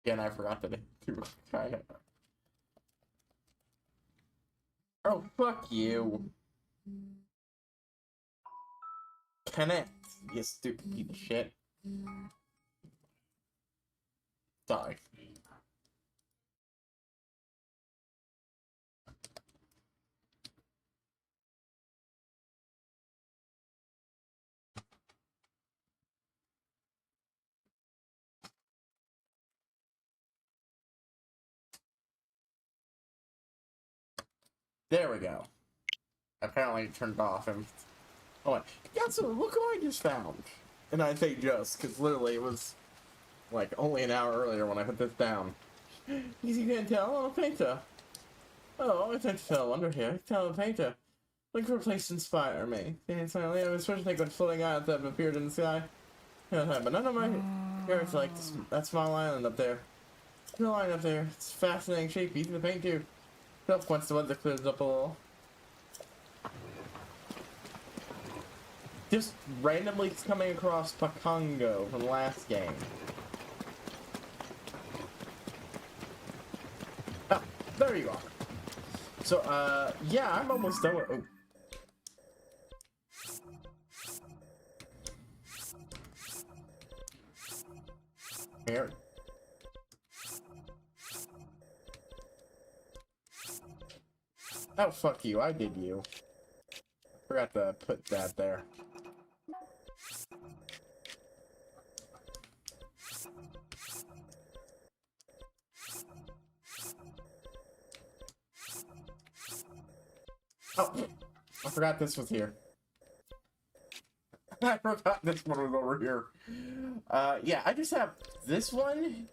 Again, I forgot to do kind of. Oh, fuck you. Connect, you stupid piece of shit. Die. There we go. Apparently it turned off and I went, so look what I just found. And I say just, because literally it was like only an hour earlier when I put this down. Easy can't tell, I'm a painter. Oh, I can't tell, under here. Tell a painter. Looking for a place to inspire me. Silently, I was supposed to take when floating eyes that have appeared in the sky. But none of my hair's like that small island up there. The line up there. It's fascinating shape, easy to paint too. Once the weather clears up a little. Just randomly coming across Pakongo from the last game. Oh, there you are. So, yeah, I'm almost done with... Oh. Here. Oh, fuck you. I did you. Forgot to put that there. Oh, I forgot this was here. I forgot this one was over here. Yeah, I just have this one,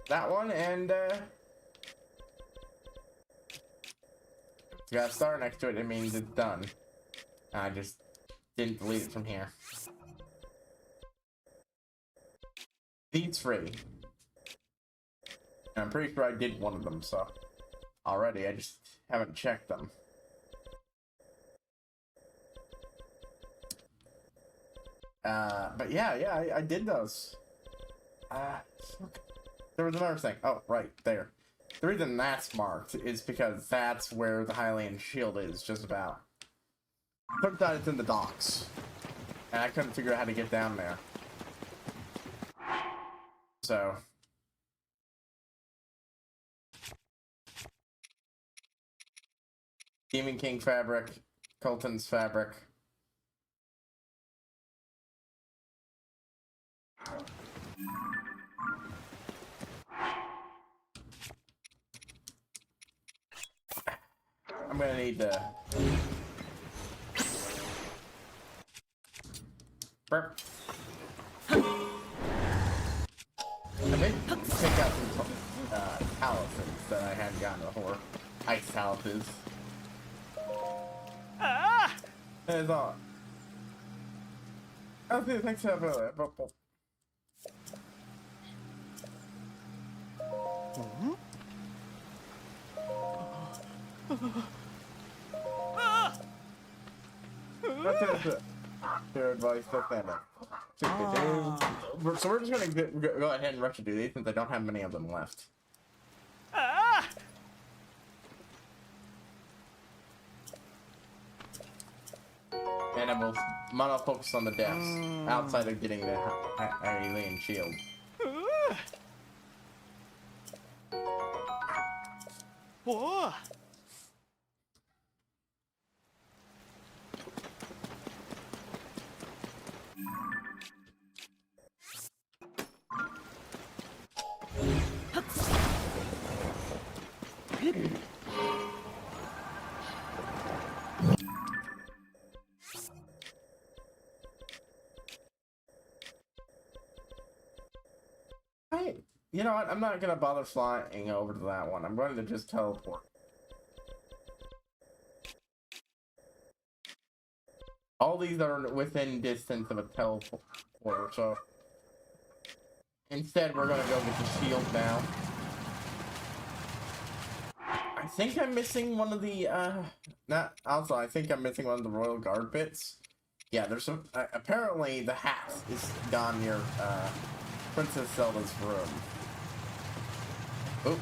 that one, and, got a star next to it, it means it's done. I just didn't delete it from here. These free. And I'm pretty sure I did one of them, so already, I just haven't checked them. But yeah, I did those. There was another thing. Oh, right, there. The reason that's marked is because that's where the Hylian shield is, just about. Turns out it's in the docks. And I couldn't figure out how to get down there. So. Demon King fabric, Colton's fabric. I'm gonna need to burp. I did take out some palaces that I hadn't gotten before. Ice palaces. That's all. Okay, thanks for that. That's it. Their advice, that's that. So we're just gonna go ahead and rush to do these since I don't have many of them left. And I will mono focus on the depths outside of getting the alien shield. Whoa! You know what? I'm not gonna bother flying over to that one. I'm going to just teleport. All these are within distance of a teleporter, so instead we're gonna go get the shield now. I think I'm missing one of the I think I'm missing one of the Royal Guard bits. Yeah, there's some apparently the hat is gone near Princess Zelda's room. Oh.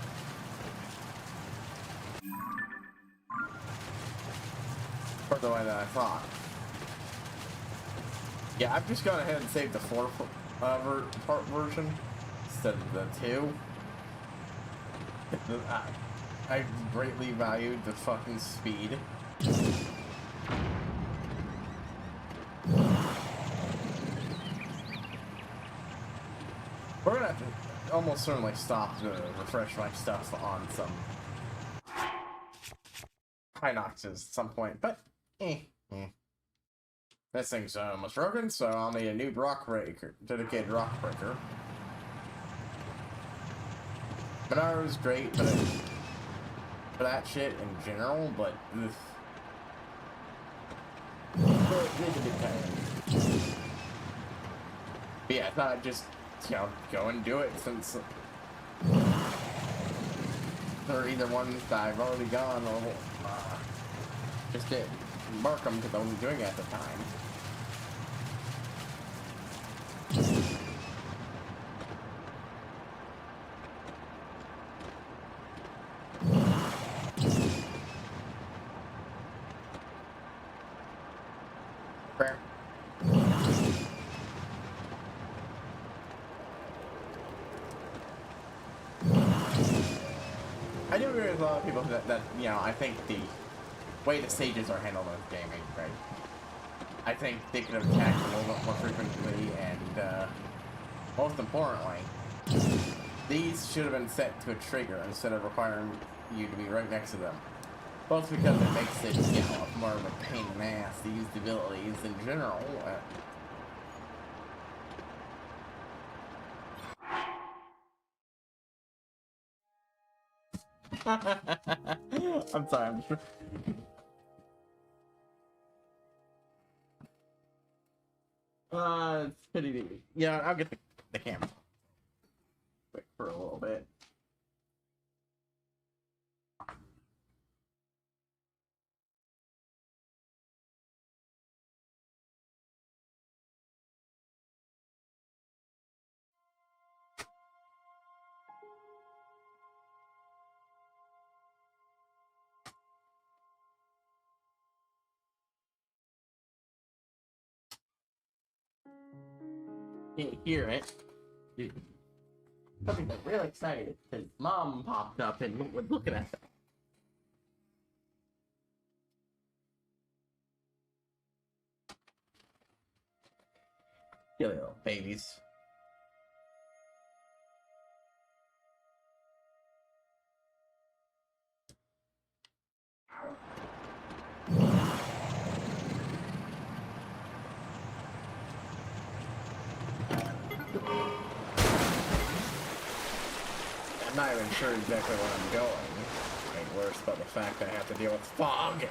Further away than I thought. Yeah, I've just gone ahead and saved the 4-part version instead of the 2. I greatly valued the fucking speed. We're gonna have to almost certainly stop to refresh my stuff on some Hinoxes at some point, but this thing's almost broken, so I'll need a new dedicated rock breaker. Monaro great, but for that shit in general, but yeah, I thought I'd just, you know, go and do it since they're either ones that I've already gone or just did mark them because I wasn't doing it at the time. I do agree with a lot of people that you know, I think the way the stages are handled in this game ain't great. I think they could have attacked a little bit more frequently, and most importantly, these should have been set to a trigger instead of requiring you to be right next to them. Both because it makes it, you know, more of a pain in the ass to use the abilities in general. I'm sorry, I'm just... it's pretty neat. Yeah, I'll get the camera quick for a little bit. Can't hear it. Something got real excited because Mom popped up and was looking at them. Silly little babies. I'm not even sure exactly where I'm going. Like, worse about the fact that I have to deal with fog.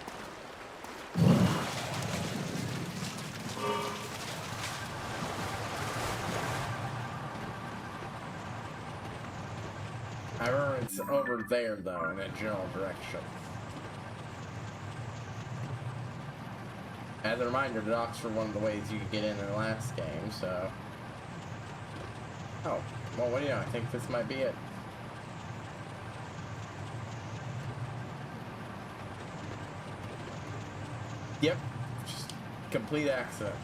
I remember it's over there, though, in a general direction. As a reminder, the docks were one of the ways you could get in the last game, so... Oh, well, what do you know? I think this might be it. Yep. Just complete accident.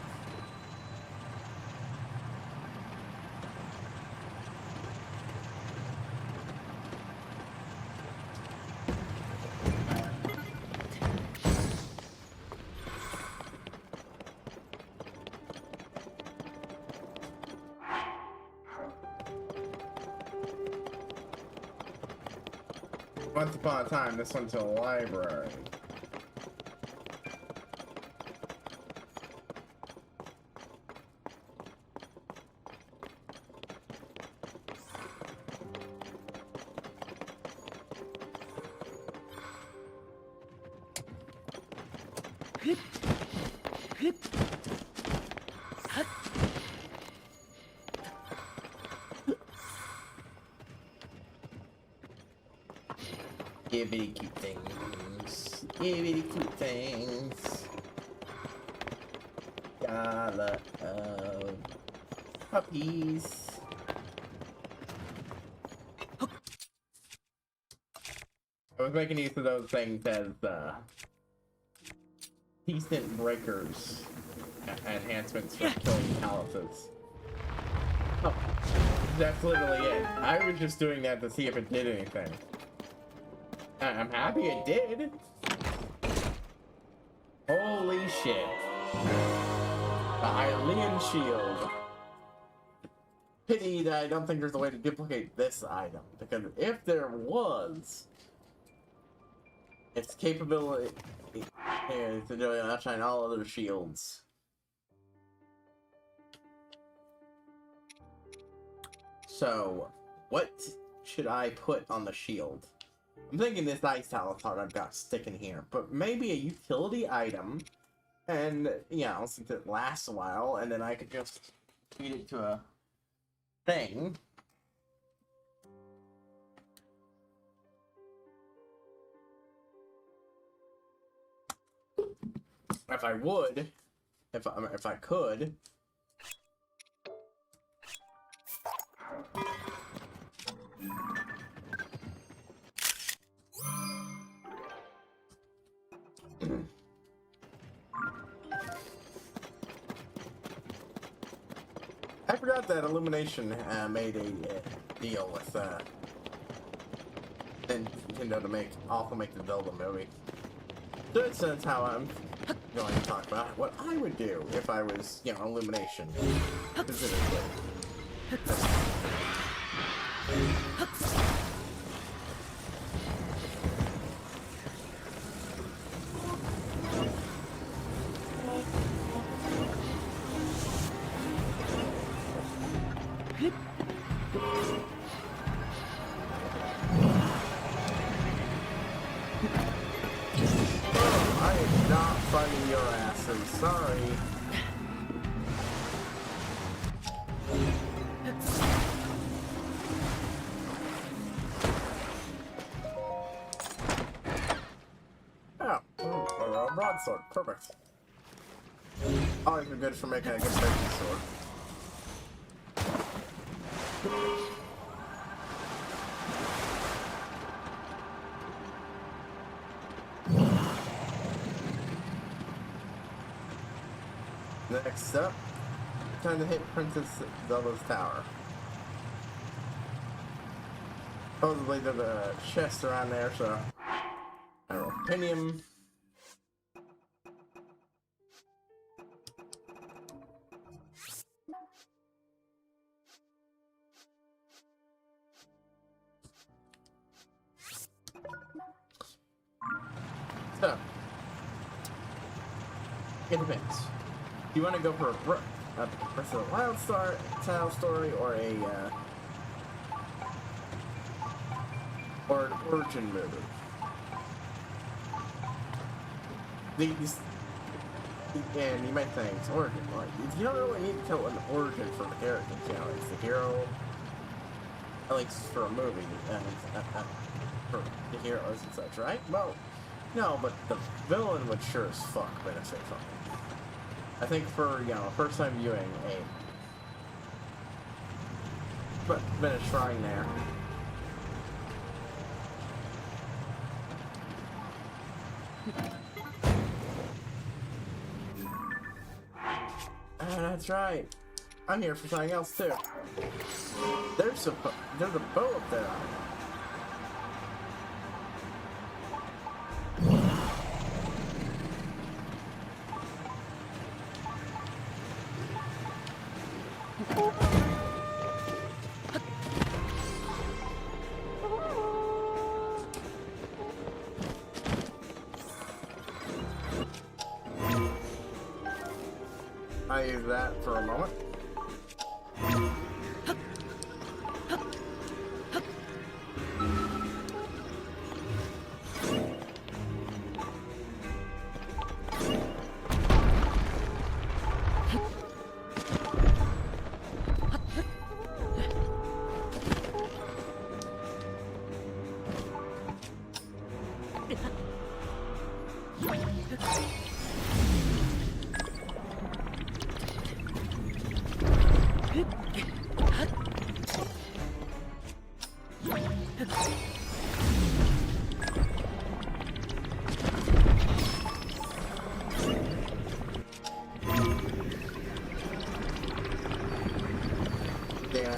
Once upon a time, this went to a library. Gibbity cute things. Gibbity cute things. Gotta love puppies. was making use of those things as decent breakers, enhancements for killing palaces. Oh, that's literally it. I was just doing that to see if it did anything. I'm happy it did. Holy shit. The Hylian shield. Pity that I don't think there's a way to duplicate this item, because if there was, its capability is to do outshine all other shields. So, what should I put on the shield? I'm thinking this ice talent I've got sticking here, but maybe a utility item, and, you know, since it lasts a while, and then I could just feed it to a thing. If I would, if I could. I forgot that Illumination made a deal with Nintendo to also make the Zelda movie. So that's how I'm going to talk about what I would do if I was, you know, Illumination specifically. I am not fighting your asses, sorry. Oh, a broadsword, perfect. Always been good for making a good breaking sword. Next up, time to hit Princess Zelda's tower. Supposedly there's a chest around there, so I will pin him. So, it depends. Do you want to go for a Breath of the Wild style story, or an origin movie? These, and you might think it's origin, like you don't really need to tell an origin for the character. You know, it's the hero, at least for a movie, for the heroes and such, right? Well, no, but the villain would sure as fuck benefit from it. I think for, you know, a first time viewing, been a shrine there. That's right. I'm here for something else too. There's a bow up there. I use that for a moment. Yeah.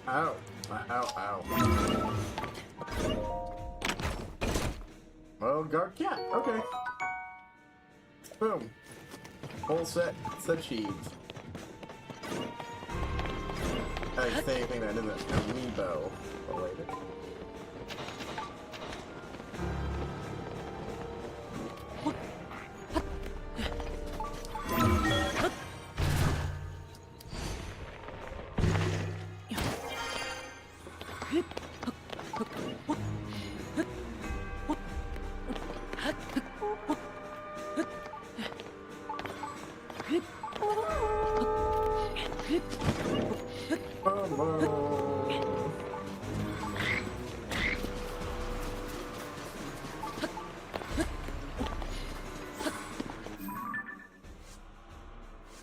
Ow. Ow, ow. Oh, guard cat. Okay. Boom. Full set sheets. I didn't say anything that isn't amiibo related.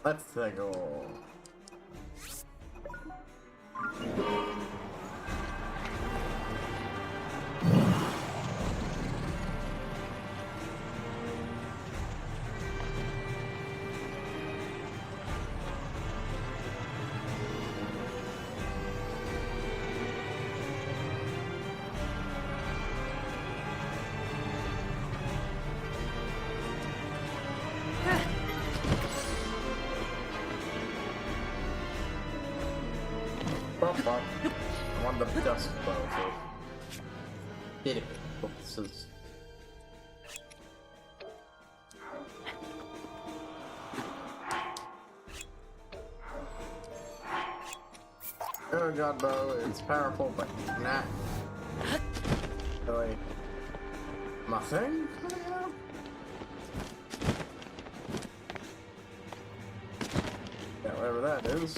Let's go. I want the dust bow, so did it. This is oh god, bow is powerful, but not really my thing. Yeah, whatever that is.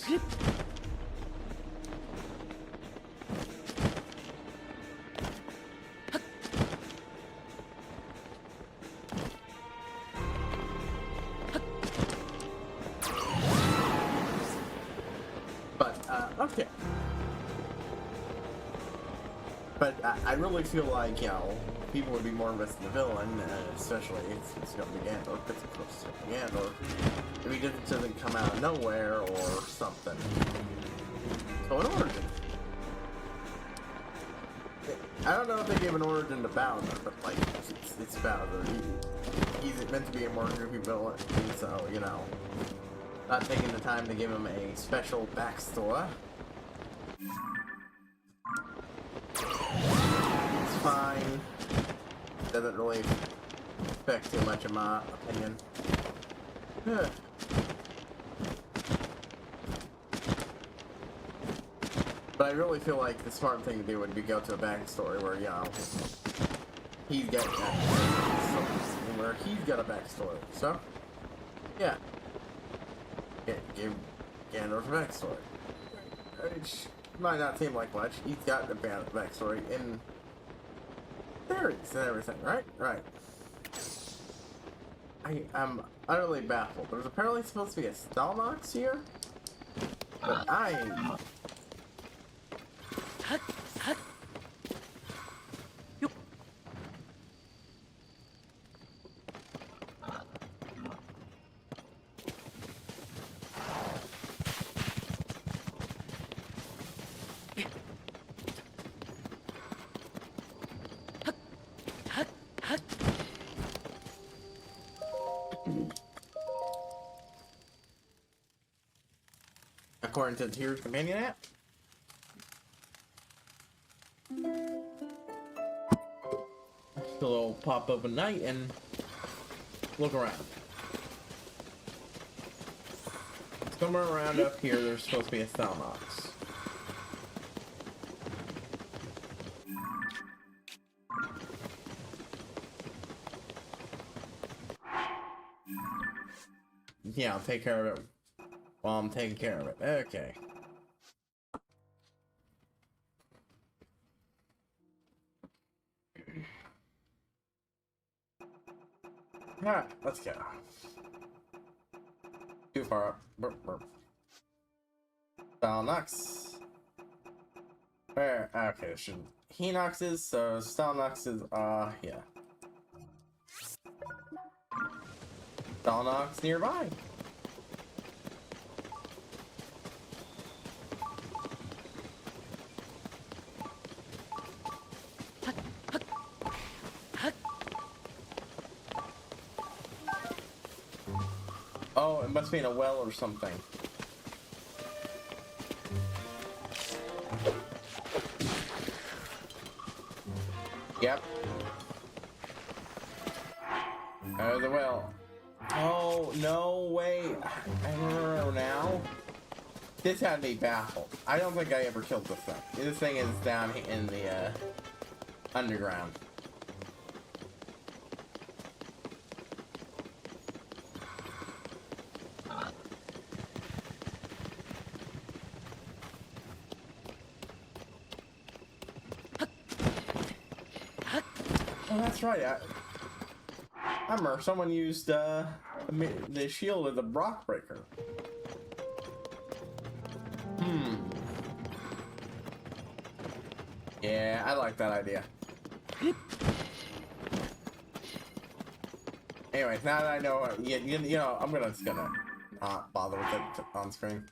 Okay. But I really feel like, you know, people would be more invested in the villain, especially if it's going to be Gandalf, if it's close to Gandalf, if he just doesn't come out of nowhere or something. So an origin. I don't know if they gave an origin to Bowser, but like, it's Bowser. He's meant to be a more goofy villain, so, you know, not taking the time to give him a special backstory. It's fine. Doesn't really affect too much in my opinion. But I really feel like the smart thing to do would be go to a backstory where, you know, he's got where he's got a backstory. So, yeah. Give Gandalf a backstory. Which might not seem like much. He's got a backstory in theories and everything, right? Right. I'm utterly baffled. There's apparently supposed to be a Stalnox here, but I... According to the Tears Companion app. So they'll pop up at night and look around. Somewhere around up here, there's supposed to be a Stalnox. yeah, I'll take care of it while I'm taking care of it. Okay. Alright, let's go. Too far up. Burp, burp. Stalnox. Where? Okay, should Hinoxes, so Stalnoxes, yeah. Stalnox nearby. Oh, it must be in a well or something. Yep. The well. Oh, no way. I remember now. This had me baffled. I don't think I ever killed this thing. This thing is down in the, underground. Oh, that's right. I remember someone used the shield as a rock breaker. Yeah, I like that idea. Anyways, now that I know, you know, I'm just gonna not bother with it on screen.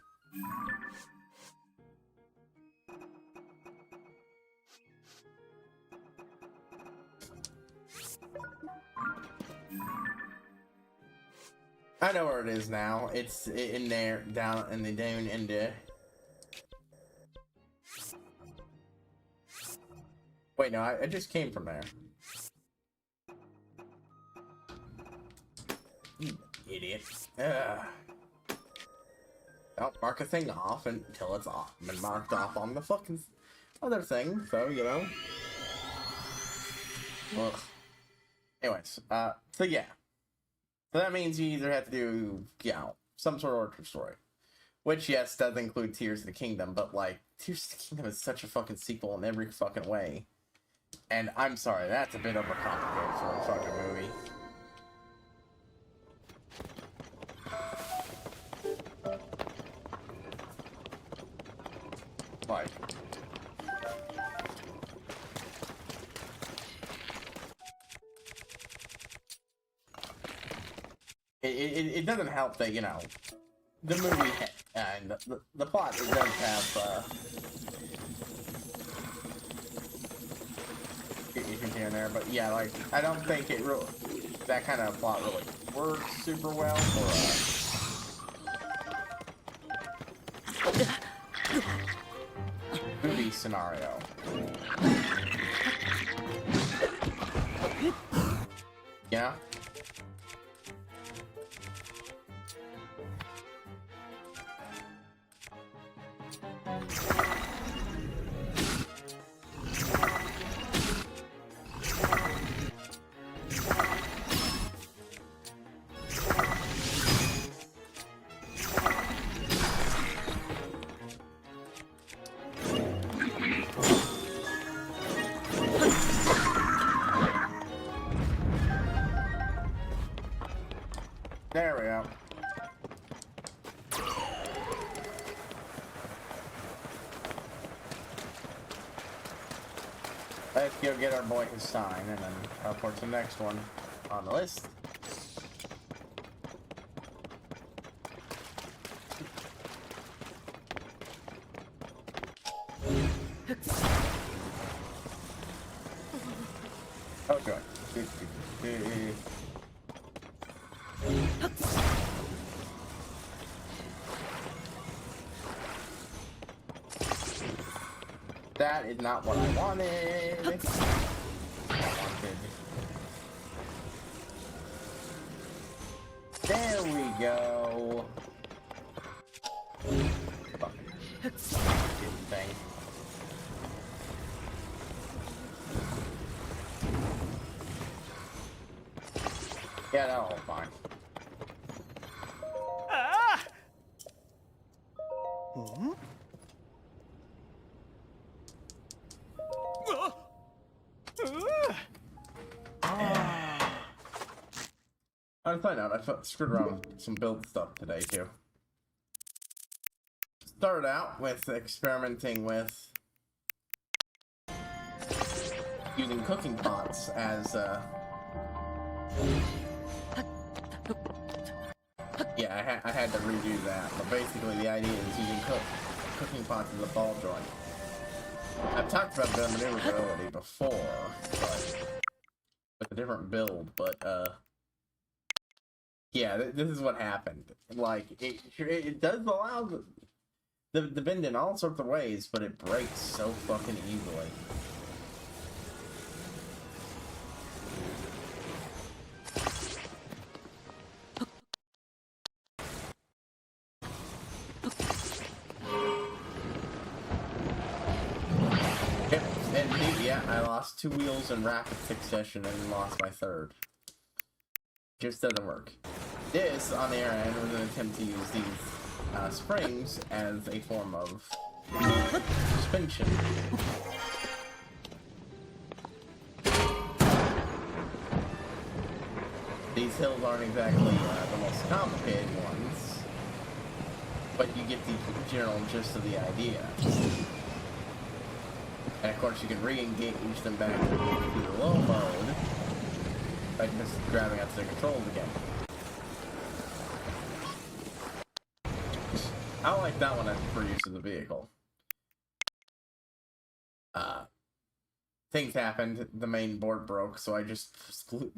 I know where it is now. It's in there, down in the dune into. Wait, no, I just came from there. You idiot. Don't mark a thing off until it's off. Been marked off on the fucking other thing, so you know. Ugh. Anyways, so yeah. So that means you either have to do, you know, some sort of origin story. Which, yes, does include Tears of the Kingdom, but, like, Tears of the Kingdom is such a fucking sequel in every fucking way. And I'm sorry, that's a bit overcomplicated for a fucking movie. Like... It doesn't help that, you know, the movie and the plot, it does have, issues here and there, but yeah, like, I don't think it really, that kind of plot really works super well for a movie scenario. Yeah? There we go. Let's go get our boy his sign and then teleport to the next one on the list. Oh, good. That is not what I wanted. There we go. Fucking thing. Yeah, that'll hold fine. On a side note, I screwed around with some build stuff today too. Started out with experimenting with using cooking pots as yeah, I had to redo that, but basically the idea is using cooking pots as a ball joint. I've talked about the maneuverability before, but with a different build, but yeah, this is what happened. Like, it does allow the bend in all sorts of ways, but it breaks so fucking easily. Yep, and yeah, I lost 2 wheels in rapid succession and lost my third. Just doesn't work. This, on the other end, was an attempt to use these springs as a form of suspension. These hills aren't exactly the most complicated ones, but you get the general gist of the idea. And of course you can re-engage them back to the low mode by just grabbing onto the controls again. I like that one for use of the vehicle. Things happened. The main board broke, so I just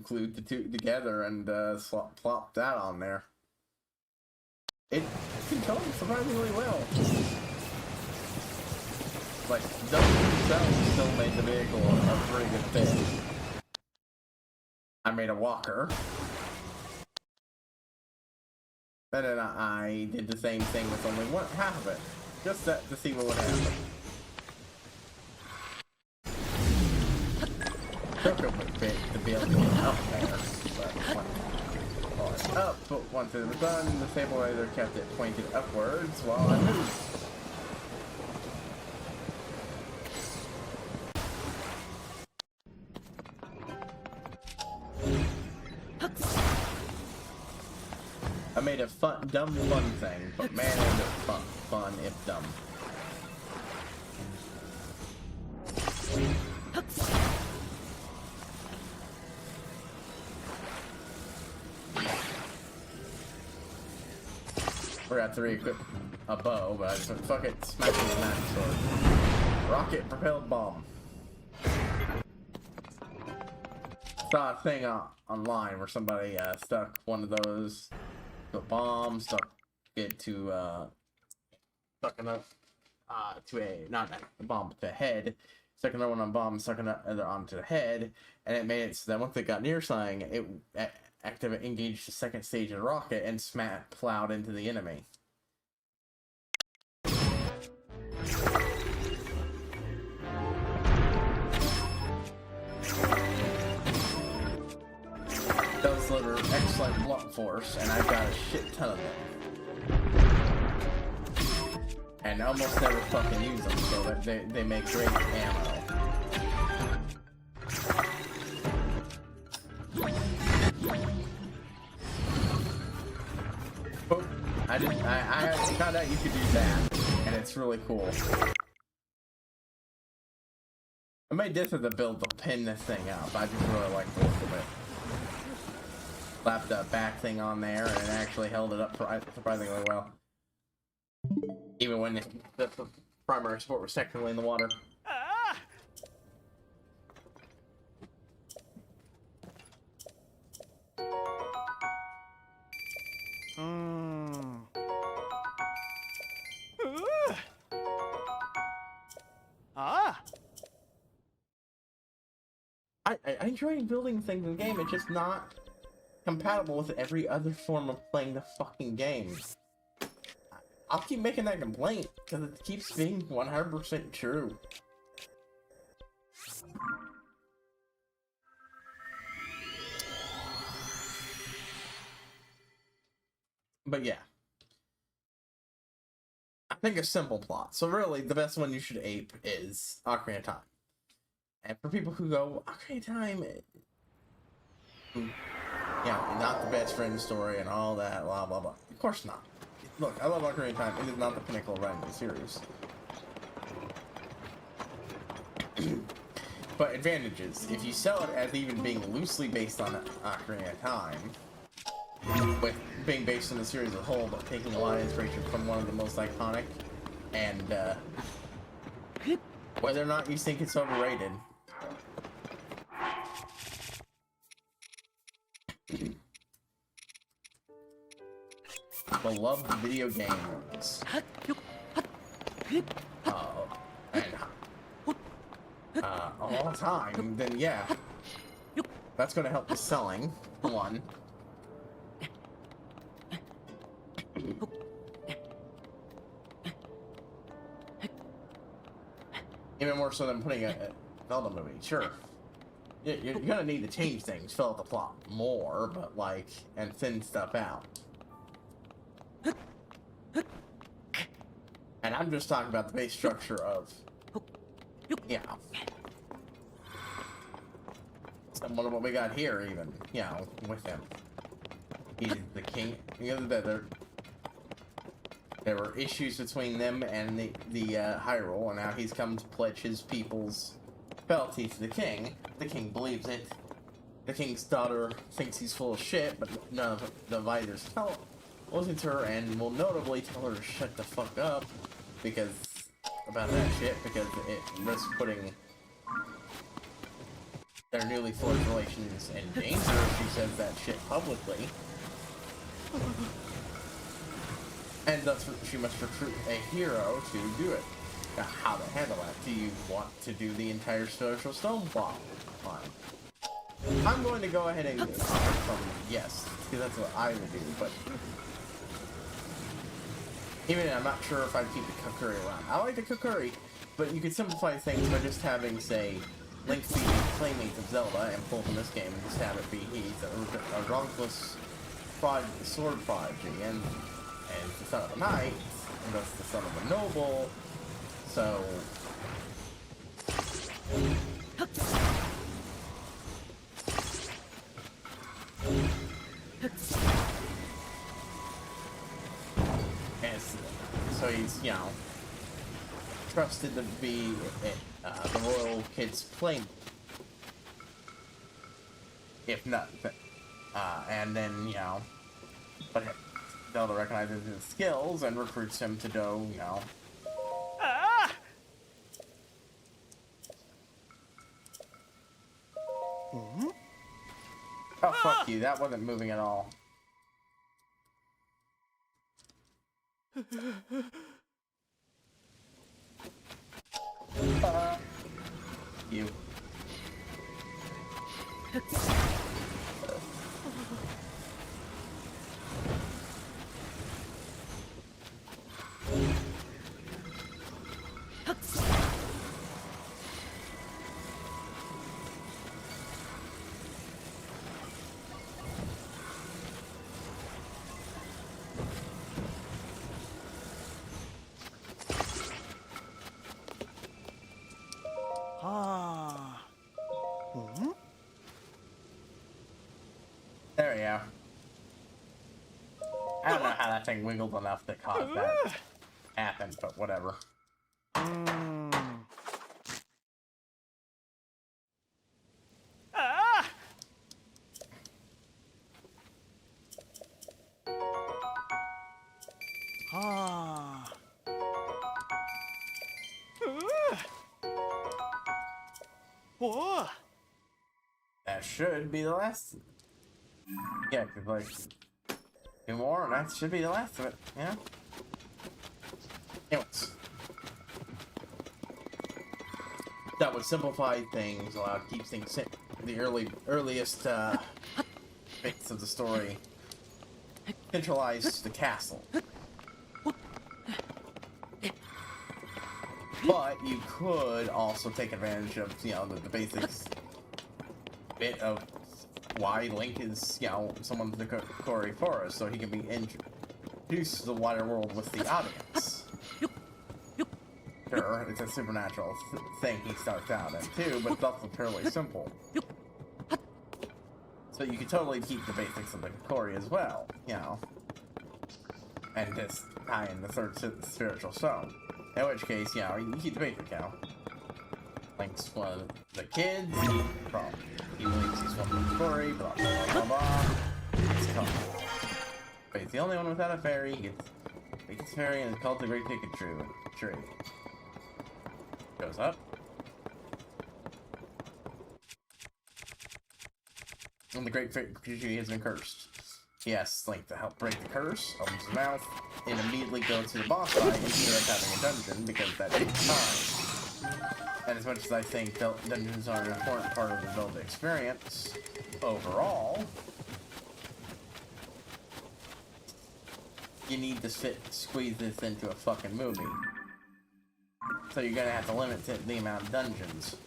glued the two together and plopped that on there. It controls surprisingly well. Like, those themselves still made the vehicle a pretty good fit. I made a walker. And then I did the same thing with only half of it. Just to see what would happen. Took a bit to be able to get up there, but up, but once it was done, the stabilizer kept it pointed upwards while I moved. I made a dumb fun thing, but man, it was fun if dumb. Forgot to re-equip a bow, but I just went, fuck it, smack it with that sword. Rocket propelled bomb. Saw a thing online where somebody stuck one of those to a bomb, stuck it to stuck enough to a not a bomb but to a head, stuck another one on bomb, stuck another onto the head, and it made it so that once it got near something, it engaged the second stage of the rocket and plowed into the enemy. Those deliver excellent blunt force, and I've got a shit ton of them. And almost never fucking use them, so that they make great ammo. I found out you could do that, and it's really cool. I made this as a build to pin this thing up. I just really like the look of it. Slapped the back thing on there, and it actually held it up surprisingly well. Even when the primary support was technically in the water. Ah! Ah! I enjoy building things in the game, it's just not compatible with every other form of playing the fucking game. I'll keep making that complaint, because it keeps being 100% true. But yeah. I think a simple plot. So really, the best one you should ape is Ocarina of Time. And for people who go, Ocarina of Time... not the best friend story and all that, blah, blah, blah. Of course not. Look, I love Ocarina of Time. It is not the pinnacle of the series. But advantages. If you sell it as even being loosely based on Ocarina of Time, with being based on the series as a whole, but taking a lot of inspiration from one of the most iconic, and whether or not you think it's overrated, beloved video games, and all the time, then yeah, that's going to help the selling, one. Even more so than putting a Zelda movie, sure. You're gonna need to change things, fill out the plot more, but like, and thin stuff out. And I'm just talking about the base structure of, yeah. Somewhat of what we got here, even, with him. He's the king. There were issues between them and the Hyrule, and now he's come to pledge his people's fealty to the king. The king believes it. The king's daughter thinks he's full of shit, but none of the advisors listen to her, and will notably tell her to shut the fuck up about that shit, because it risks putting their newly forged relations in danger if she says that shit publicly. And thus, she must recruit a hero to do it. Now, how to handle that? Do you want to do the entire Social Stone plot? Fine. I'm going to go ahead and offer from yes, because that's what I would do, but even I'm not sure if I'd keep the Kokiri around. I like the Kokiri, but you could simplify things by just having, say, Link be the playmate of Zelda and pull from this game and just have it be he's a wrongless sword prodigy, and the son of a knight, and thus the son of a noble, so... And so he's, trusted to be the royal kid's playmate. If not, and then, but Zelda recognizes his skills and recruits him to do, Ah! Oh, fuck you, that wasn't moving at all. You. There we go. I don't know how that thing wiggled enough to cause that to happen, but whatever. Ah! Ah! Whoa! That should be the last. Yeah, cause like 2 more, and that should be the last of it. Yeah. Anyways, that would simplify things, allow to keep things the earliest bits of the story. Centralize the castle. But you could also take advantage of, the basics bit of why Link is, someone to the Kokiri Forest, so he can be introduced to the wider world with the audience. Sure, it's a supernatural thing he starts out at too, but it's also fairly simple. So you could totally keep the basics of the Kokori as well, you know. And just tie in the third spiritual stone. In which case, you know, you keep the basic, you know. Link's one of the kids, he believes he's one of the story, blah blah blah blah blah. It's coming. But he's the only one without a fairy, he gets a fairy and it's called the Great Ticket Tree. Goes up. And the Great Ticket Tree has been cursed. He asks Link to help break the curse, opens his mouth, and immediately goes to the boss fight instead of having a dungeon, because that takes time. And as much as I think dungeons are an important part of the Zelda experience, overall, you need to squeeze this into a fucking movie. So you're gonna have to limit the amount of dungeons.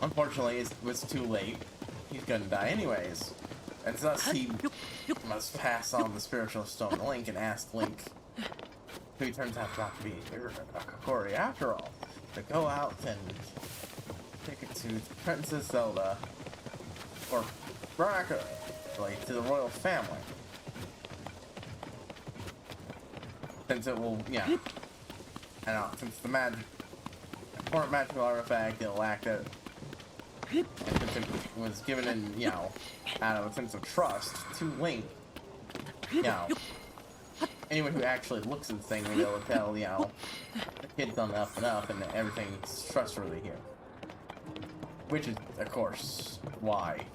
Unfortunately, it was too late. He's gonna die anyways. And thus he must pass on the spiritual stone to Link and ask Link, who he turns out not to be a Kokori after all, to go out and take it to Princess Zelda, or miraculously to the royal family. Since it will, yeah, I know, since the important magical artifact, it'll act as, and since it was given in, you know, out of a sense of trust to Link, you know, anyone who actually looks at the thing will be able to tell, you know, the kid's on the up and up and everything's trustworthy here. Which is, of course, why.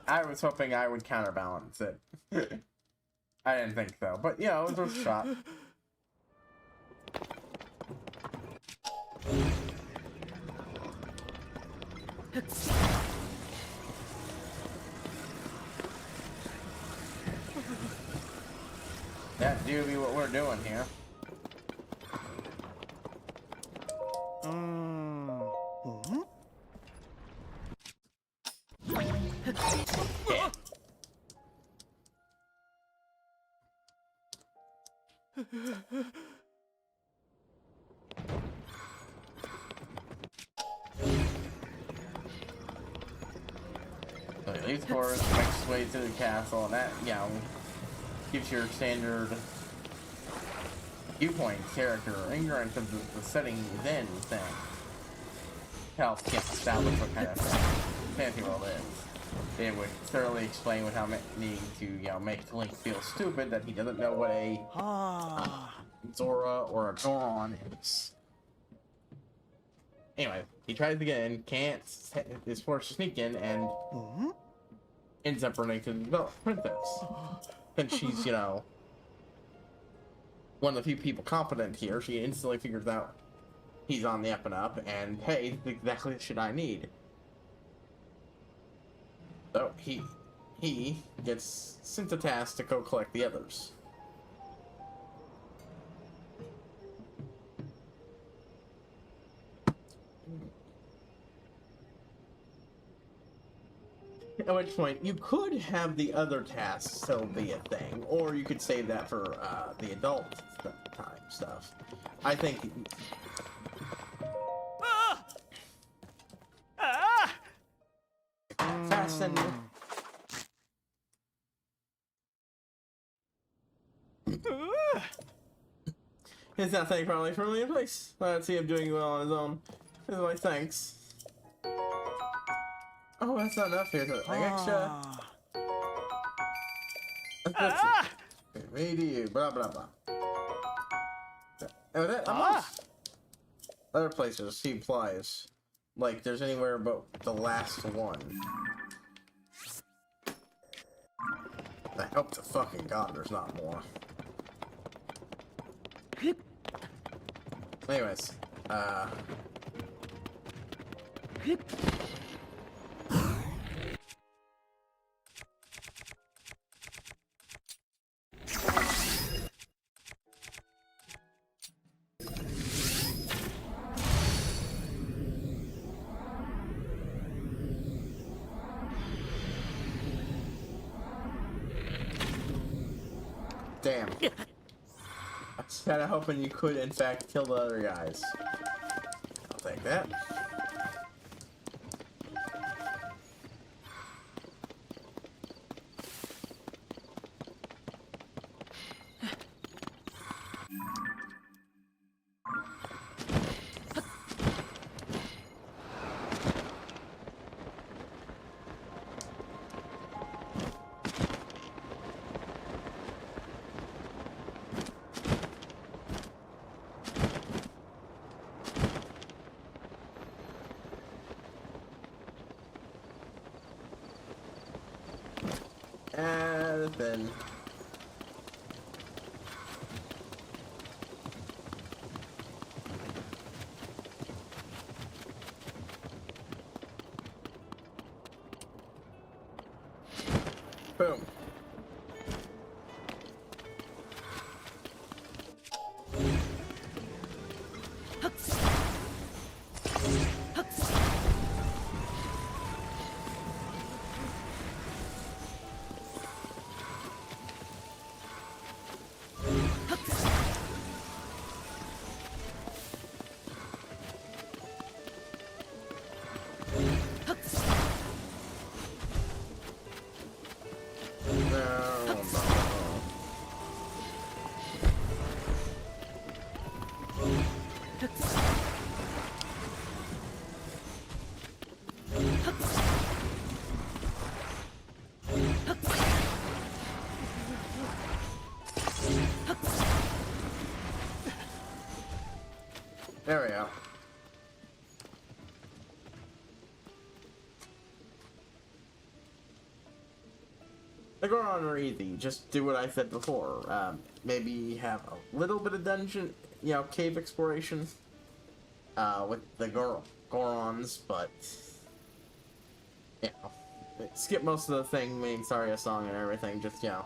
I was hoping I would counterbalance it. I didn't think so, but you know, it was worth a shot. That do be what we're doing here. Yeah. So he leaves the forest, makes his way to the castle, and that, you know, gives your standard viewpoint character ignorance of the setting he's in thing. Help can't establish what kind of fancy world it is. It would thoroughly explain without needing to, you know, make Link feel stupid that he doesn't know what a Zora or a Goron is. Anyway, he tries again, can't, is forced to sneak in, and ends up running to the princess. Since she's, you know, one of the few people competent here, she instantly figures out he's on the up and up, and hey, this is exactly the shit I need. So he gets sent a task to go collect the others. At which point, you could have the other tasks still be a thing, or you could save that for the adult time stuff. I think... Fasten. His not thank probably firmly in place. Let's see him doing well on his own. This is my thanks. Oh, that's not enough here. Like extra. Me to you. Blah blah blah. Oh, that, other places he applies. Like there's anywhere but the last one. I hope to fucking God there's not more. Anyways, damn. kind of hoping you could, in fact, kill the other guys. I'll take that. And then boom. There we go. The Goron are easy. Just do what I said before. Maybe have a little bit of dungeon, you know, cave exploration with the Gorons, but you know, skip most of the thing, main Saria song and everything. Just, you know,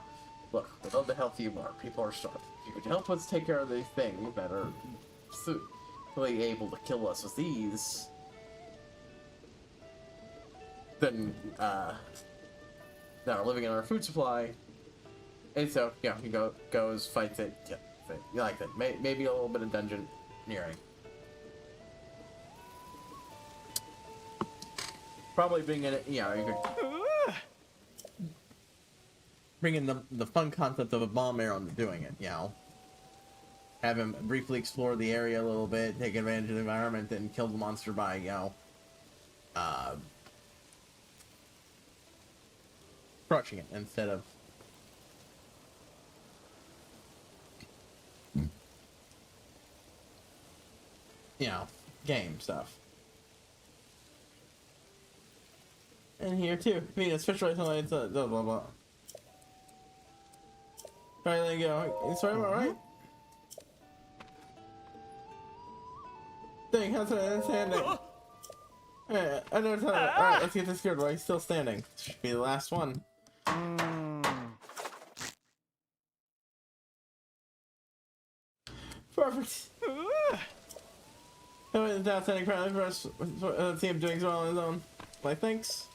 look, we'd love to help you more. People are starving. If you could help us take care of these things that are really able to kill us with these, then that are living in our food supply. And so, yeah, he goes, fights it, yeah, you like that. Maybe a little bit of dungeon nearing. Probably bring in, you know, you could bring in the fun concept of a bomb arrow into doing it, you know. Have him briefly explore the area a little bit, take advantage of the environment, and kill the monster by, you know, crushing it instead of you know, game stuff. And here too, I mean, especially something like blah blah blah. Alright, there you go. Sorry, alright? Dang, how's that standing? Yeah, I know it's not. Alright, let's get this good while he's still standing. Should be the last one. Perfect. The outstanding crowd for us. See him doing well on his own. Why, thanks.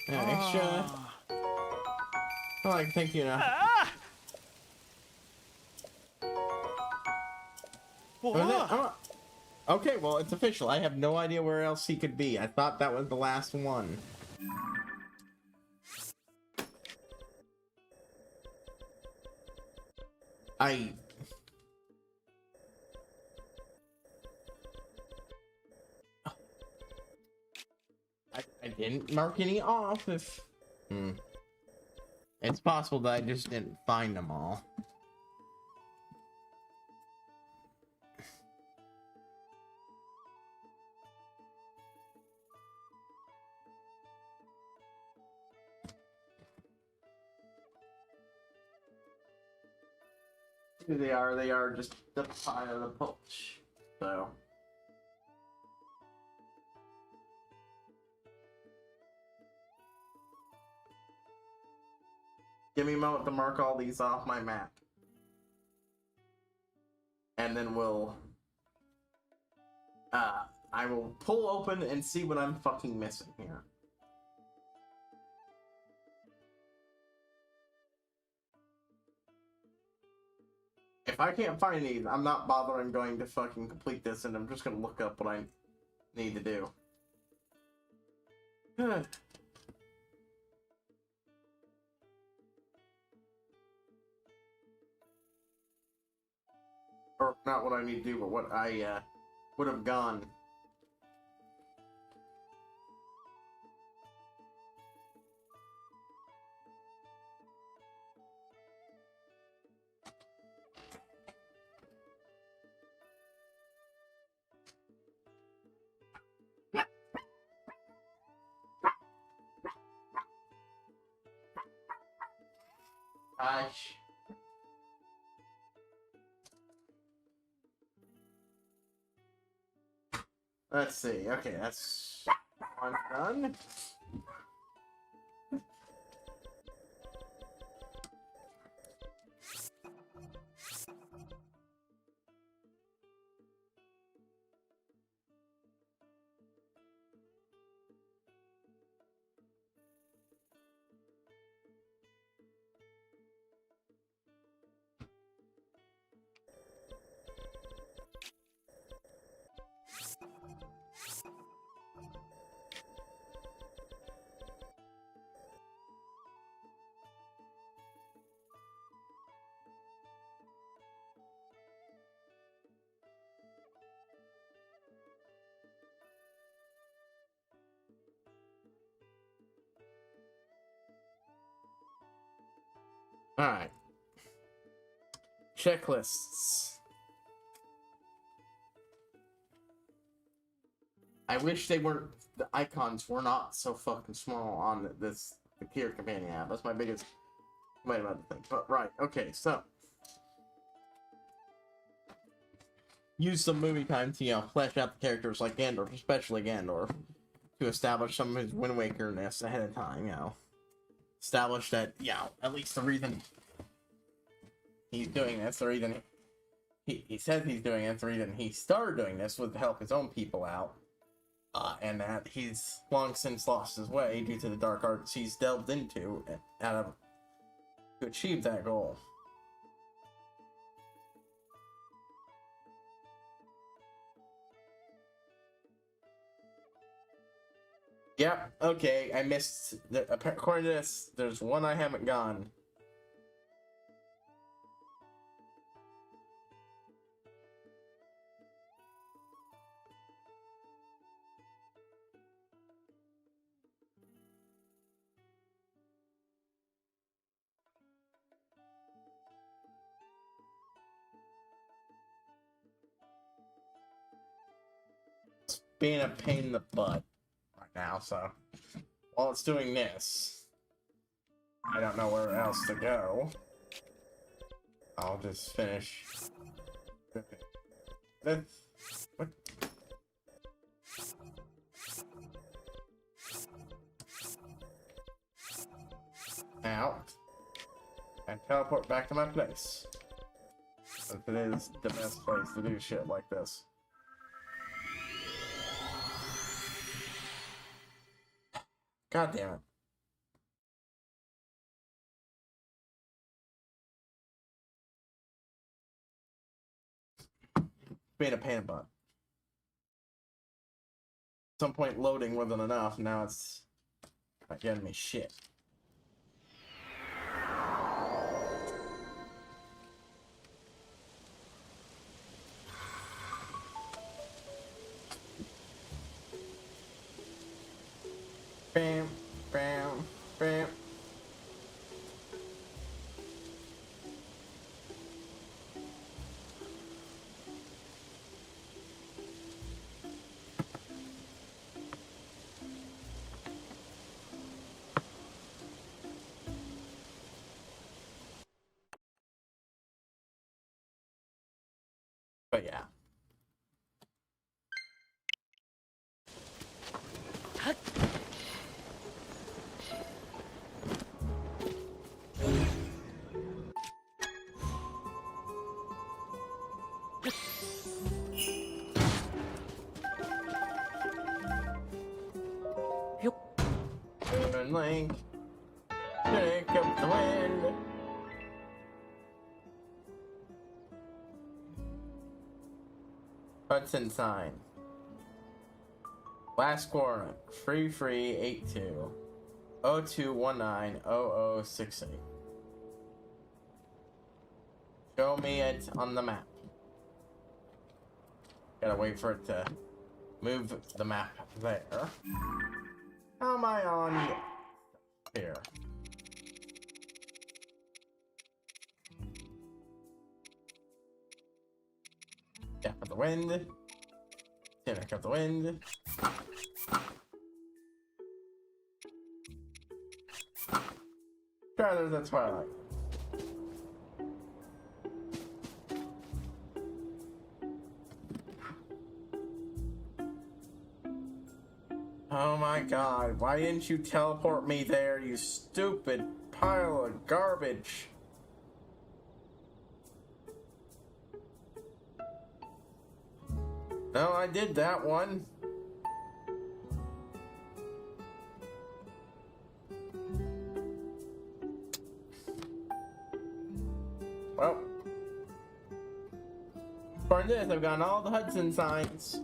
Yeah, extra. Oh, I can thank you now. Okay, well, it's official. I have no idea where else he could be. I thought that was the last one. I didn't mark any off if... It's possible that I just didn't find them all. They are just the pie of the poach. So give me a moment to mark all these off my map. And then we'll I will pull open and see what I'm fucking missing here. I can't find these, I'm not bothering going to fucking complete this, and I'm just gonna look up what I need to do. Or not what I need to do, but what I would have gone. Gosh. Let's see. Okay, that's one done. Alright. Checklists. I wish they weren't, the icons were not so fucking small on this, the Gear Companion app. That's my biggest complaint about the thing. But, right, okay, so. Use some movie time to, you know, flesh out the characters like Gandalf, especially Gandalf, to establish some of his Wind Waker-ness ahead of time, you know. Establish that, you know, at least the reason he's doing this, the reason he says he's doing it, the reason he started doing this was to help his own people out. And that he's long since lost his way due to the dark arts he's delved into to achieve that goal. Yep, okay, I missed, according to this, there's one I haven't gone. It's being a pain in the butt right now, so while it's doing this, I don't know where else to go. I'll just finish. Okay. What? Out. And teleport back to my place. Since it is the best place to do shit like this. God damn it. Being a pain in the butt. At some point loading wasn't enough, now it's not getting me shit. Bam, bam, bam. But yeah. Moon Link, shake up the wind. Hudson sign. Last coordinate. 3382 0219 0068. Show me it on the map. Gotta wait for it to move the map there. How am I on here? Tap of the wind. Tunic of the wind. Rather than Twilight. Oh my god, why didn't you teleport me there, you stupid pile of garbage? No, I did that one. Well, for this, I've gotten all the Hudson signs.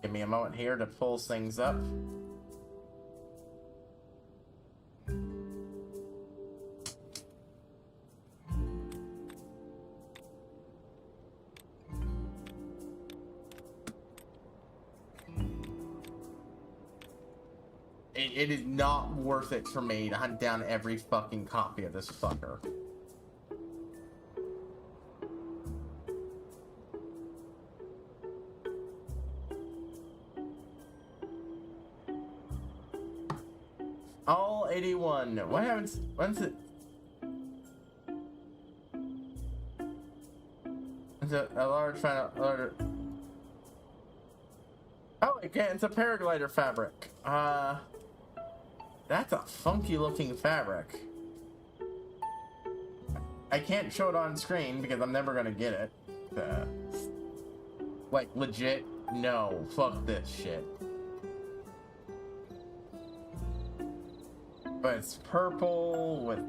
Give me a moment here to pull things up. It is not worth it for me to hunt down every fucking copy of this fucker. All 81. What happens? When's it? It's a large final. Oh, okay, it's a paraglider fabric. That's a funky looking fabric. I can't show it on screen because I'm never gonna get it. Like legit, no. Fuck this shit. But it's purple with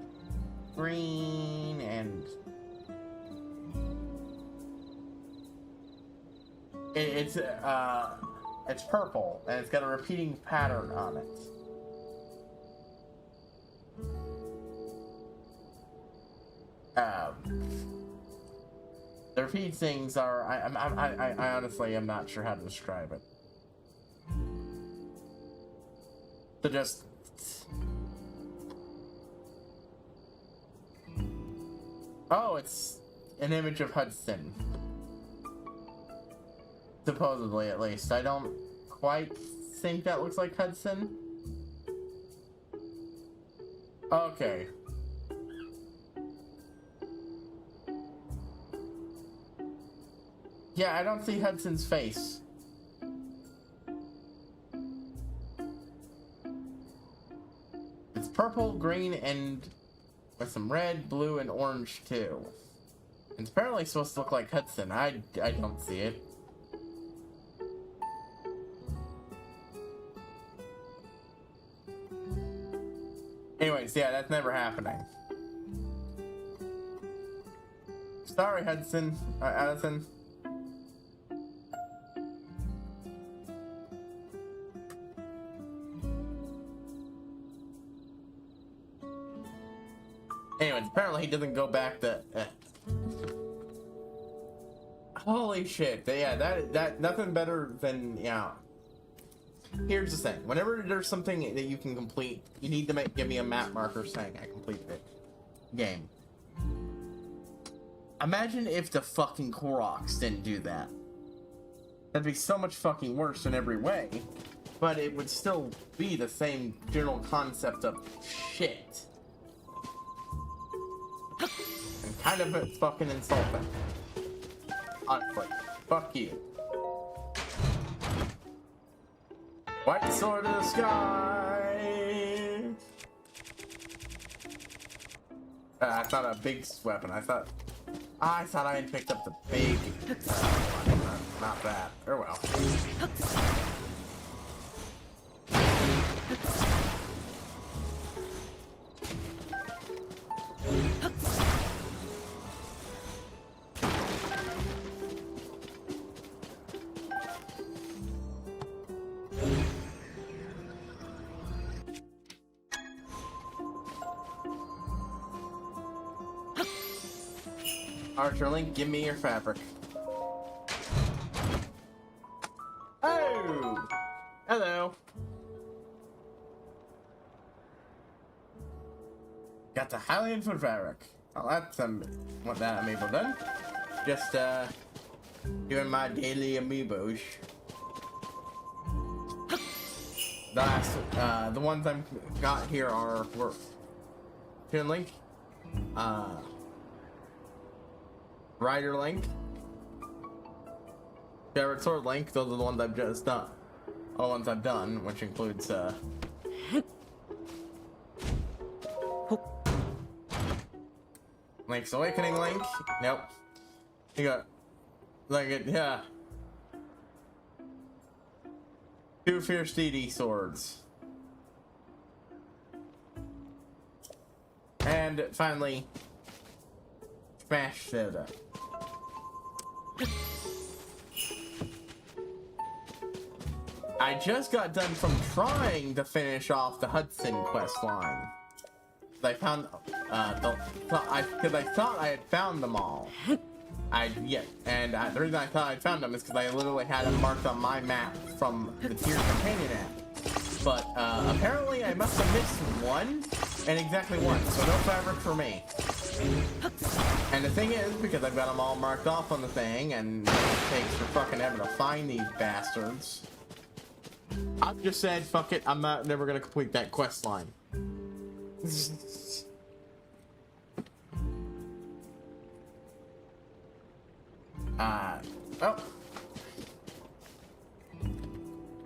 green and it's purple and it's got a repeating pattern on it. The repeat things are I honestly am not sure how to describe it. So just oh, it's an image of Hudson. Supposedly, at least. I don't quite think that looks like Hudson. Okay. Yeah, I don't see Hudson's face. It's purple, green, and with some red, blue, and orange too. It's apparently supposed to look like Hudson. I don't see it. Anyways, yeah, that's never happening. Sorry, Hudson. Addison. Anyways, apparently he doesn't go back to... Holy shit. Yeah, that nothing better than, yeah. Here's the thing. Whenever there's something that you can complete, you need to give me a map marker saying I completed it. Game. Imagine if the fucking Koroks didn't do that. That'd be so much fucking worse in every way, but it would still be the same general concept of shit. And kind of fucking insulting. Honestly. Fuck you. White sword of the sky! That's not a big weapon. I thought I had picked up the big... not that. Oh well. Archer Link, give me your fabric. Oh! Hello. Got the Hylian foot fabric. Oh, that's what that amiibo done. Just doing my daily amiibos. The last, the ones I've got here are Toon Link, Rider Link, Skyward Sword Link. Those are the ones I've just done. All the ones I've done, which includes Link's Awakening Link. Nope. You got like it, yeah. 2 Fierce DD swords. And finally, Smash Soda. I just got done from trying to finish off the Hudson quest line. I found because I thought I had found them all. The reason I thought I found them is because I literally had them marked on my map from the Tier Companion app. But apparently I must have missed one, and exactly one, so no fabric for me. And the thing is, because I've got them all marked off on the thing, and it takes for fucking ever to find these bastards, I've just said, fuck it, I'm never gonna complete that quest line. Oh.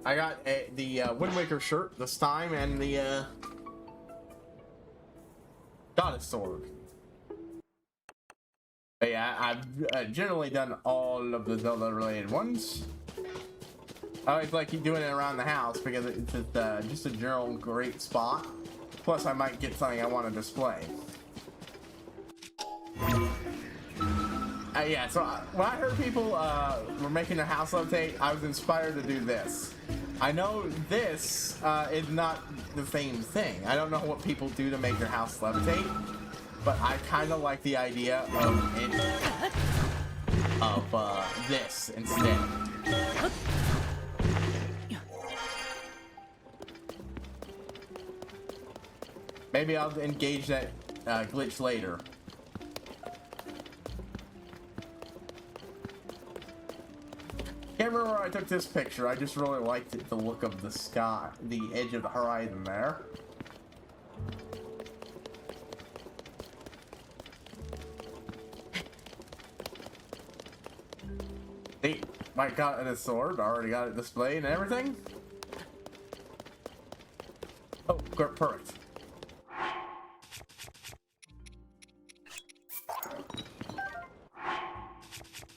I got the Wind Waker shirt this time, and the Goddess sword. But yeah, I've generally done all of the Zelda related ones. I always like doing it around the house because it's just a general great spot. Plus, I might get something I want to display. Yeah, so when I heard people were making a house update, I was inspired to do this. I know this is not the same thing. I don't know what people do to make their house levitate, but I kind of like the idea of this instead. Maybe I'll engage that glitch later. Can't remember where I took this picture. I just really liked it, the look of the sky, the edge of the horizon there. See, I got it a sword. Already got it displayed and everything. Oh, perfect.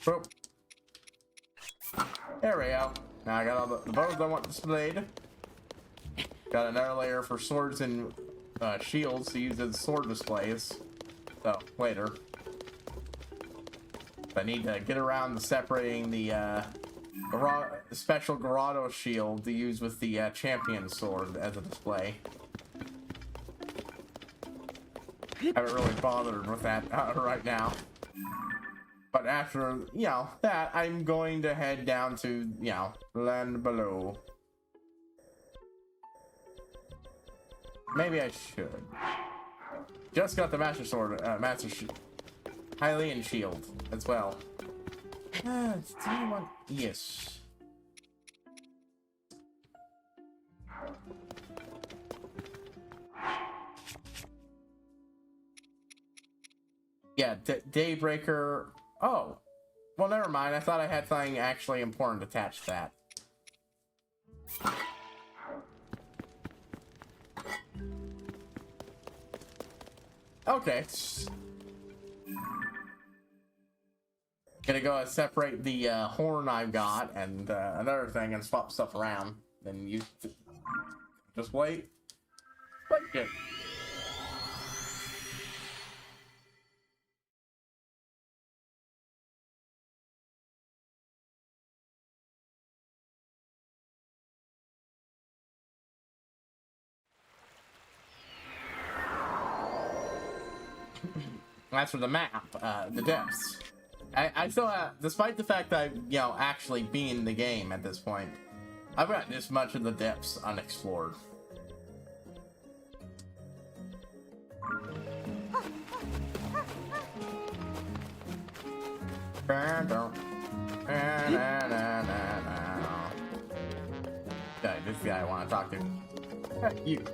Boop. There we go. Now I got all the bows I want displayed. Got another layer for swords and shields to use as sword displays. So, later. I need to get around to separating the special Grotto shield to use with the champion sword as a display. Haven't really bothered with that right now. But after, you know, that, I'm going to head down to, you know, land below. Maybe I should. Just got the Master Sword, Hylian Shield as well. Do you want... Yes. Yeah, Daybreaker... Oh. Well, never mind. I thought I had something actually important attached to that. Okay. Gonna go separate the horn I've got and another thing and swap stuff around. Then you just wait. Wait. Good. As for the map, the depths. I still have, despite the fact that I've, actually been in the game at this point, I've got this much of the depths unexplored. Okay, this guy I want to talk to. You.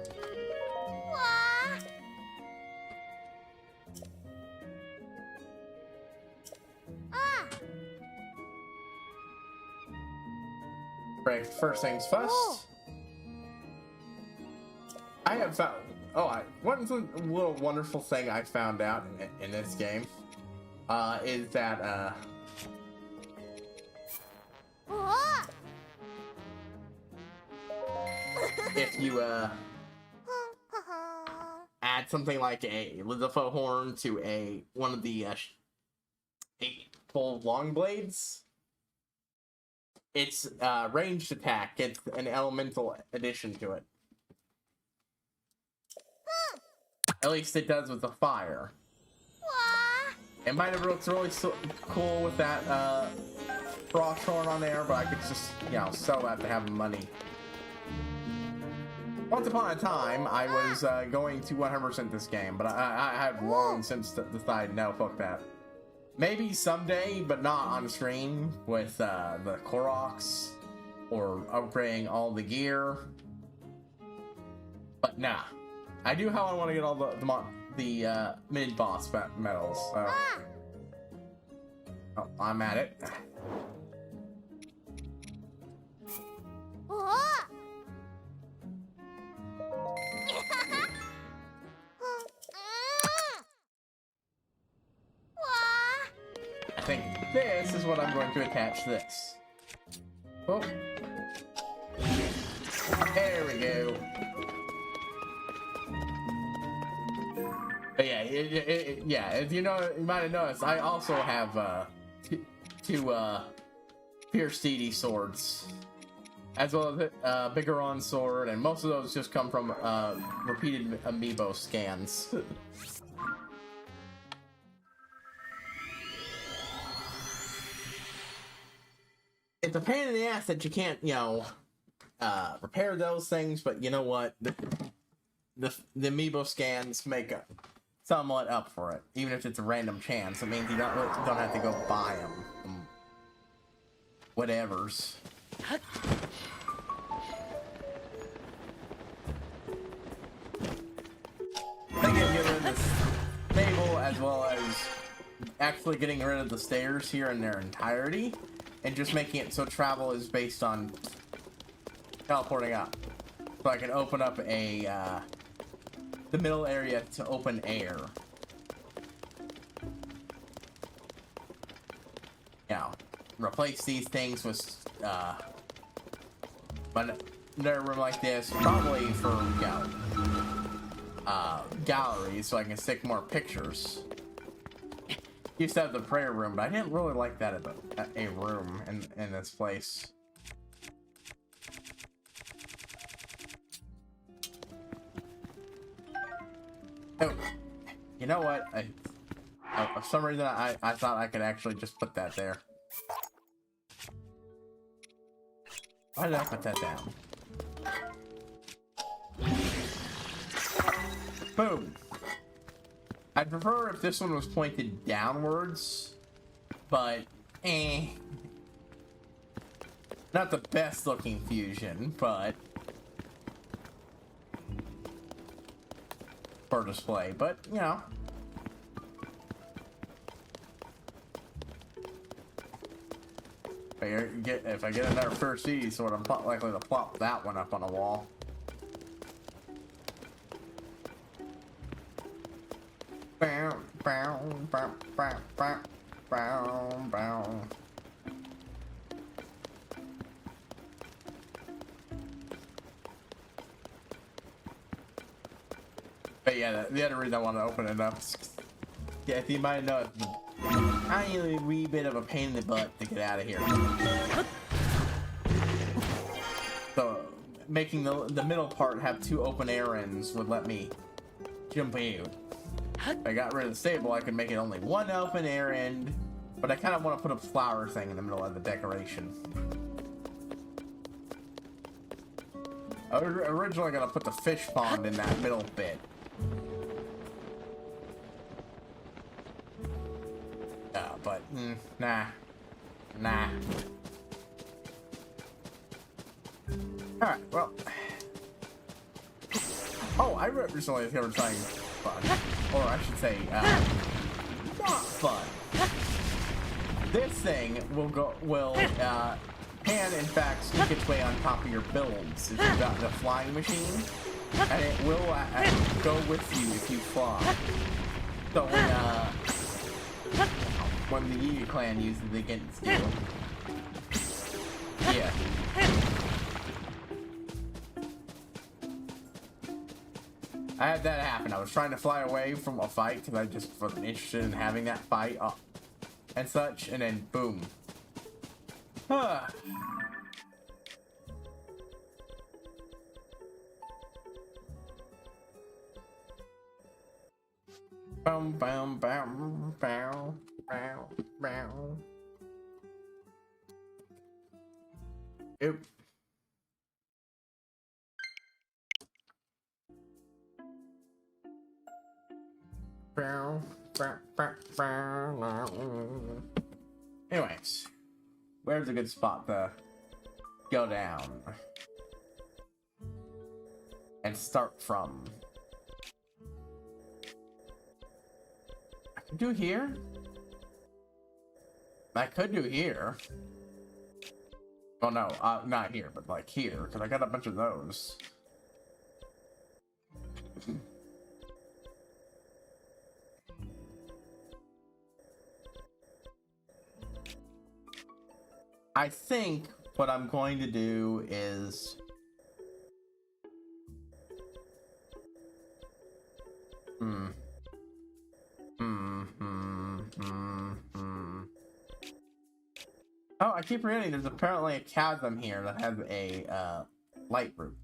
Right, first things first. I have found. One little wonderful thing I found out in this game is that if you add something like a Lizifo horn to one of the 8-fold long blades, it's ranged attack. It's an elemental addition to it. At least it does with the fire. It might have looked really cool with that frost horn on there, but I could just, sell that to have money. Once upon a time, I was going to 100% this game, but I have long since decided, no, fuck that. Maybe someday, but not on stream with the Koroks or upgrading all the gear. But nah, I do how I want to get all the mid boss medals. So. Oh, I'm at it. I think this is what I'm going to attach this. Oh. There we go. But yeah, as you know, you might have noticed, I also have two Pierce DD swords, as well as a Bigaron sword, and most of those just come from repeated amiibo scans. It's a pain in the ass that you can't, repair those things, but you know what? The amiibo scans make somewhat up for it, even if it's a random chance. It means you don't have to go buy them. Whatevers. I think getting rid of this table, as well as actually getting rid of the stairs here in their entirety, and just making it so travel is based on teleporting up. So I can open up the middle area to open air. Replace these things with another room like this, probably for galleries, so I can stick more pictures. Used to have the prayer room, but I didn't really like that as a room in this place. Oh, you know what? For some reason, I thought I could actually just put that there. Why did I put that down? Boom. I'd prefer if this one was pointed downwards, but not the best looking fusion, but for display, but if I get another first CD sword, I'm likely to plop that one up on a wall. bow, bow. But yeah, the other reason I want to open it up is, yeah, if you might know, it's a tiny wee bit of a pain in the butt to get out of here. So making the middle part have 2 open air ends would let me jump out. If I got rid of the stable, I could make it only 1 open air end, but I kind of want to put a flower thing in the middle of the decoration. I was originally going to put the fish pond in that middle bit. But, nah. Alright, well. Oh, I recently discovered something fun. Or I should say, not fun. This thing can in fact sneak its way on top of your builds if you've got the flying machine. And it will go with you if you fly. So when the Yi clan uses it against you. Yeah. I had that happen. I was trying to fly away from a fight because I just wasn't interested in having that fight and such, and then boom. Bam, bam, bam, bam, bam, bam. Oop. Anyways, where's a good spot to go down and start from? I could do here. I could do here. Oh no, not here, but like here, because I got a bunch of those. I think what I'm going to do is Oh, I keep forgetting there's apparently a chasm here that has a light route.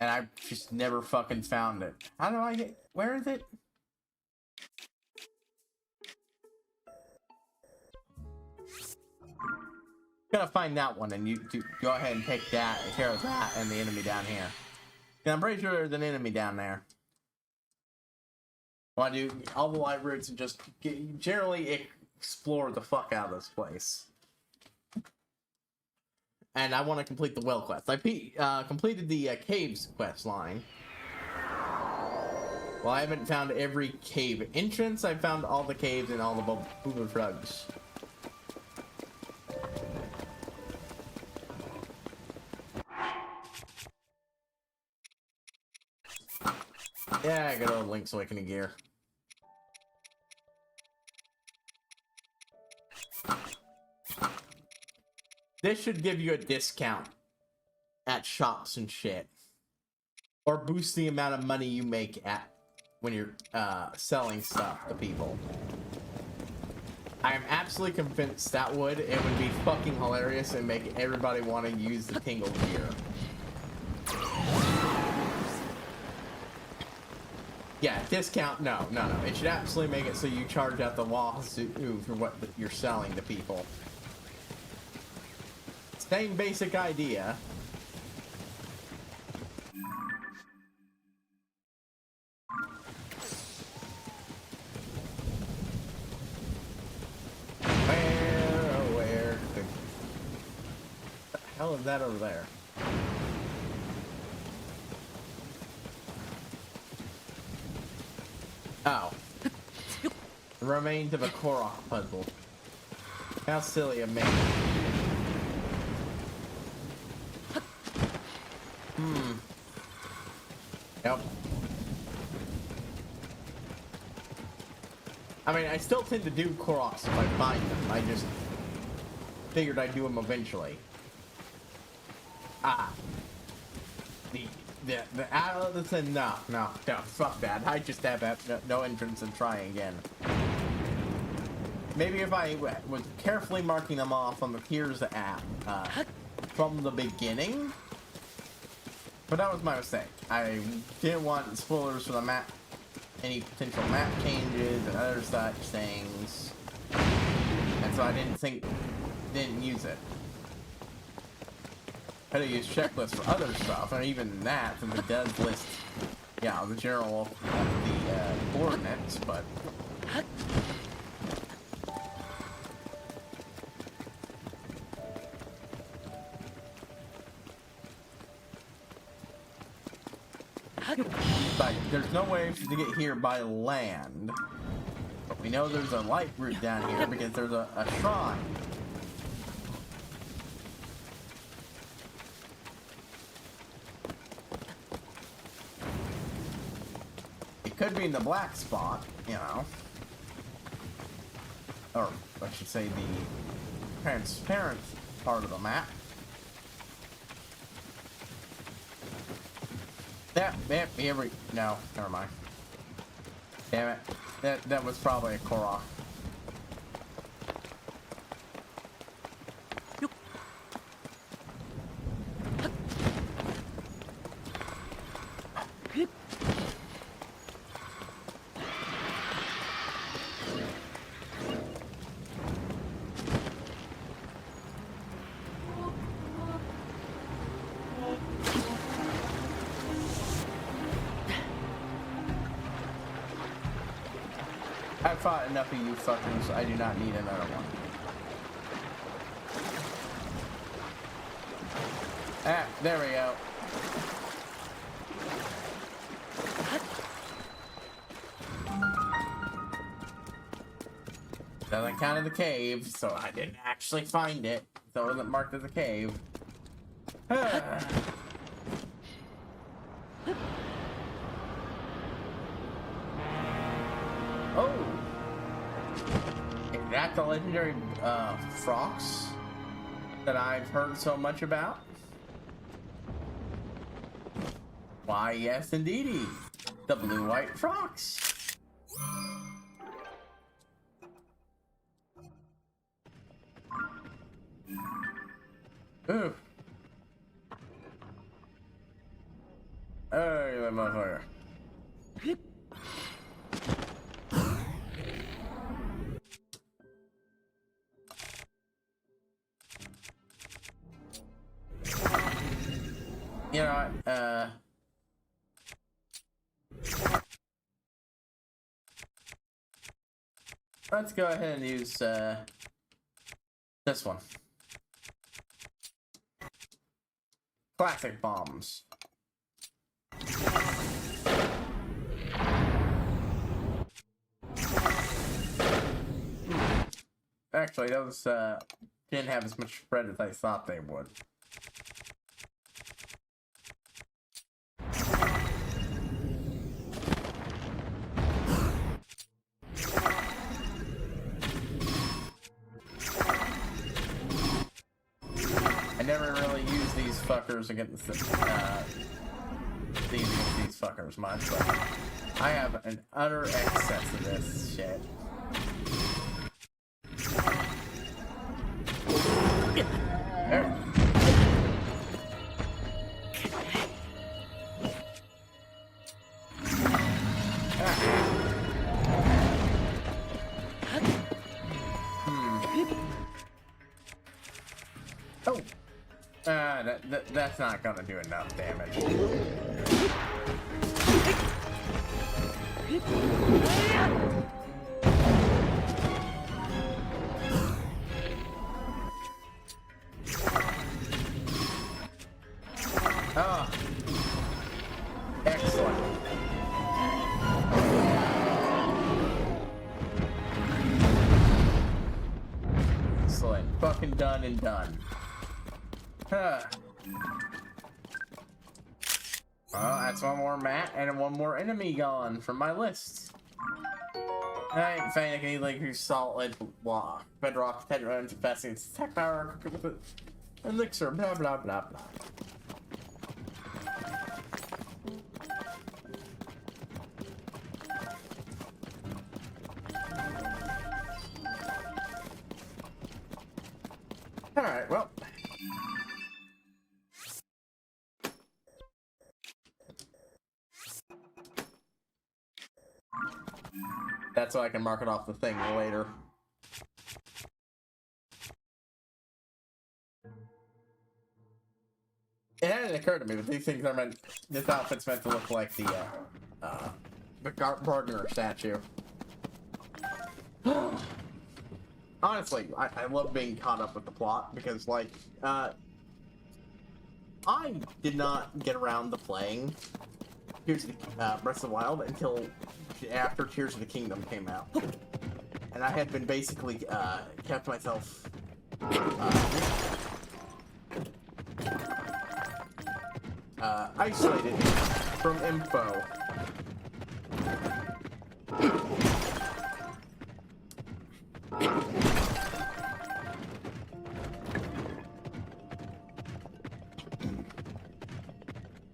And I've just never fucking found it. How do I get... Where is it? Gotta find that one, and you go ahead and take that, care of that, and the enemy down here. Yeah, I'm pretty sure there's an enemy down there. Well, I do all the light routes and just generally explore the fuck out of this place. And I want to complete the well quest. I completed the caves quest line. Well, I haven't found every cave entrance. I found all the caves and all the booba frogs. Yeah, good old Link's Awakening gear. This should give you a discount at shops and shit. Or boost the amount of money you make at when you're selling stuff to people. I am absolutely convinced that it would be fucking hilarious and make everybody want to use the Tingle gear. Yeah, discount, no. It should absolutely make it so you charge out the wazoo for what you're selling to people. Same basic idea. Where? What the hell is that over there? Oh. The remains of a Korok puzzle. How silly of me. Yep. I mean, I still tend to do Koroks if I find them. I just figured I'd do them eventually. Ah. The thing, no, fuck that. I just have no entrance and try again. Maybe if I was carefully marking them off on the Tears app from the beginning. But that was my mistake. I didn't want spoilers for the map, any potential map changes and other such things. And so I didn't use it. I had to use checklists for other stuff, and even that, since it does list, yeah, the general, the coordinates, but... Like, there's no way to get here by land, but we know there's a light route down here because there's a shrine. It could be in the black spot, you know, or I should say the transparent part of the map. No, never mind. Damn it. That was probably a Korok. I've fought enough of you fuckers, I do not need another one. Ah, there we go. Doesn't count as a cave, so I didn't actually find it. So it wasn't marked as a cave. Oh! Is that the legendary frogs that I've heard so much about? Why, yes indeedy. The blue-white frogs. Ooh. Hey, that motherfucker. You know what, let's go ahead and use, this one. Classic bombs. Actually, those, didn't have as much spread as I thought they would. I never really use these fuckers against these fuckers much, but I have an utter excess of this shit. There. Oh! That's not gonna do enough damage. Oh. Excellent. Excellent. Fucking done and done. Huh. Well, that's one more mat and one more enemy gone from my list. I ain't saying any like who's solid block. Bedrock, Tedron, fasting, tech power, elixir, blah blah blah blah. Alright, well. That's so I can mark it off the thing later. It hadn't occurred to me, but these things are meant. This outfit's meant to look like the Gardner statue. Honestly, I love being caught up with the plot because, like, I did not get around to playing Tears of the Breath of the Wild until after Tears of the Kingdom came out, and I had been basically kept myself isolated from info.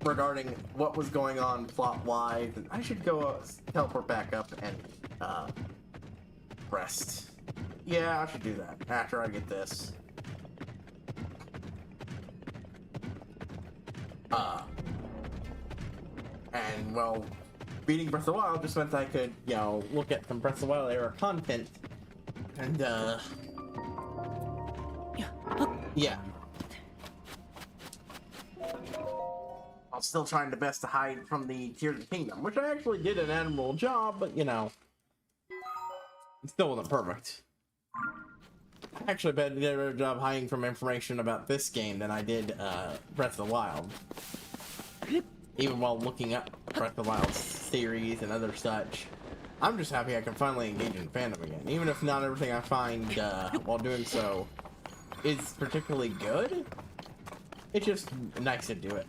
Regarding what was going on plot-wise, and I should go teleport back up and rest. Yeah, I should do that after I get this. And well, beating Breath of the Wild just meant I could, you know, look at some Breath of the Wild era content, and yeah. I'm still trying the best to hide from the Tears of the Kingdom, which I actually did an admirable job, but you know, it still wasn't perfect. I actually did a better job hiding from information about this game than I did Breath of the Wild. Even while looking up Breath of the Wild theories and other such. I'm just happy I can finally engage in fandom again, even if not everything I find while doing so is particularly good. It's just nice to do it.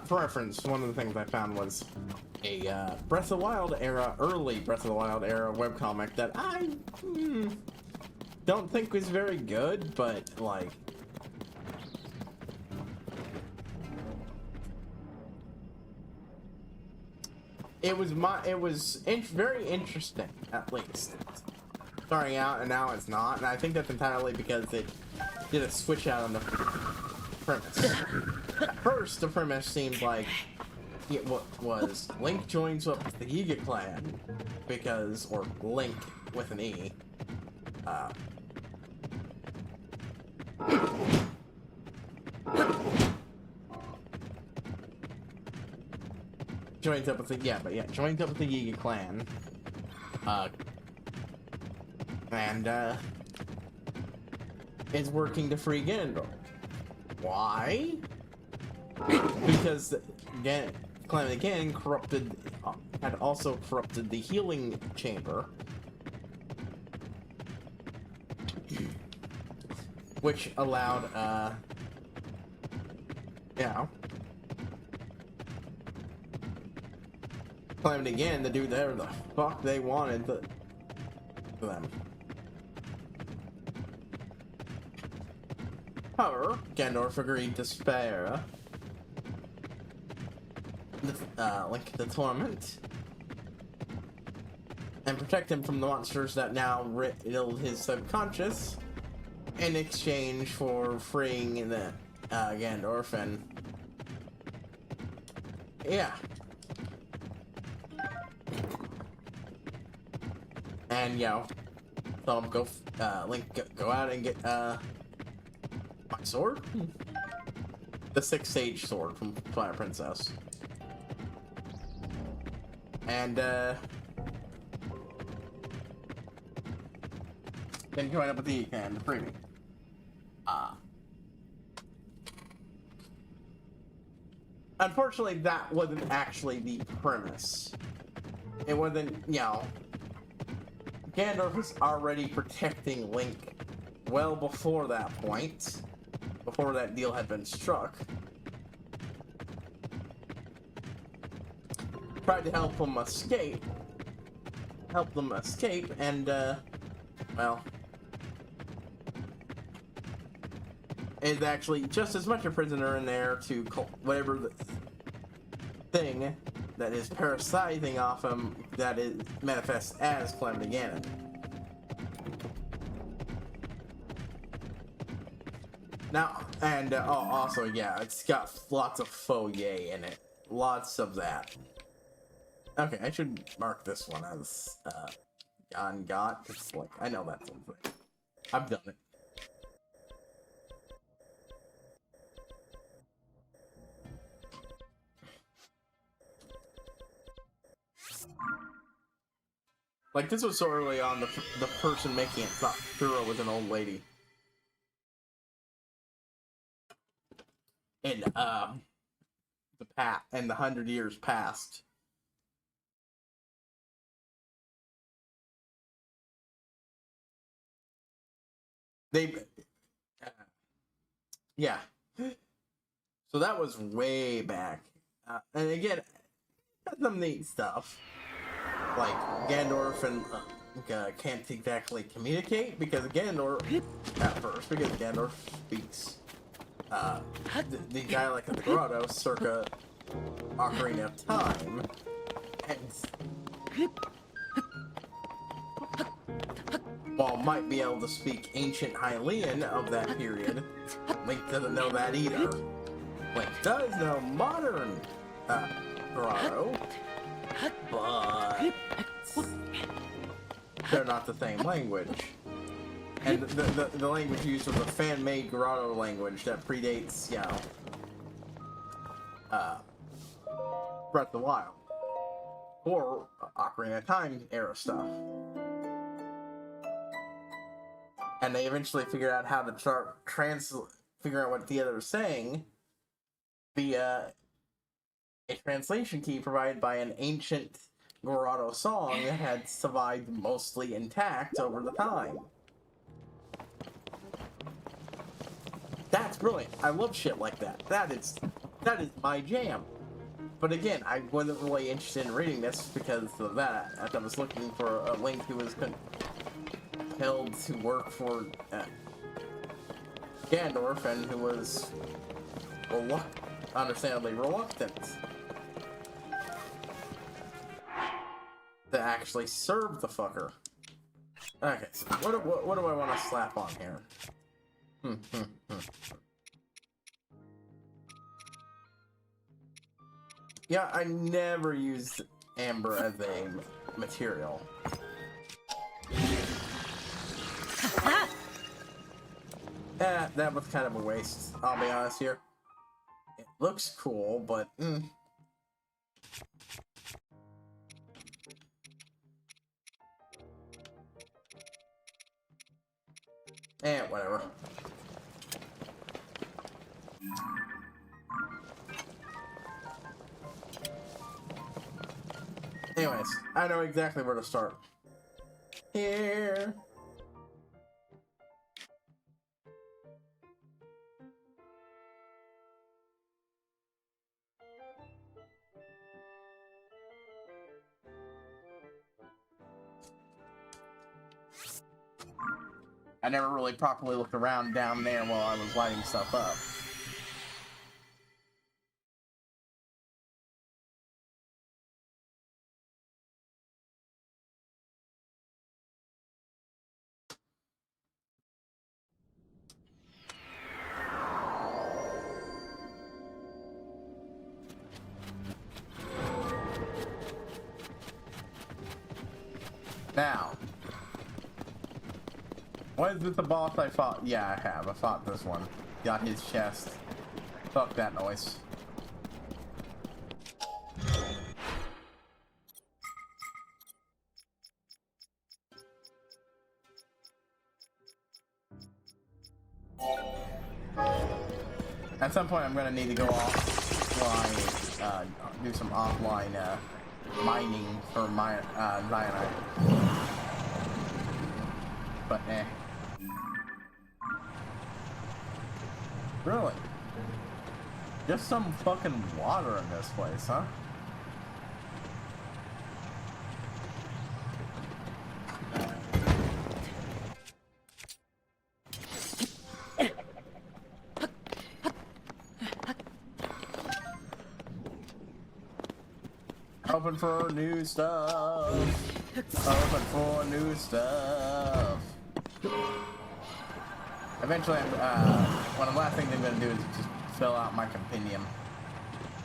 For reference, one of the things I found was a Breath of the Wild era, early Breath of the Wild era webcomic that I don't think was very good, but like it was very interesting, at least starting out, and now it's not, and I think that's entirely because it did a switch out on the premise. At first, the premise seemed like it was Link joins up with the Yiga clan because, or Link with an E. Joins up with the joins up with the Yiga clan. And is working to free Ganondorf. Why? Because clan again had also corrupted the healing chamber, which allowed clan again to do whatever the fuck they wanted to them. However, Ganondorf agreed to spare Link the Torment and protect him from the monsters that now riddled his subconscious in exchange for freeing the Ganondorf, and yeah. And you know, so Link go out and get my sword, the 6th stage sword from Fire Princess, and then join up with the and free me. Unfortunately, that wasn't actually the premise. It wasn't, you know. Ganondorf was already protecting Link well before that point, before that deal had been struck. Tried to help him escape, help them escape, and well, is actually just as much a prisoner in there to whatever the thing that is parasiting off him that is manifests as Calamity Ganon. Now, and also, yeah, it's got lots of faux yay in it. Lots of that. Okay, I should mark this one as got, because, like, I know that's something. I've done it. Like, this was so early on, the person making it thought Purah was an old lady. In, the 100 years past. Yeah. So that was way back. And again, some neat stuff. Like, Ganondorf and can't exactly communicate because Ganondorf, at first, because Ganondorf speaks the dialect of the grotto circa Ocarina of Time. And while might be able to speak ancient Hylian of that period, Link doesn't know that either. Link does know modern grotto, but they're not the same language. And the language used was a fan-made grotto language that predates, you know, Breath of the Wild. Or Ocarina of Time era stuff. And they eventually figured out how to start figuring out what the other is saying via a translation key provided by an ancient grotto song that had survived mostly intact over the time. That's brilliant. I love shit like that. That is my jam. But again, I wasn't really interested in reading this because of that. I was looking for a Link who was compelled to work for Ganondorf and who was understandably reluctant to actually serve the fucker. Okay, so what do I want to slap on here? Yeah, I never used amber as a material. That was kind of a waste, I'll be honest here. It looks cool, but whatever. Anyways, I know exactly where to start. Here. I never really properly looked around down there while I was lighting stuff up. Now, was this the boss I fought? Yeah, I have. I fought this one. Got his chest. Fuck that noise. At some point, I'm gonna need to go offline, do some offline mining for my cyanide. But really, just some fucking water in this place, huh? Open for new stuff. Open for new stuff. Eventually, one of the last things I'm gonna do is just fill out my compendium.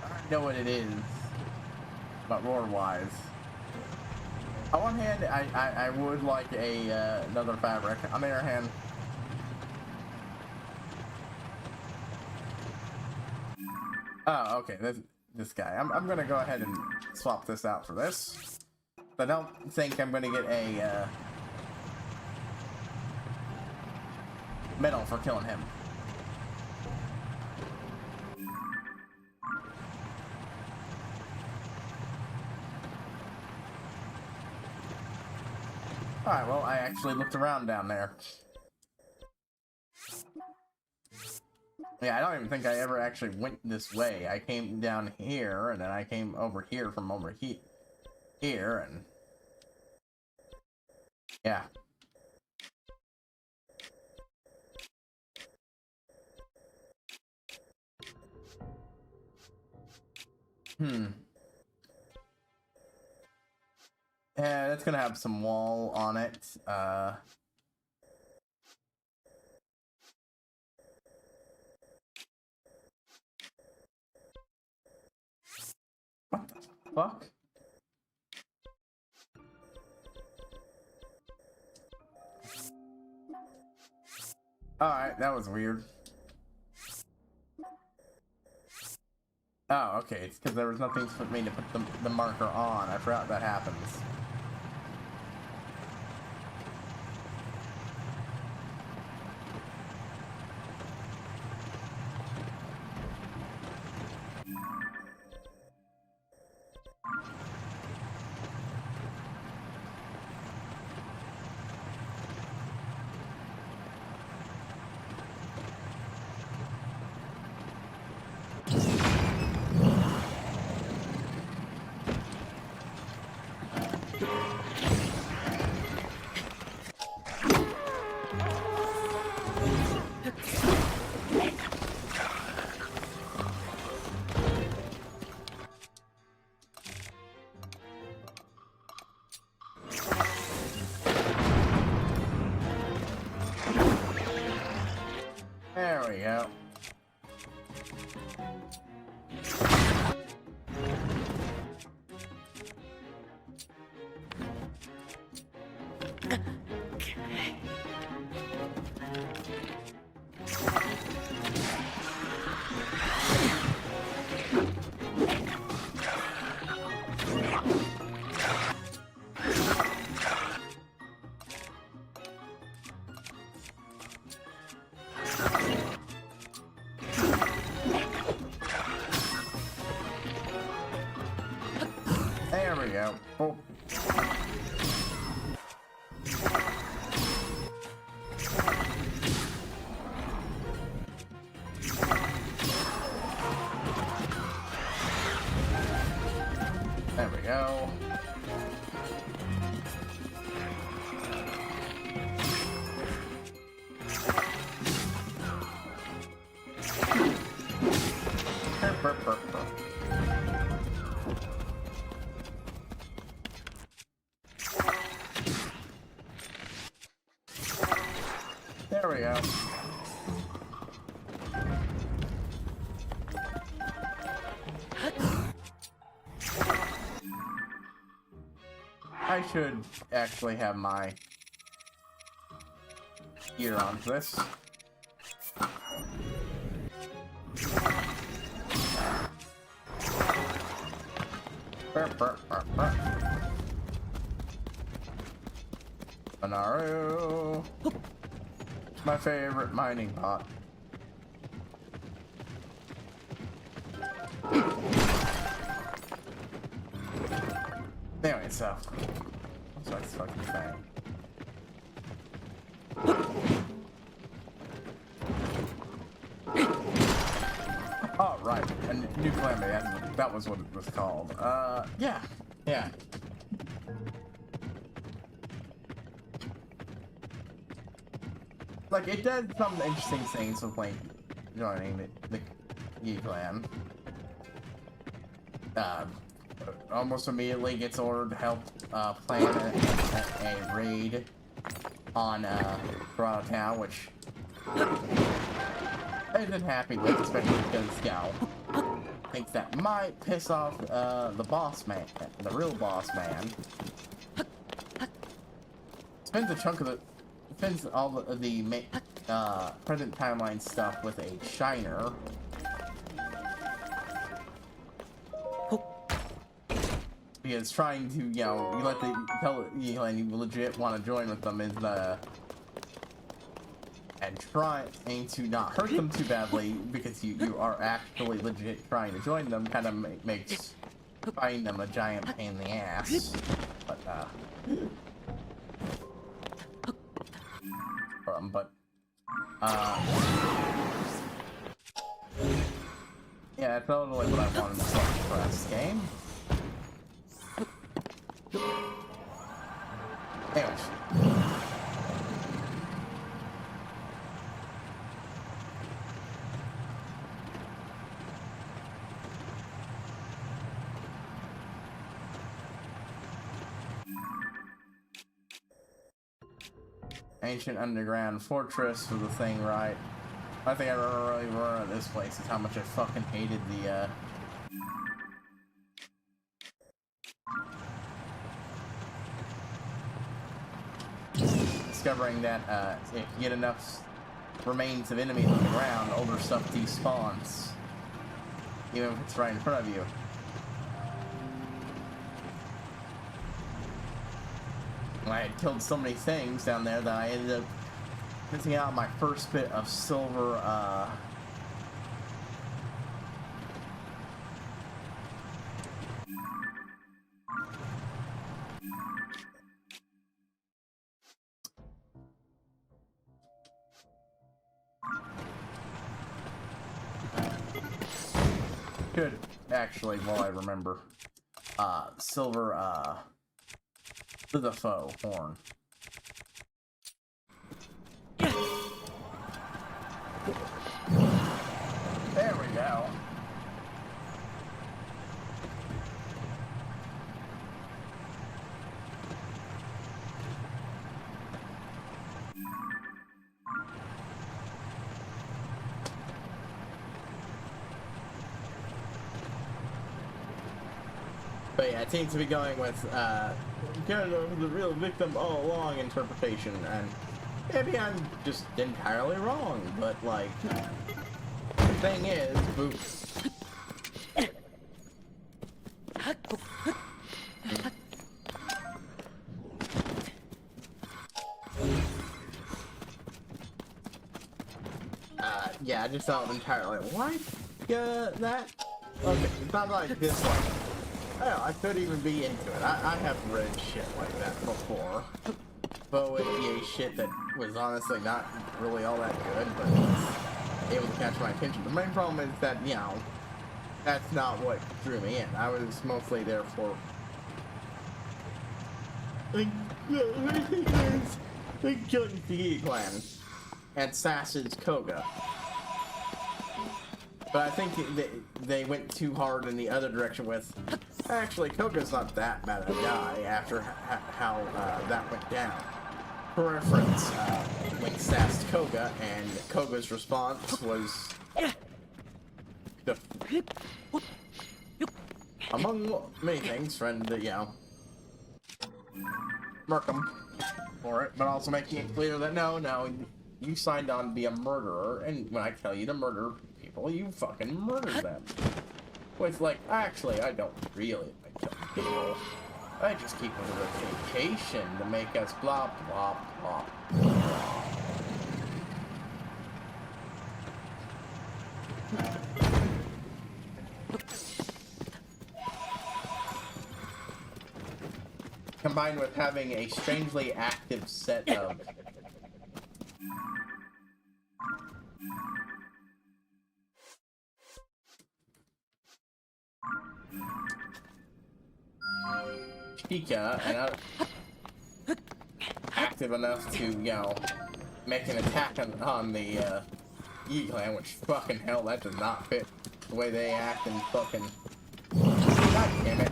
I already know what it is, but lore-wise. On one hand, I would like another fabric. On the other hand, oh, okay, this guy. I'm gonna go ahead and swap this out for this. I don't think I'm gonna get a medal for killing him. Alright, well, I actually looked around down there. Yeah, I don't even think I ever actually went this way. I came down here, and then I came over here from over here, and... yeah. Yeah, that's gonna have some wall on it. What the fuck? Alright, that was weird. Oh, okay, it's because there was nothing for me to put the marker on. I forgot that happens. There we go. There we go. Oh. There we go. There we go. I should actually have my ear on this. Anaru. My favorite mining bot. Anyway, so what's that fucking thing? Oh, right, a new calamity. That was what it was called. Yeah. Like, it does some interesting things with, like, joining the Yi clan. almost immediately gets ordered to help plan a raid on Toronto Town, which I isn't happy with, especially because thinks that might piss off the boss man, the real boss man. Spends all of the present timeline stuff with a shiner. Because trying to, you let tell and you legit want to join with them is and trying to not hurt them too badly because you are actually legit trying to join them kind of makes finding them a giant pain in the ass. But yeah, that's totally what I wanted to play for this game. Anyways. Ancient underground fortress was the thing, right? I think I really run at this place is how much I fucking hated the discovering that if you get enough remains of enemies on the ground, older stuff despawns, even if it's right in front of you. I had killed so many things down there that I ended up missing out on my first bit of silver, Good, actually, while I remember, silver, to the foe horn. There we go. But yeah, it seems to be going with, kind of the real victim all along interpretation, and maybe I'm just entirely wrong, but like, the thing is, yeah, I just felt entirely, what? That? Okay, it's not like this one. Hell, I could even be into it. I have read shit like that before. But with EA shit that was honestly not really all that good, but was able to catch my attention. The main problem is that, that's not what drew me in. I was mostly there for killing the clan and Sass's Koga. But I think they went too hard in the other direction with, actually, Koga's not that bad of a guy after how that went down. For reference, Link sassed Koga, and Koga's response was, among many things, friend, murk him for it, but also making it clear that no, you signed on to be a murderer, and when I tell you to murder people, you fucking murder them. With like, actually, I don't really like killing people. I just keep them as a vacation to make us blah blah blah. Combined with having a strangely active set of Chica and active enough to, make an attack on the E-Clan, which fucking hell, that does not fit the way they act and fucking... God damn it.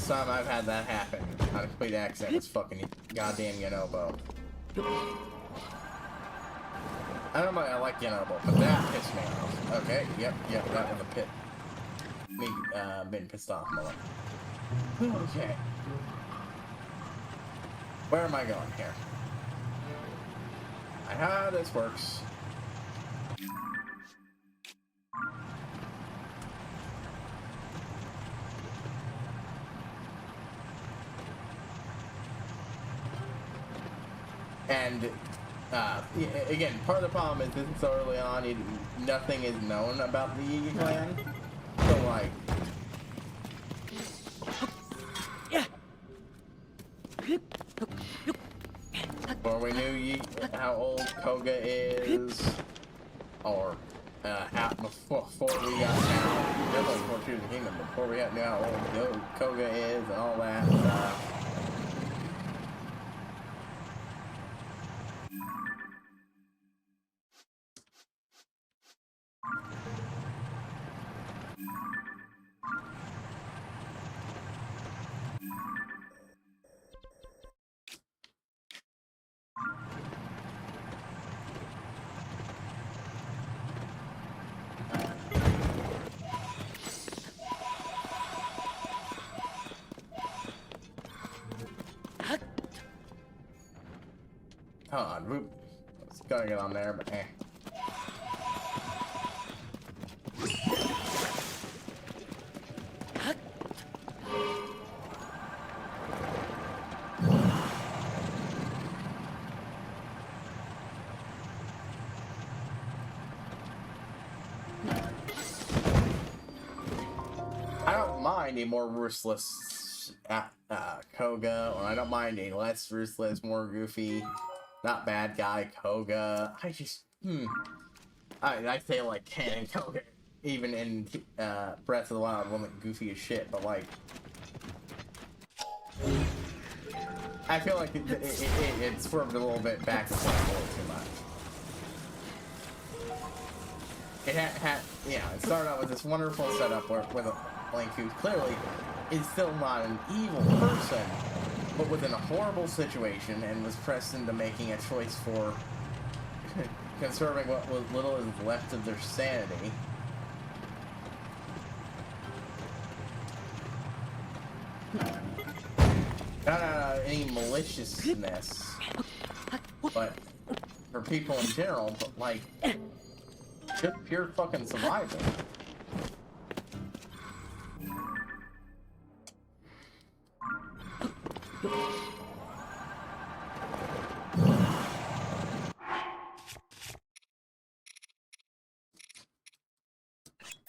last time I've had that happen on a complete accident was fucking goddamn Yonobo. I don't know, I like Yonobo, but that pissed me off. Okay, yep, that was a pit. Me, being pissed off moment. Okay. Where am I going here? I know how this works. And again, part of the problem is this is so early on, nothing is known about the Yi clan. So like, before we knew how old Koga is, or before we got now, definitely before Tears of the Kingdom, before we knew how old Koga is and all that stuff. Hold on, whoop. Let's gotta get on there, but eh. I don't mind a more ruthless Koga, or I don't mind a less ruthless, more goofy, not bad guy Koga. I just, I say like Ken and Koga, even in Breath of the Wild, wasn't goofy as shit, but like, I feel like it swerved a little bit back and forth a little too much. It it started out with this wonderful setup with a Link who clearly is still not an evil person, but was in a horrible situation and was pressed into making a choice for conserving what little is left of their sanity. Not any maliciousness, but for people in general, but like, just pure fucking survival.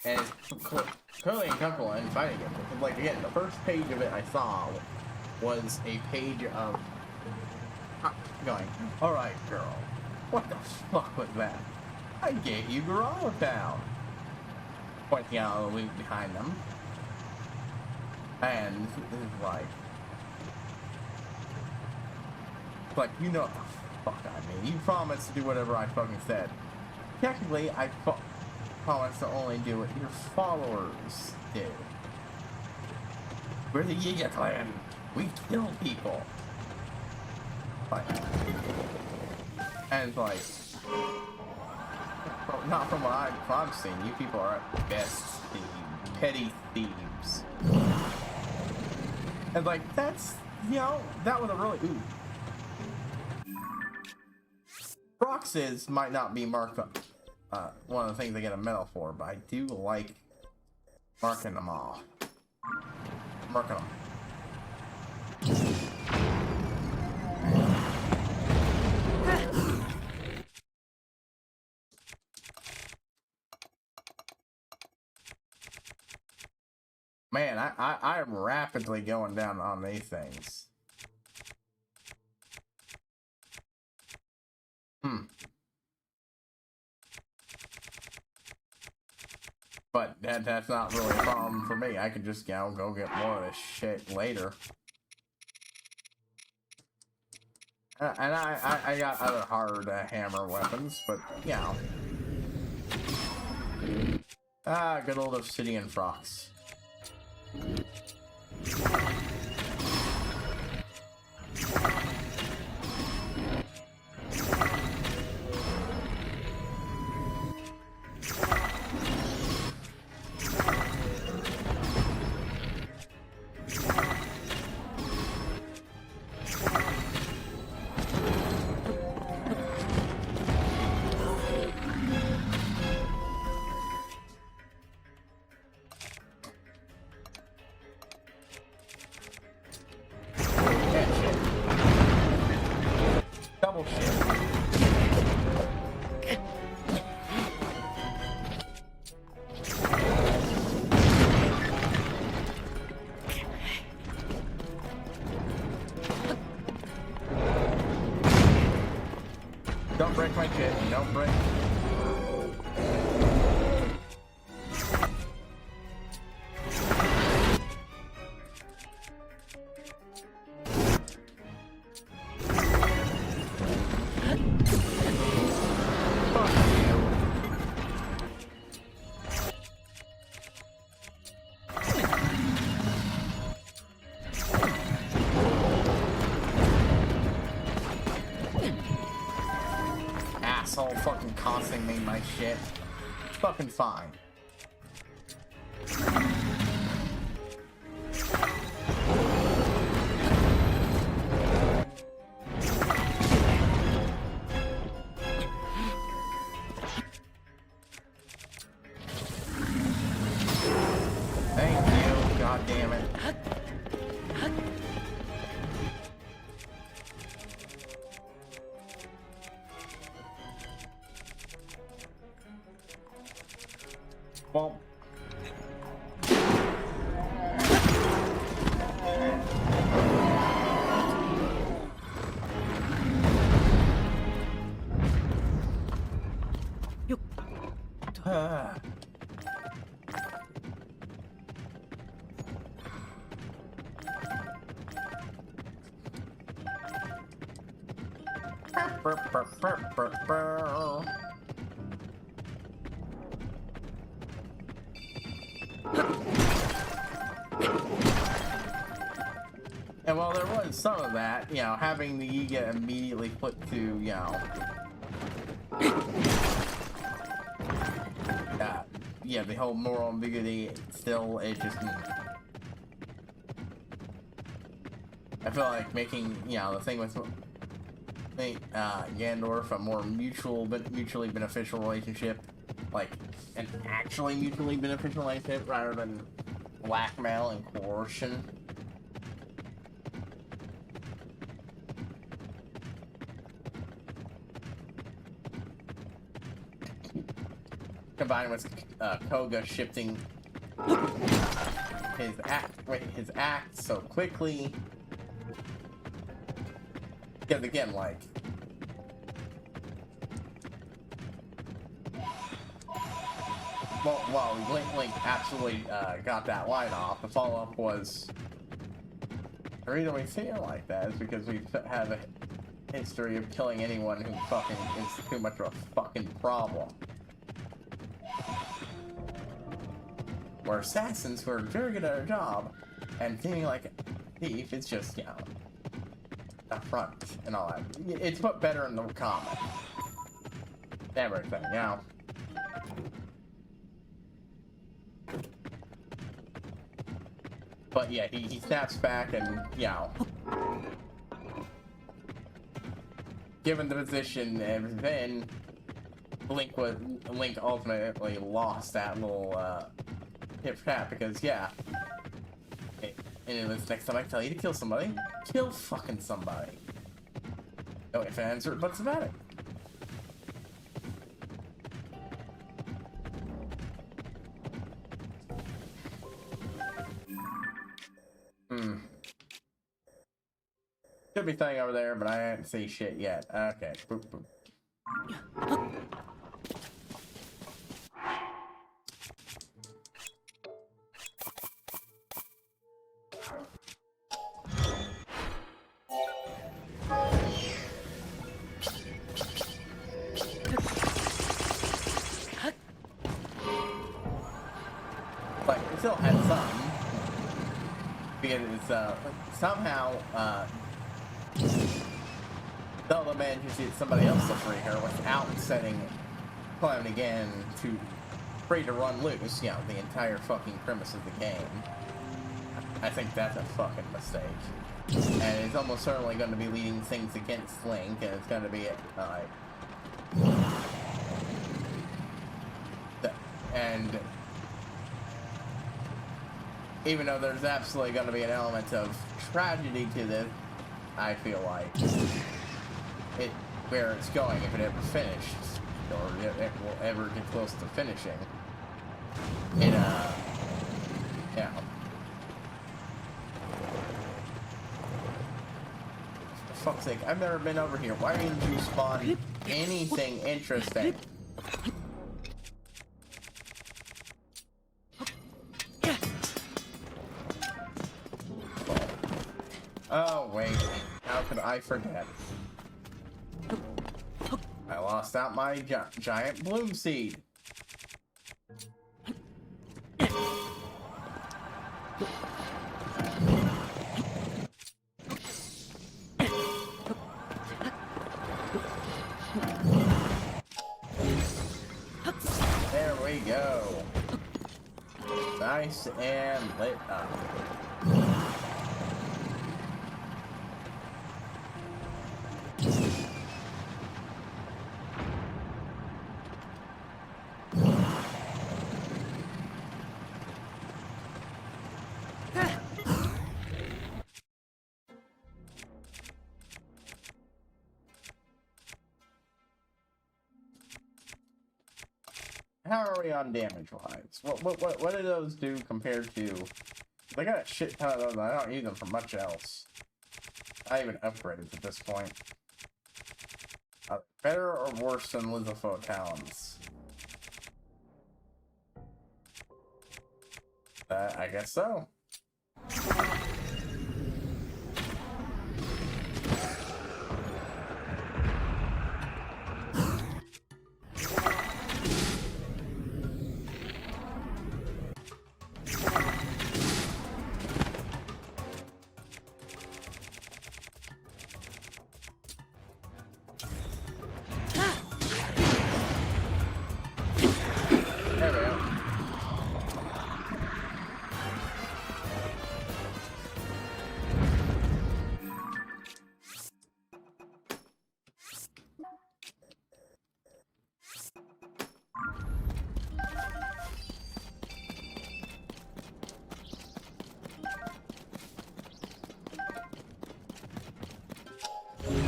And it's clearly uncomfortable in fighting it. Like, again, the first page of it I saw was a page of going, alright, girl, what the fuck was that? I gave you Gorilla Town. Pointing out a loot behind them. And it's like, you know what the fuck I mean. You promised to do whatever I fucking said. Technically, I promised to only do what your followers did. We're the Yiga clan. We kill people. Like, and it's like, not from what I've seen. You people are at best thieves, petty thieves. And like, that's, you know, that was a really, Proxes might not be marked up. One of the things I get a medal for, but I do like marking them off. Marking them. Man, I am rapidly going down on these things. But that's not really a problem for me. I could just, you know, go get more of this shit later. And I got other hard hammer weapons, but, you know. Good old obsidian frogs. Double shit. Don't break my shit. Don't break. Asshole fucking costing me my shit. Fucking fine. Thank you, god damn it. Well, and while there was some of that, you know, having the Yiga immediately put to, you know, yeah, the whole moral ambiguity, still, it just, I feel like making, you know, the thing with Gandorf a more mutually beneficial relationship, like, an actually mutually beneficial relationship rather than blackmail and coercion. Combined with Koga shifting his act so quickly. Because again, like, well, Link absolutely got that line off. The follow-up was, the reason we feel like that is because we have a history of killing anyone who fucking is too much of a fucking problem. We're assassins who are very good at our job, and feeling like a thief is just, you know, a front and all that. It's put better in the comic. Everything, you know. But yeah, he snaps back and, you know, given the position, and then Link ultimately lost that little hip tap because, yeah, and it was, next time I tell you to kill somebody, kill fucking somebody. No ifs, ands, or buts about it. Should be thing over there, but I didn't see shit yet. Okay, boop, boop. it is somehow Zelda manages to get somebody else to free her without setting Clem again to free to run loose, you know, the entire fucking premise of the game. I think that's a fucking mistake. And it's almost certainly going to be leading things against Link, and it's going to be and even though there's absolutely going to be an element of tragedy to this, I feel like where it's going, if it ever finished, or it will ever get close to finishing, yeah. For fuck's sake, I've never been over here. Why didn't you spawn anything interesting? Oh, wait. How could I forget? I lost out my giant bloom seed. There we go. Nice and lit up. How are we on damage-wise? What do those do compared to... I got a shit ton of those, I don't use them for much else. I even upgraded at this point. Better or worse than Lithophone Talons? I guess so.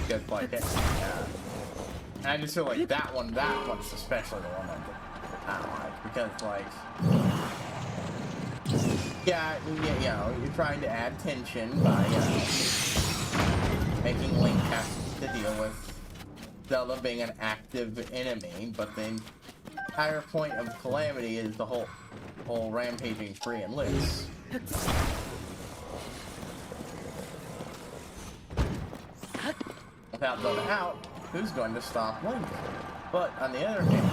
Just like it. And I just feel like that one's especially the one I don't like, because like, yeah, you know, you're trying to add tension by making Link have to deal with Zelda being an active enemy, but the entire point of Calamity is the whole rampaging free and loose. Without them out, who's going to stop Link? But on the other hand,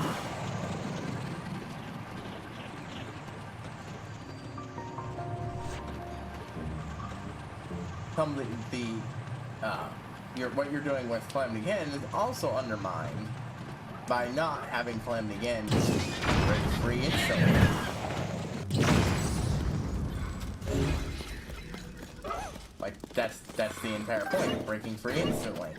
what you're doing with Calamity again is also undermined by not having Calamity again just break free instantly. Like that's the entire point of breaking free instantly.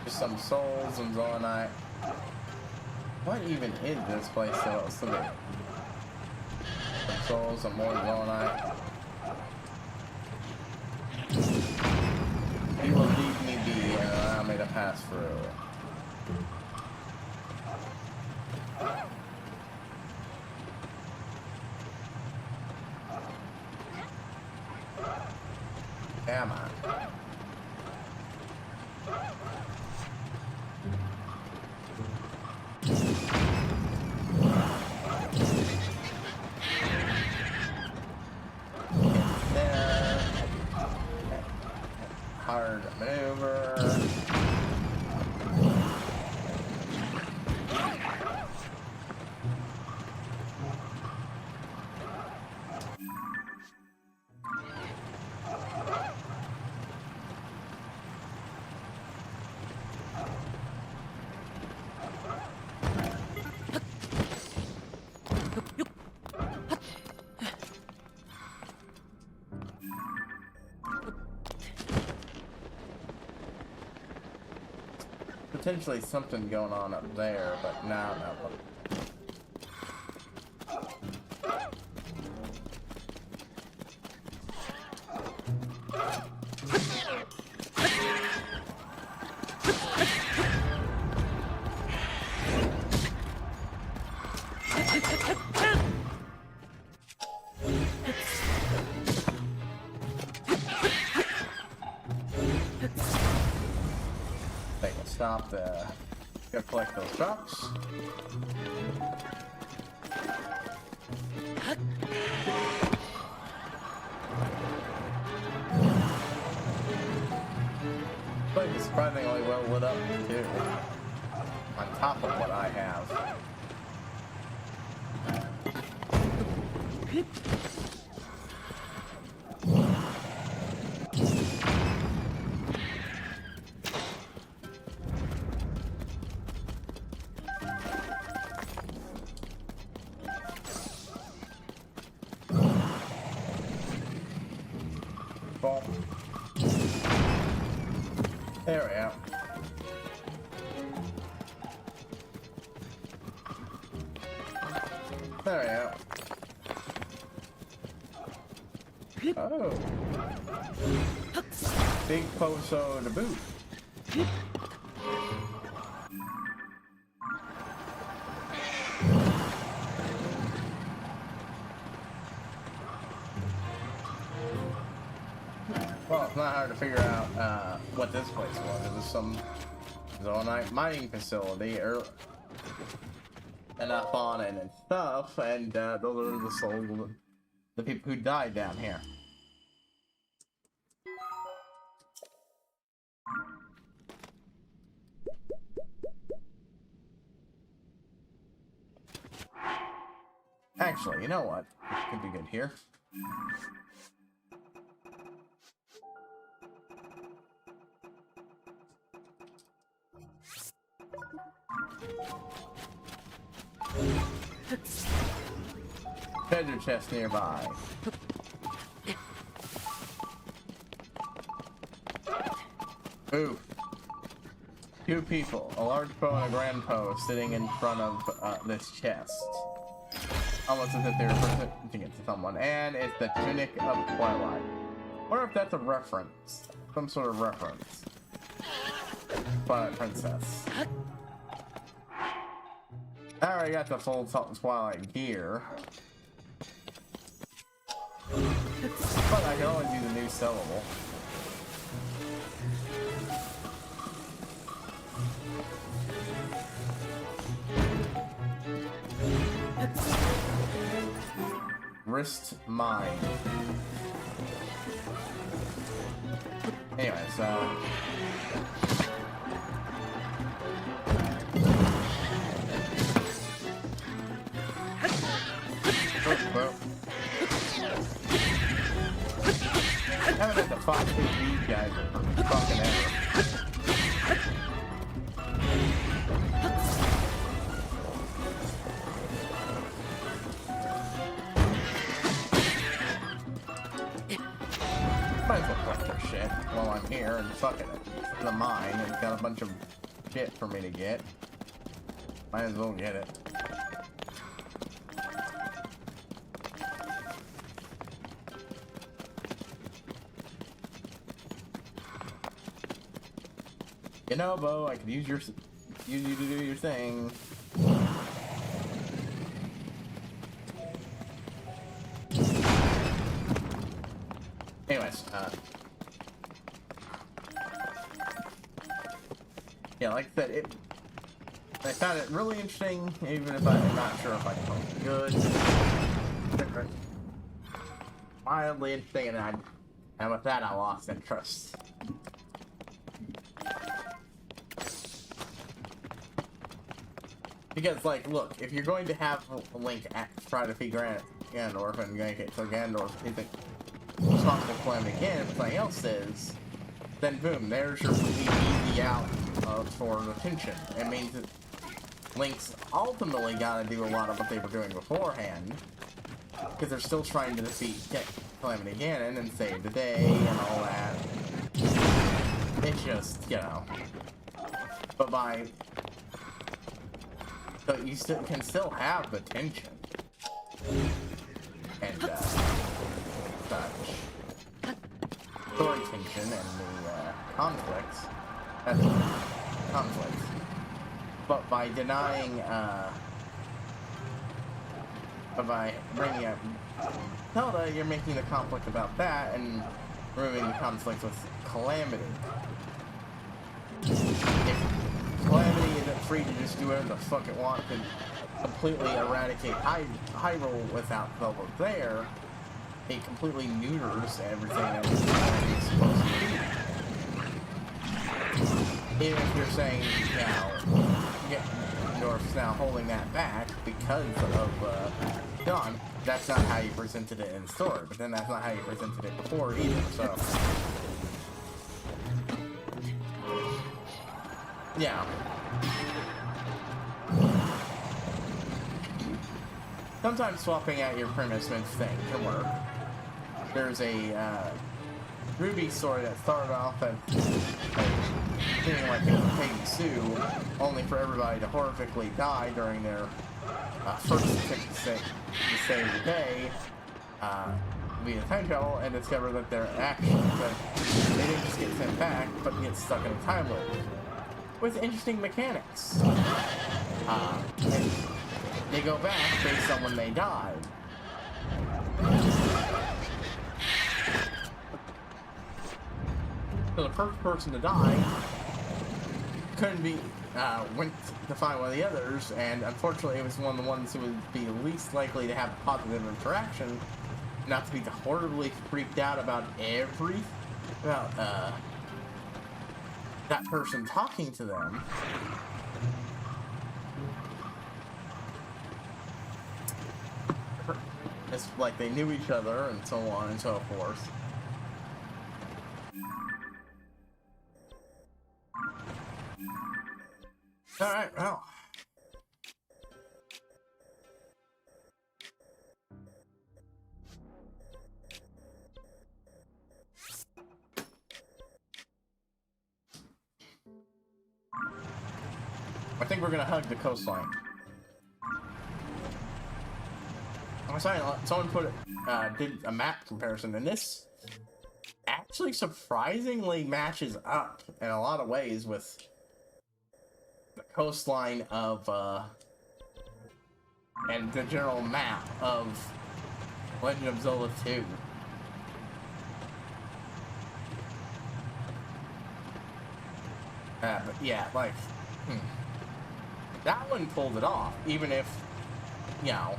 Just some souls and Zonite. What even is this place else? Some souls and more Zonite. He will leave me be and allow me to pass through. Come on. There. Hard maneuver. Potentially something going on up there, but now no. Stop there. Gotta collect those drops. But it's surprisingly well lit up too. On top of what I have. There we go. There we go. Oh. Big poso to boot. Well, it's not hard to figure out what this place was. It was some zoonite mining facility or enough on it and stuff, and those are the souls of the people who died down here. Actually, you know what? This could be good here. Treasure chest nearby. Ooh. Two people, a large bow and a grand bow, sitting in front of this chest. Almost as if they were presenting it to someone. And it's the Tunic of Twilight. I wonder if that's a reference. Some sort of reference. Twilight Princess. I already got the full Twilight gear. But I can always use a new syllable. Wrist mine. Anyways, I haven't had to fight these guys for fucking ever. Might as well collect their shit while I'm here and fuck it. It's the mine and it's got a bunch of shit for me to get. Might as well get it. You know, Bo, I could use your You to do your thing. Anyways, yeah, like I said, I found it really interesting, even if I'm not sure if I felt good. Mildly interesting, and with that, I lost interest. Because, like, look, if you're going to have Link try to defeat Ganondorf, and Ganondorf isn't responsible for him again, if something else is, then boom, there's your easy out for the tension. It means that Link's ultimately gotta do a lot of what they were doing beforehand, because they're still trying to defeat Calamity Ganon and save the day and all that. It's just, you know. But so you can still have the tension. And, such. Story tension and the, conflicts. That's conflicts. But by denying, but by bringing up Zelda, you're making the conflict about that and removing the conflict with Calamity. If Calamity isn't free to just do whatever the fuck it wants and completely eradicate Hyrule without Zelda there, it completely neuters everything that it's supposed to be. Even if you're saying, Ganondorf's now holding that back because of Dawn, that's not how you presented it in the story, but then that's not how you presented it before either, so. Yeah. Sometimes swapping out your premise thing can work. There's a Ruby story that started off as feeling like a Peggy Sue, only for everybody to horrifically die during their first attempt to save the day via time travel, and discover that their actions, that they didn't just get sent back, but get stuck in a time loop with interesting mechanics. And they go back based on when they died. So the first person to die couldn't be, went to find one of the others, and unfortunately it was one of the ones who would be least likely to have a positive interaction, not to be horribly freaked out about that person talking to them. It's like they knew each other and so on and so forth. Alright, well. I think we're gonna hug the coastline. I'm sorry, someone did a map comparison, and this actually surprisingly matches up in a lot of ways with the coastline of, and the general map of Legend of Zelda 2. But yeah, like, that one pulled it off, even if, you know,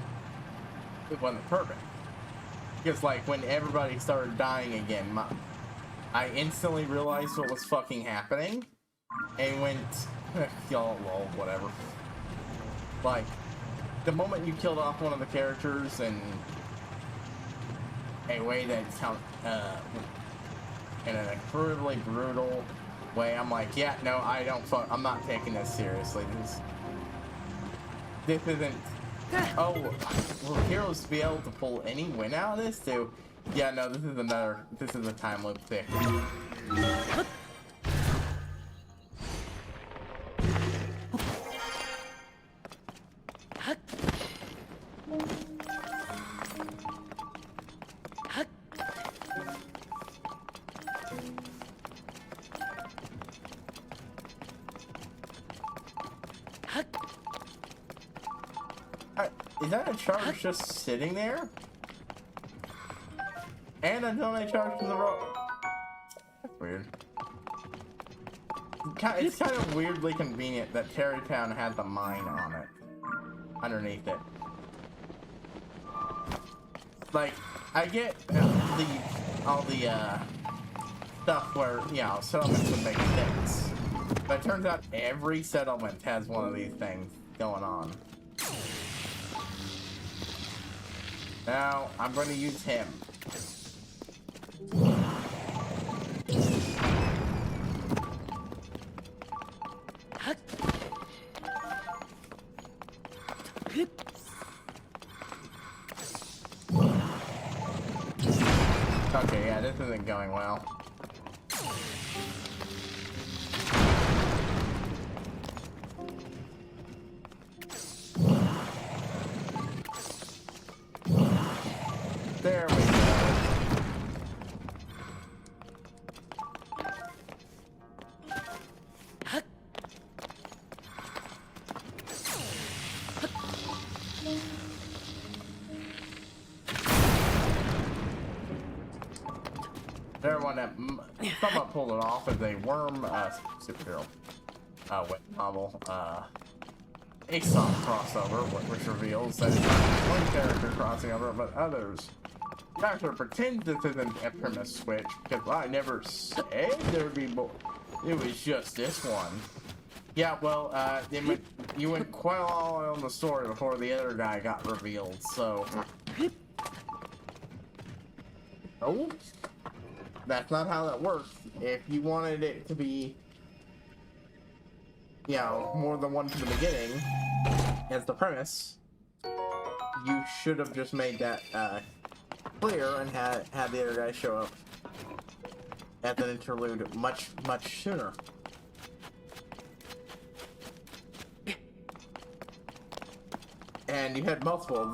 it wasn't perfect. Because, like, when everybody started dying again, I instantly realized what was fucking happening, and went, y'all, lol, whatever. Like, the moment you killed off one of the characters in a way that's in an incredibly brutal way, I'm like, yeah, no, I'm not taking this seriously. This isn't. Oh, will heroes be able to pull any win out of this too? Yeah, no, this is a time loop thing. Is that a charge just sitting there? And a donate charge from the road. That's weird. It's kind of weirdly convenient that Terrytown had the mine on it. Underneath it. Like, I get all the stuff where, you know, settlements would make sense. But it turns out every settlement has one of these things going on. Now, I'm going to use him. Okay, yeah, this isn't going well. There we go. Everyone that somewhat pulled it off is a worm superhero wet novel Aesop crossover, which reveals that it's not one character crossing over, but others. The doctor pretends this isn't a premise switch because I never said there would be more. It was just this one. Yeah, well, you went quite a long way on the story before the other guy got revealed, so. Oh. That's not how that works. If you wanted it to be, you know, more than one from the beginning, as the premise, you should have just made that clear and had the other guy show up as an interlude much sooner. And you had multiple,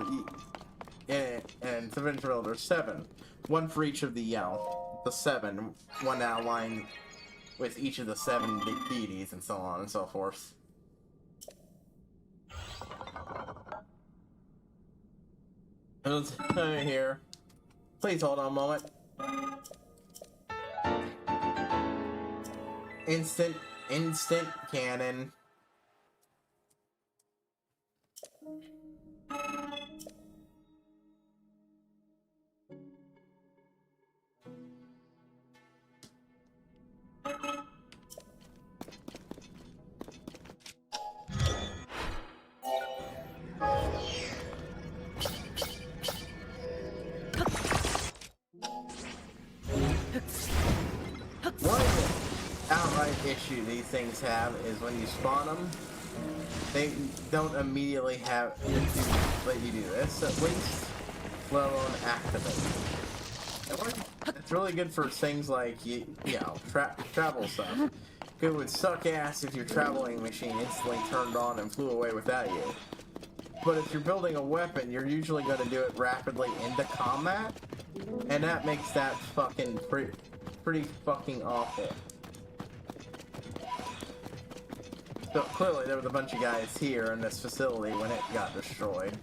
and Savage there's 7, one for each of the the 7, one outline with each of the 7 deities and so on and so forth. Let's here. Please hold on a moment. Instant cannon. One outright issue these things have is when you spawn them, they don't immediately have let you do this, at least, let alone activate. It's really good for things like, you know, travel stuff. It would suck ass if your traveling machine instantly turned on and flew away without you. But if you're building a weapon, you're usually going to do it rapidly into combat, and that makes that fucking pretty fucking awful. So clearly there was a bunch of guys here in this facility when it got destroyed.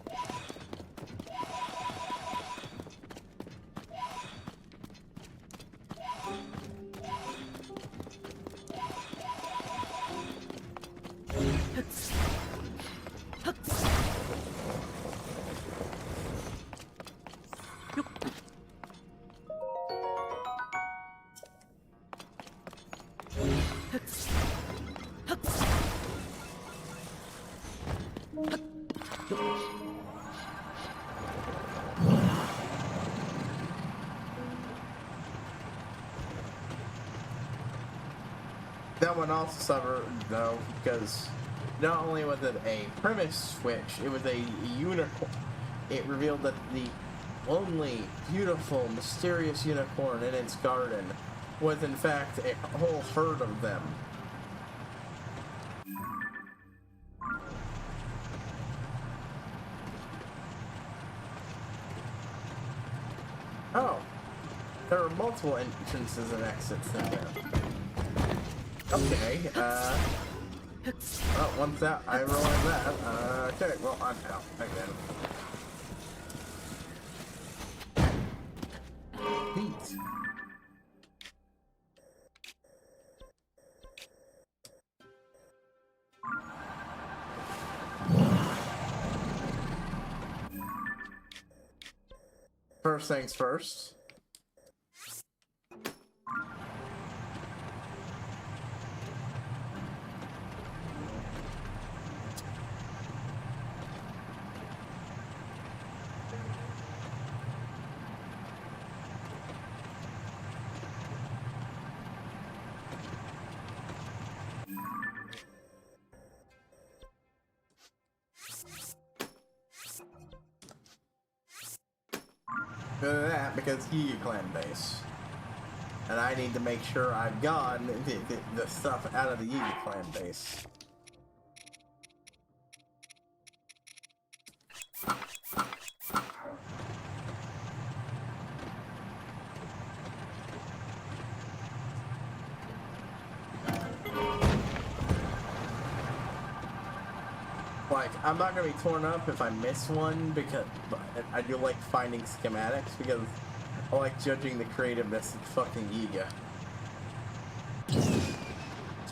That one also suffered, though, because not only was it a premise switch, it was a unicorn. It revealed that the only beautiful, mysterious unicorn in its garden was, in fact, a whole herd of them. Oh, there are multiple entrances and exits in there. Okay, Oh, once out, I realized that. Okay, well, I'm out again. Pete. First things first. Good at that because he clan base. And I need to make sure I've gotten the stuff out of the Yiga clan base. Like, I'm not gonna be torn up if I miss one because I do like finding schematics because I like judging the creativeness of fucking Yiga.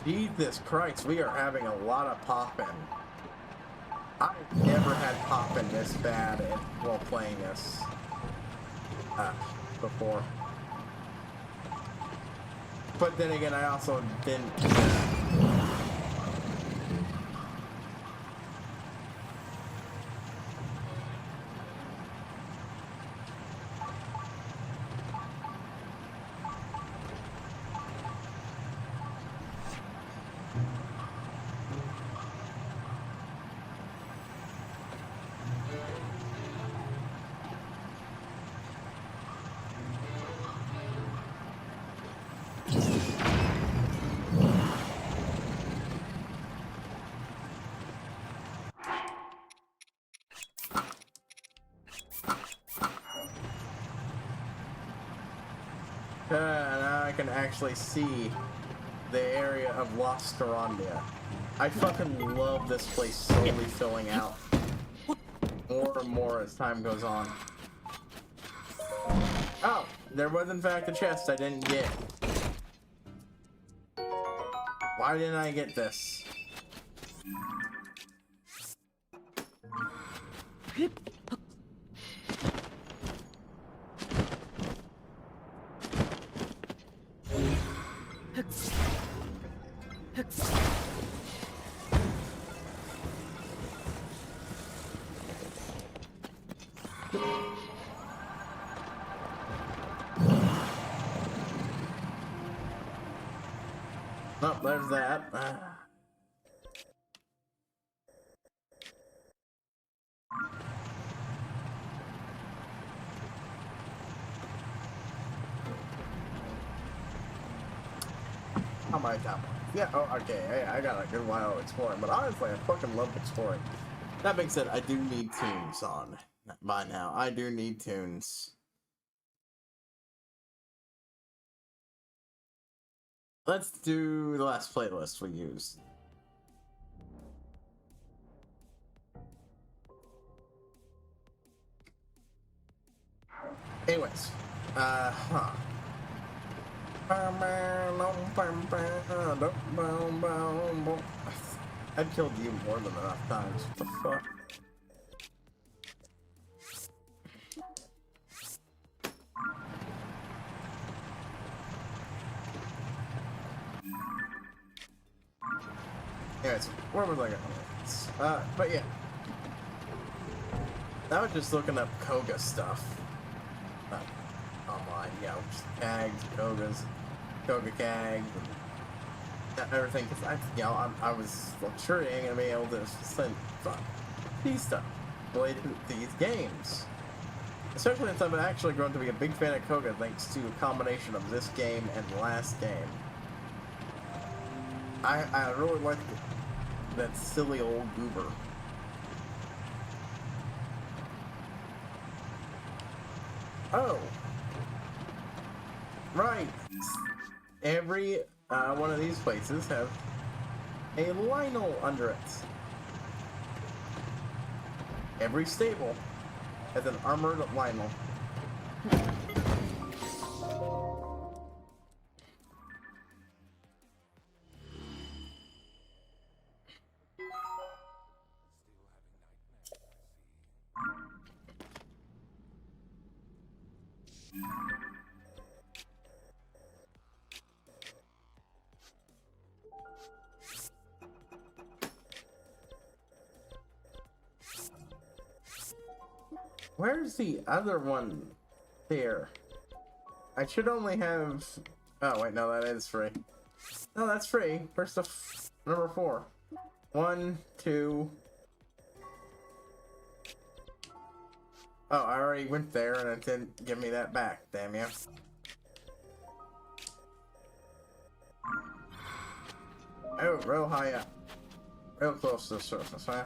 Jesus Christ, we are having a lot of poppin'. I've never had poppin' this bad while playing this before. But then again, I also didn't. Now I can actually see the area of Lost Starondia. I fucking love this place slowly filling out more and more as time goes on. Oh, there was in fact a chest I didn't get. Why didn't I get this? Oh, there's that. How am I down? Yeah, oh, okay, I got a good while exploring, but honestly, I fucking love exploring. That being said, I do need tunes on by now. I do need tunes. Let's do the last playlist we used. Anyways, I've killed you more than enough times. What the fuck? Anyways, where was I going? But yeah. I was just looking up Koga stuff. Online, you know, just Kags, Kogas, Koga Kags, and everything, because I was sure you ain't gonna be able to send these stuff related to these games. Especially since I've actually grown to be a big fan of Koga thanks to a combination of this game and the last game. I really like that silly old goober. Oh. Right. Every one of these places have a Lionel under it. Every stable has an armored Lionel. Where's the other one there? I should only have... Oh, wait, no, that is free. No, that's free. Where's the number 4? 1, 2... Oh, I already went there and it didn't give me that back, damn you. Oh, real high up. Real close to the surface, huh?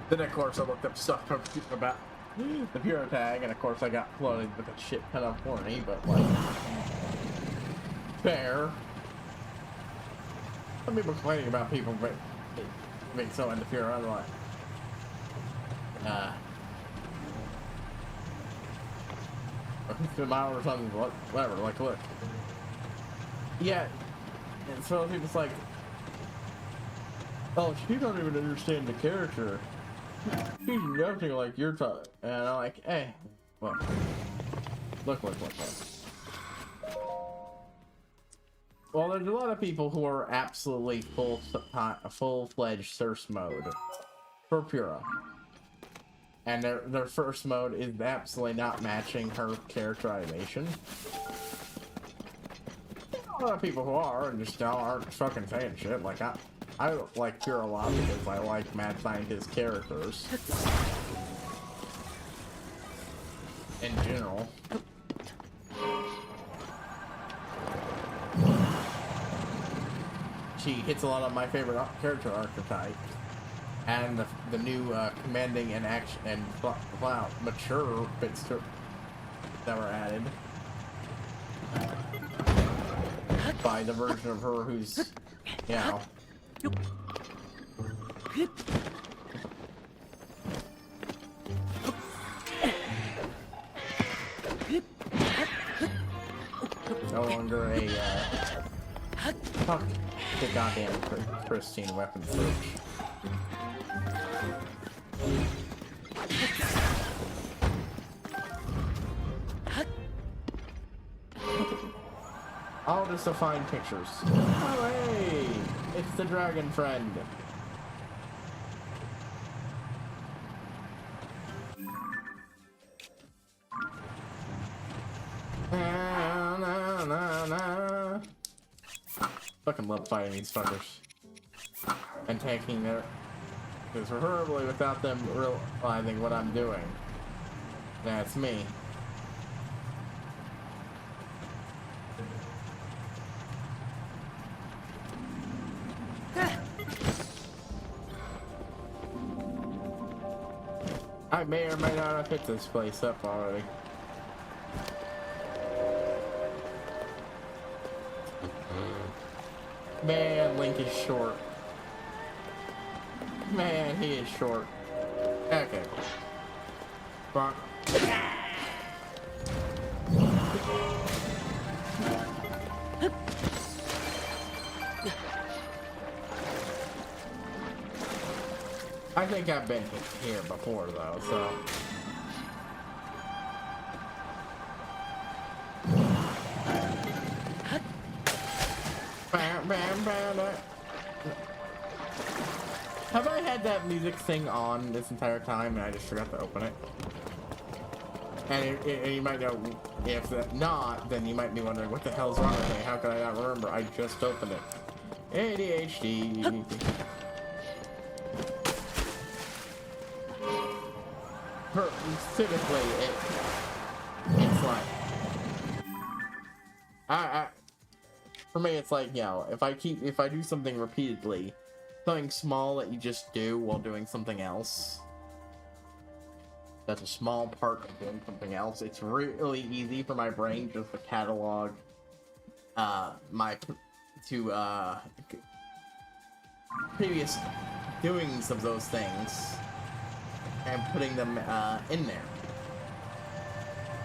Then of course I looked up stuff about the purah tag, and of course I got flooded with a shit ton of horny, but like, fair. Some people complaining about people being so into purah. I'm like, $50 or something, whatever. Like, look, yeah. And so people's like, oh, she don't even understand the character. She's nothing like your type. And I'm like, hey, well, look. Well, there's a lot of people who are absolutely full-fledged thirst mode for purah. And their first mode is absolutely not matching her character animation. A lot of people who are and just aren't fucking saying shit. Like, I like purah a lot because I like mad scientist characters in general. She hits a lot of my favorite character archetypes, and the new commanding and action and mature bits that were added by the version of her who's, you know. No longer a fuck the goddamn pristine weapon fridge. All just to find pictures. Oh hey! It's the dragon friend. Na. Fucking love fighting these fuckers. And tanking their... Because preferably without them realizing what I'm doing. That's me. I may or may not have hit this place up already. Man, Link is short. Man, he is short. Okay. Bonk. I think I've been here before though, so. Have I had that music thing on this entire time and I just forgot to open it? And you might know, if not, then you might be wondering what the hell's wrong with me? How could I not remember? I just opened it. ADHD. Typically, it's like for me, it's like, you know, if I do something repeatedly, something small that you just do while doing something else, that's a small part of doing something else, it's really easy for my brain just to catalog previous doings of those things and putting them in there.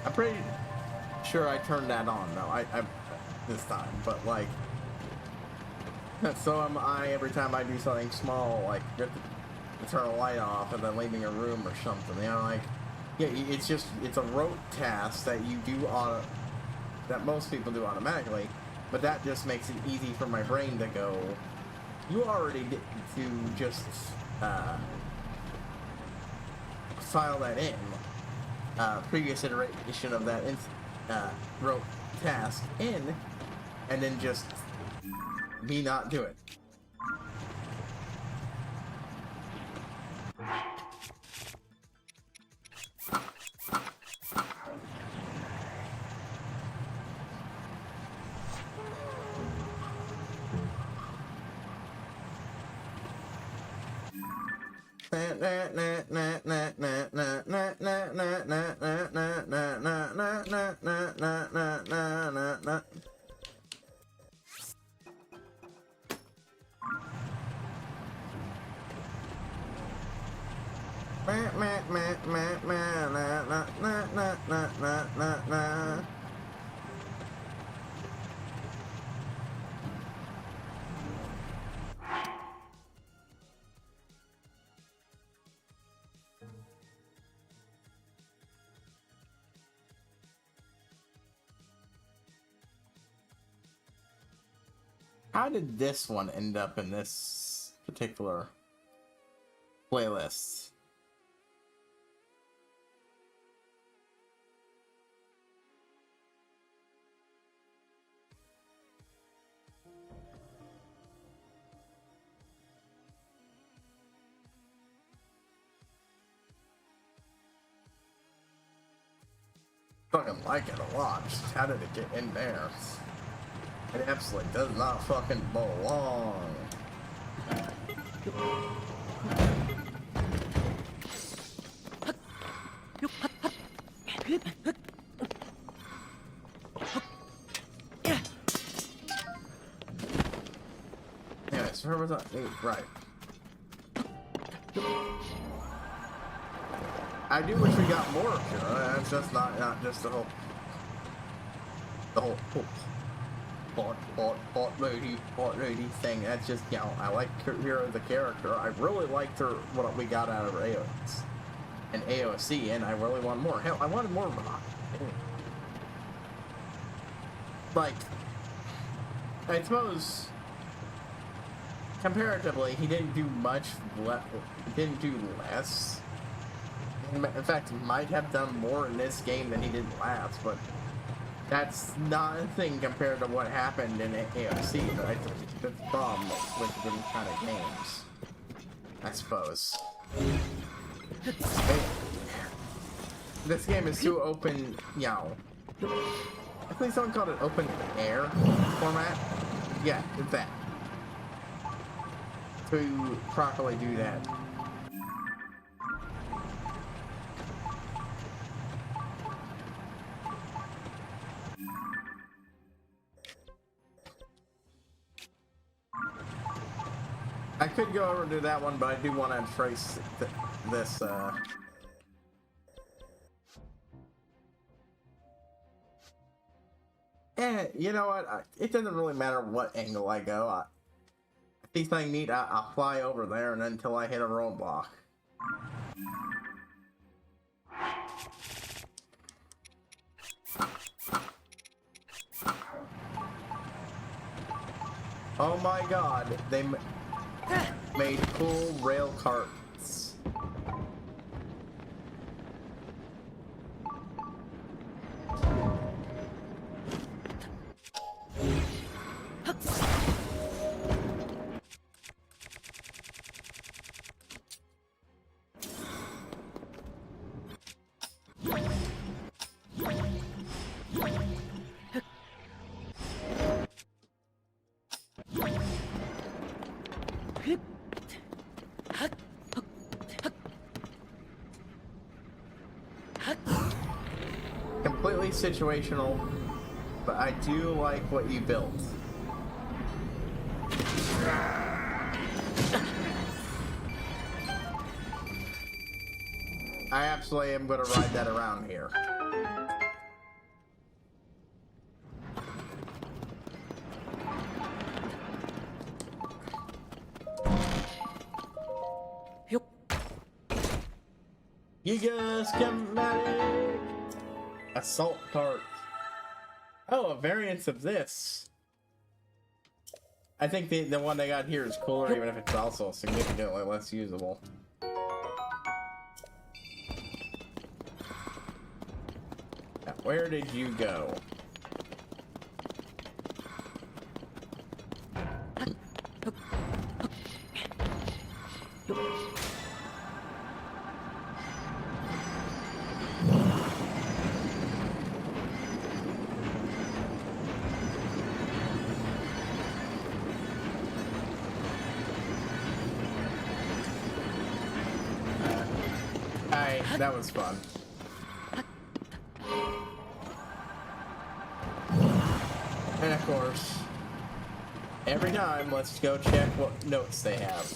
I'm pretty sure I turned that on though. I this time, but like, so am I every time I do something small, like just to turn a light off and then leaving a room or something. You know, like, yeah, it's a rote task that you do that most people do automatically, but that just makes it easy for my brain to go, you already did, to just file that in. Previous iteration of that rote task in, and then just me not do it. How did this one end up in this particular playlist? Fucking like it a lot. Just how did it get in there? It absolutely does not fucking belong. Anyways, where was that? Right. I do wish we got more of Purah. That's just not just the whole bot lady thing. That's just, you know, I like Purah the character. I really liked her, what we got out of her AOS and AOC, and I really want more. Hell, I wanted more of her. Like, I suppose comparatively, he didn't do much. He didn't do less. In fact, he might have done more in this game than he did last, but that's not a thing compared to what happened in AOC. But I think that's the problem with them kind of games, I suppose. This game is too open, you know. I think someone called it open air format. Yeah, it's that. To properly do that. I could go over to that one, but I do want to trace this, you know what? It doesn't really matter what angle I go. If he's something neat, I'll fly over there and until I hit a roadblock. Oh my god, they made cool rail carts. Completely situational, but I do like what you built. I absolutely am going to ride that around here. Giga schematic! Assault cart. Oh, a variance of this. I think the one they got here is cooler, even if it's also significantly less usable. Now, where did you go? That was fun. And of course, every time, let's go check what notes they have.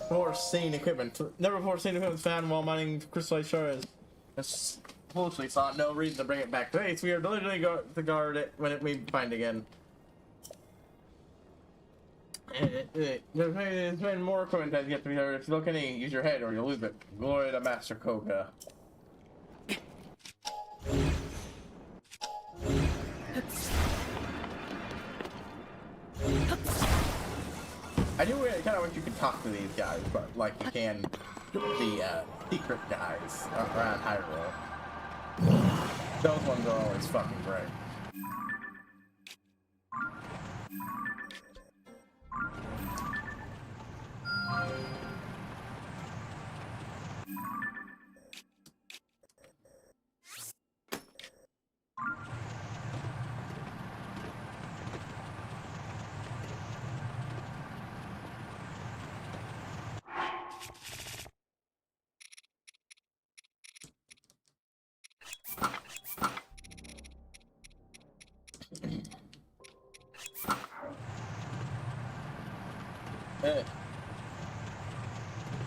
Before seen equipment. Never before seen equipment found while mining crystallized shards. Foolishly saw no reason to bring it back to base. We are deliberately going to guard it when we find again. There's been more equipment that yet to be heard. If you look any, use your head or you'll lose it. Glory to Master Koga. I do really kind of wish you could talk to these guys, but like you can the secret guys around Hyrule. Those ones are always fucking great.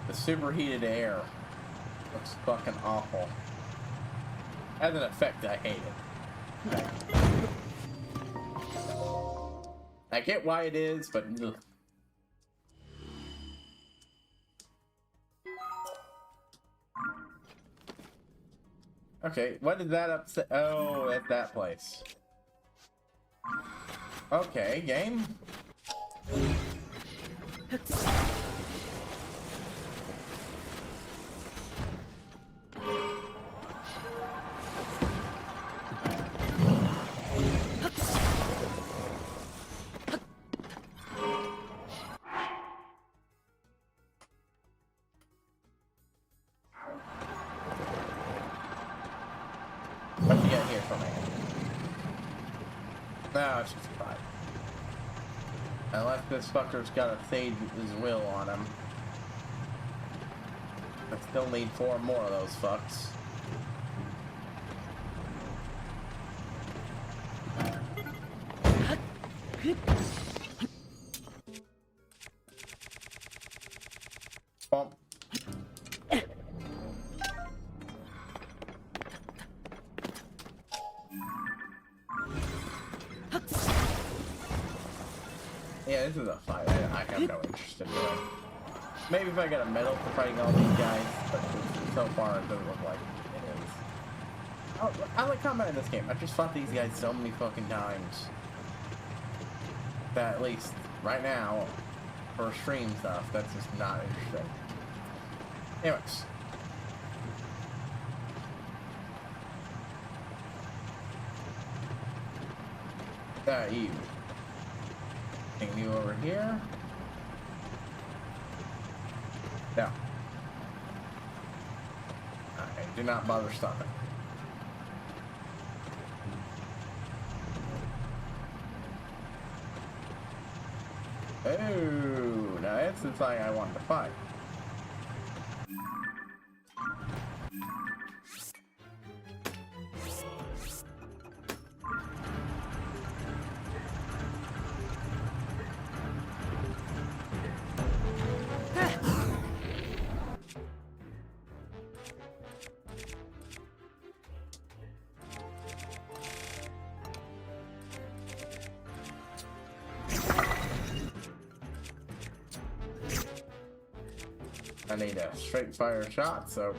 The superheated air looks fucking awful. As an effect, I hate it. I get why it is, but ugh. Okay, what did that upset? Oh, at that place. Okay, game. What do you got here for me? No, it's just fine. Unless this fucker's got a sage his will on him. I still need 4 more of those fucks. Bump. Yeah, this is a fight I have no interest in doing. Maybe if I get a medal for fighting all these guys, but so far it doesn't look like it is. Oh, I like combat in this game. I've just fought these guys so many fucking times that at least right now, for stream stuff, that's just not interesting. Anyways. You. Bring you over here. No. Okay, do not bother stopping. Oh, now it's the thing I want to fight. I need a straight fire shot, so.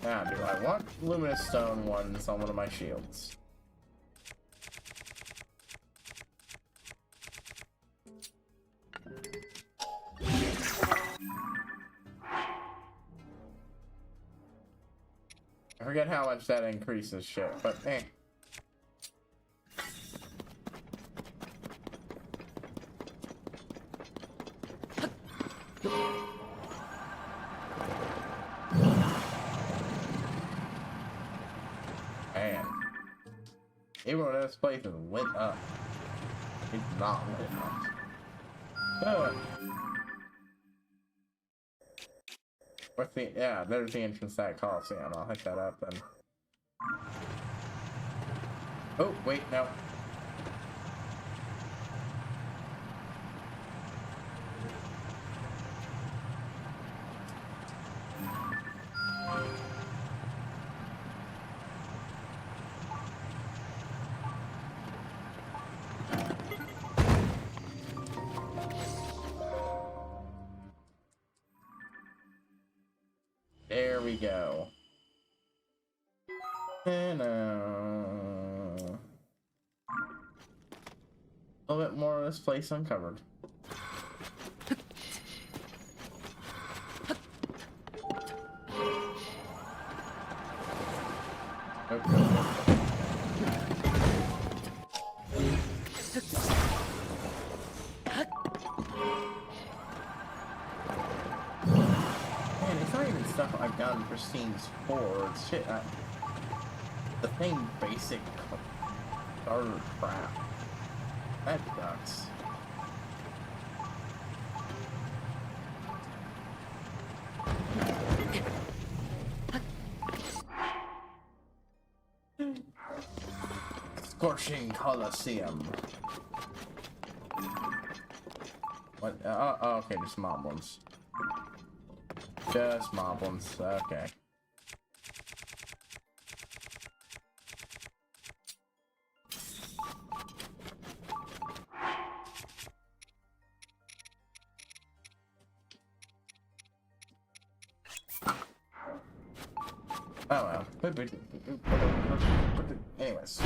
Now, do I want luminous stone ones on one of my shields? I forget how much that increases shit, but eh. Man. Even when this place is lit up, it's not lit up. What's the, yeah, there's the entrance to that Coliseum. I'll hit that up then. Oh, wait, no. There we go. And a little bit more of this place uncovered. Okay. Stuff I've done for Steam's 4, it's shit. The same basic starter crap. That sucks. Scorching Coliseum. What? Oh, okay, just moblins. Just moblins, okay. Oh well. Anyways.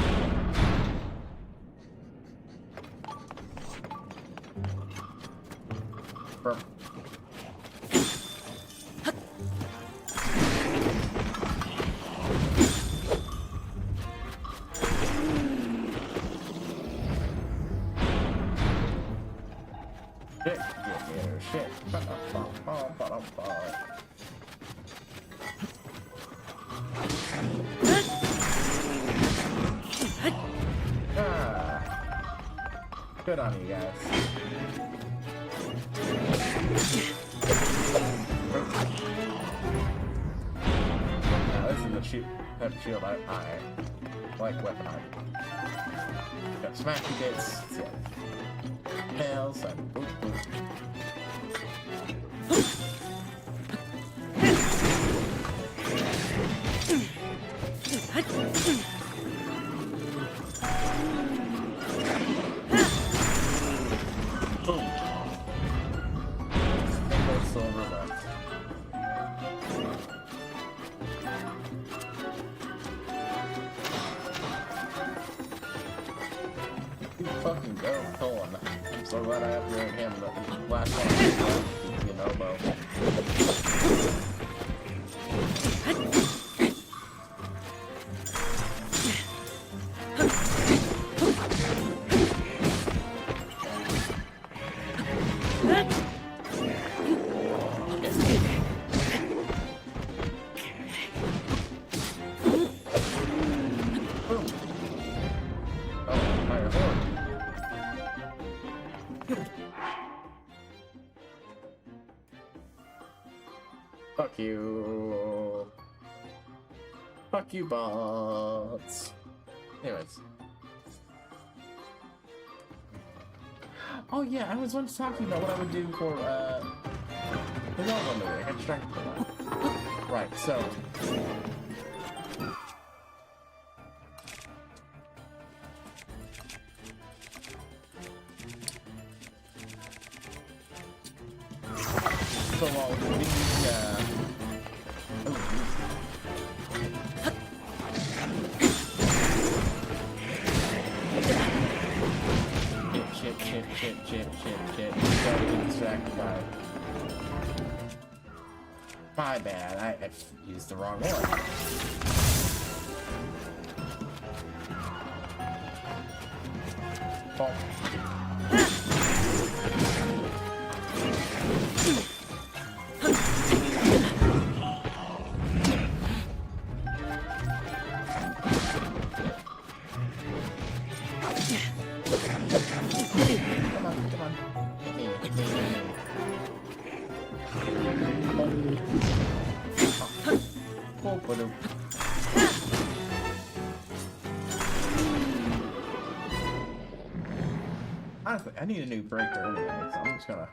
Shit. Good on you guys. Now, this is the type of shield I like weapon art. Got smashy bits, nails, and boop boop. Boom. Single silver left. so glad I upgraded him, but last one, you know, Bo. Fuck you. Fuck you, bots. Anyways. Oh yeah, I was once talking about what I would do for, the Zelda movie. I got distracted from that. Right, so... So while the shit. Gotta get distracted by it. My bad, I used the wrong one. Oh. Honestly, I need a new breaker anyway, so I'm just gonna...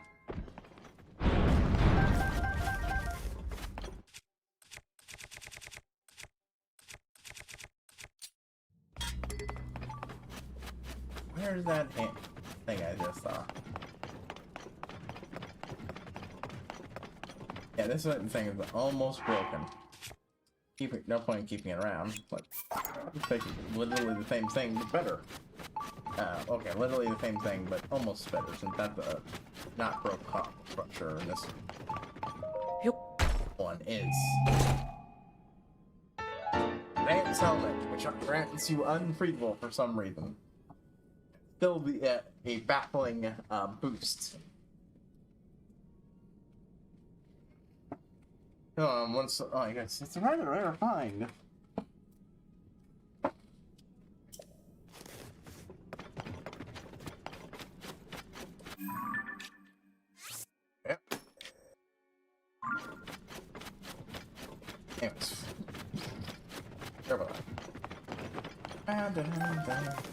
Where's that thing I just saw? Yeah, this thing is almost broken. No point in keeping it around, but it's like literally the same thing, but better. Okay, literally the same thing, but almost better, since that's a not broke top structure, and this one is Grant's helmet, which grants you unfreezable for some reason. Still be a baffling boost. Once I guess it's a rather rare find. Yep. Anyways. Sorry about that.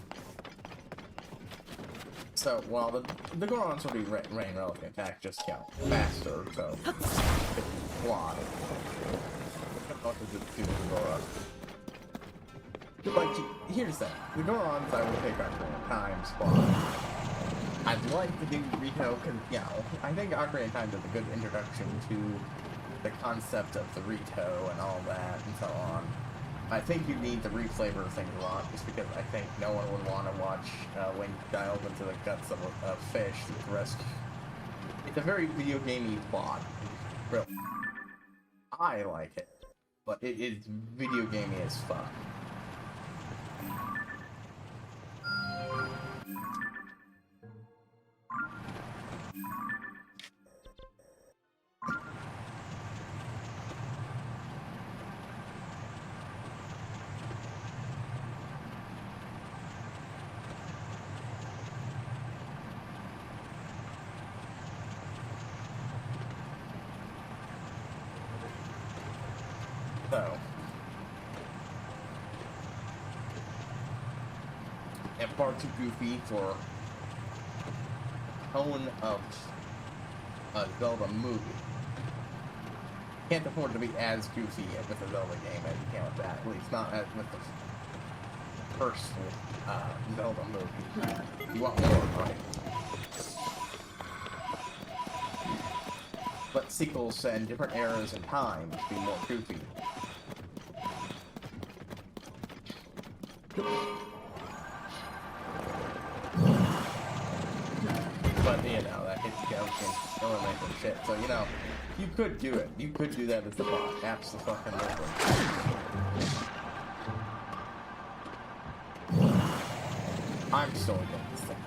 So, while the Gorons will be rain relative attack, just faster, so flawed. What does it do to the Gora? Like, here's that. The Gorons I will pick Ocarina of Time spot. I'd like to do Rito, because, I think Ocarina of Time is a good introduction to the concept of the Rito and all that and so on. I think you need to reflavor things a lot, just because I think no one would want to watch Link dive into the guts of a fish to rescue. It's a very video gamey plot. Real. I like it, but it is video gamey as fuck. So, and far too goofy for tone of a Zelda movie. Can't afford to be as goofy with a Zelda game as you can with that. At least not as with the first Zelda movie. You want more, right? Let sequels and different eras and times be more goofy. But know, that hits couch and eliminate the shit. So, you know, you could do it. You could do that as the bot. Absolutely. I'm still against it.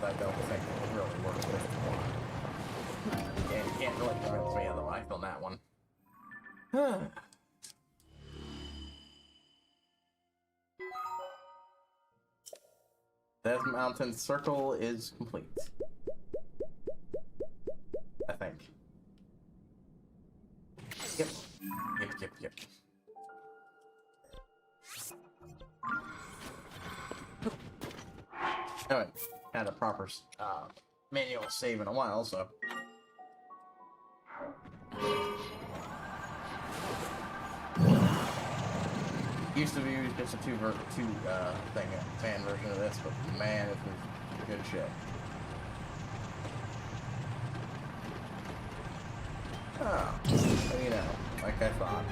I don't think it really works with the bot. And you can't really convince me otherwise on that one. That mountain circle is complete. I think. Yep. Yep. I haven't had a proper manual save in a while, so. Used to be just a two fan version of this, but man, it was good shit. Oh, you know, like I thought.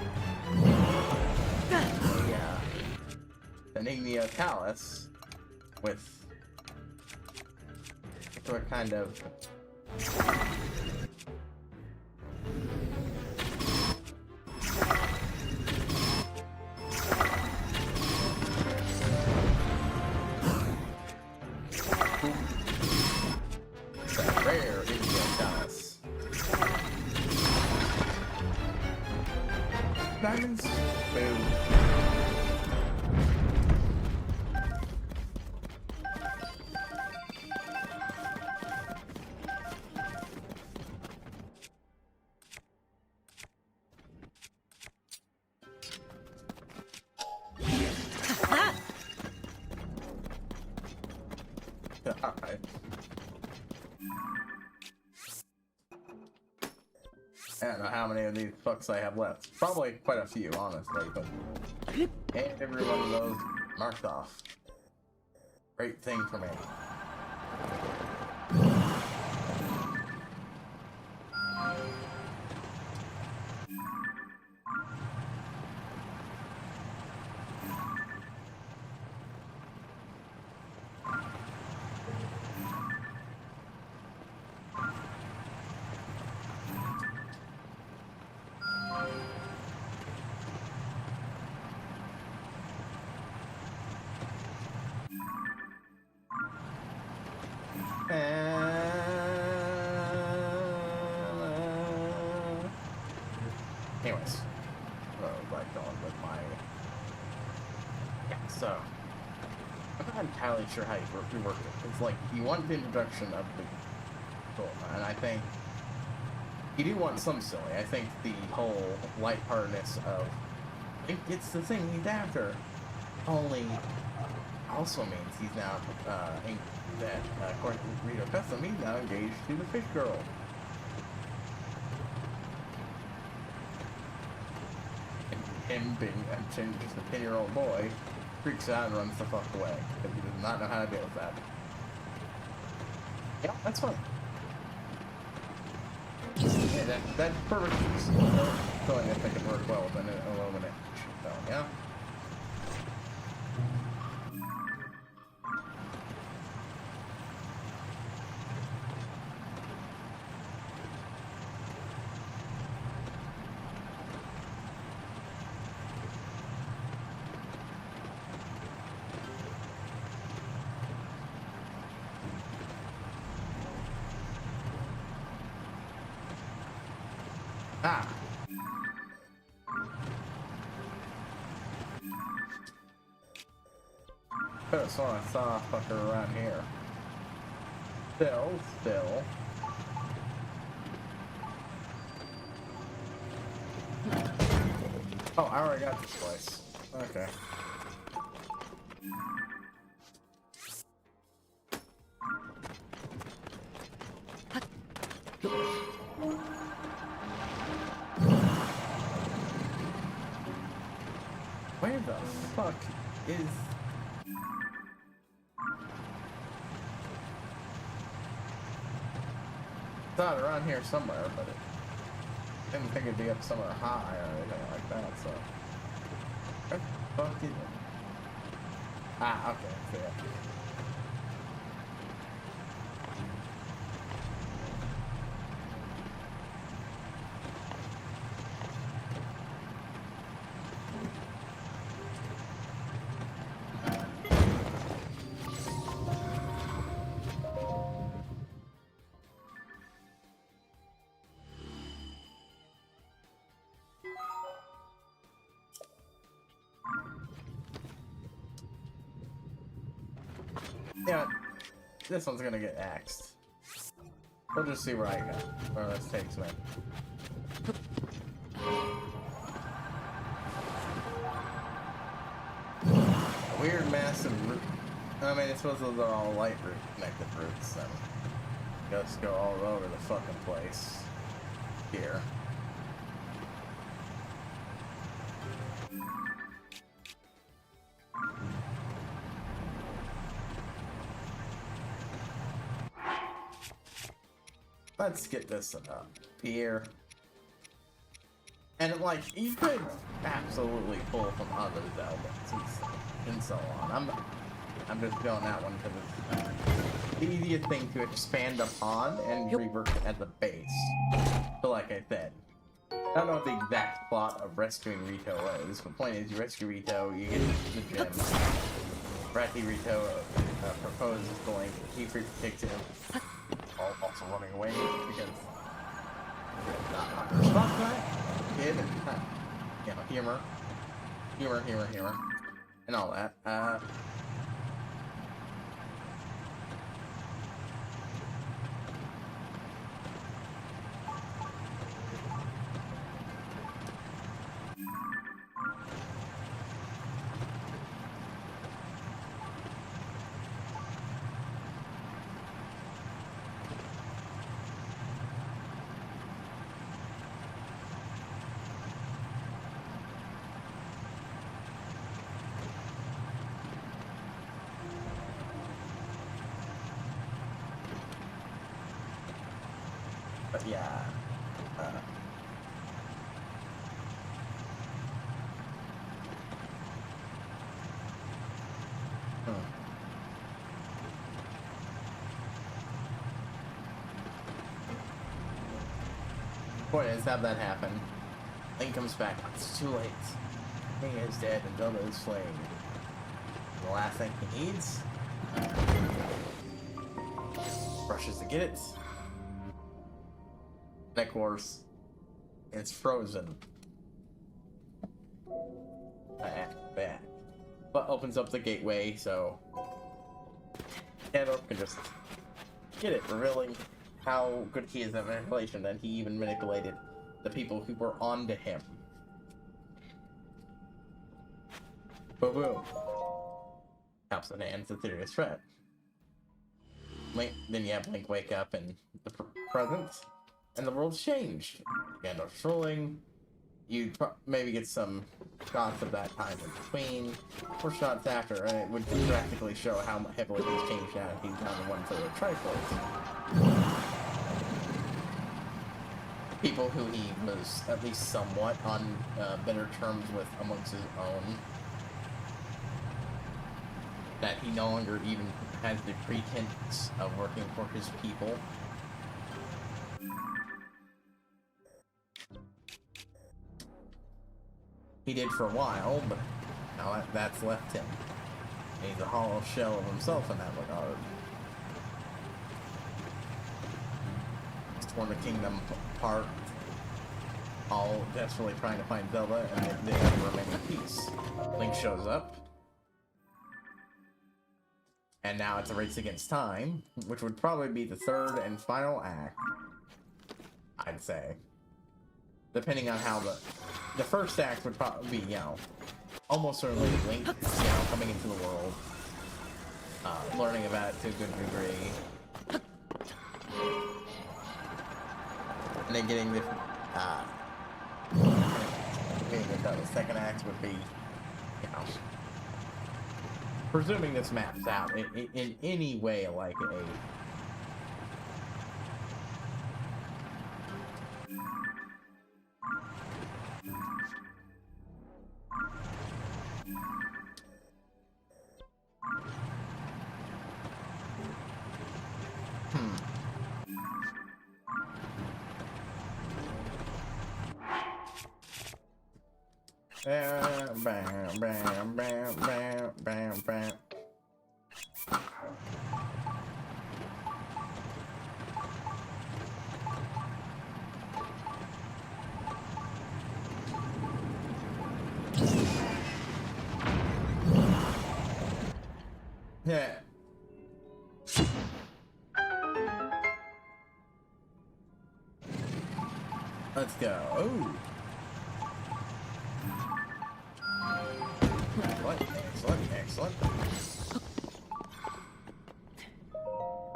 The Enigma Palace with a kind of rare Enigma Palace. Diamonds? Boom. Alright. I don't know how many of these fucks I have left. Probably quite a few, honestly, but... And every one of those marked off. Great thing for me. Anyways, like going with my... Yeah, so... I'm not entirely sure how you work it. It's like, you want the introduction of the tool, and I think... You do want some silly. I think the whole lightheartedness of... It's the thing he's after. Only... Also means he's now, according to Rito Custom, he's now engaged to the fish girl. Him being just a 10-year-old boy freaks out and runs the fuck away because he does not know how to deal with that. Yeah, that's fine. Yeah, that's perfect. So I think it worked well with an illuminate film, yeah? Ah. Oh, so I saw a fucker around here. Still. Oh, I already got this place. Okay. Where the fuck is... It's not around here somewhere, but it didn't think it'd be up somewhere high or anything like that, so... Where the fuck is it? Ah, okay, see it. Yeah, this one's gonna get axed. We'll just see where I go, where this takes me. A weird massive root. I mean, it's supposed to they're all light root connected roots, so just go all over the fucking place here. Let's get this up here. And like, you could absolutely pull from other Zeldas and so on. I'm just going that one because it's the easiest thing to expand upon and rework at the base. But like I said, I don't know what the exact plot of rescuing Rito is. The point is, you rescue Rito, you get the gem. Ratty Rito proposes going, he takes him. Also running away because not response to that kid and you know, humor, and all that. But yeah, point is, have that happen. Link comes back. It's too late. King is dead and Zelda is slain. The last thing he needs. Rushes to get it. And of course, it's frozen. Bad. But opens up the gateway, so Gandalf can just get it, revealing how good he is at manipulation, and he even manipulated the people who were onto him. Boom boom. Helps in hands a serious threat. Link, then you have Link wake up in the present. And the world's changed. Gandalf's rolling. You maybe get some shots of that time in between, or shots after, and it would drastically show how heavily he's changed now if he's down to one for the Triforce. People who he was at least somewhat on better terms with amongst his own. That he no longer even has the pretense of working for his people. He did for a while, but now that's left him. He's a hollow shell of himself in that regard. He's torn the kingdom apart, all desperately trying to find Zelda, and they never remain in peace. Link shows up, and now it's a race against time, which would probably be the third and final act, I'd say. Depending on how the first act would probably be, you know, almost certainly Link, you know, coming into the world, learning about it to a good degree, and then getting the second act would be, you know, presuming this maps out in any way like a Bam, bam, bam, bam, bam, bam, bam. Yeah. Let's go. Oh. Excellent, excellent.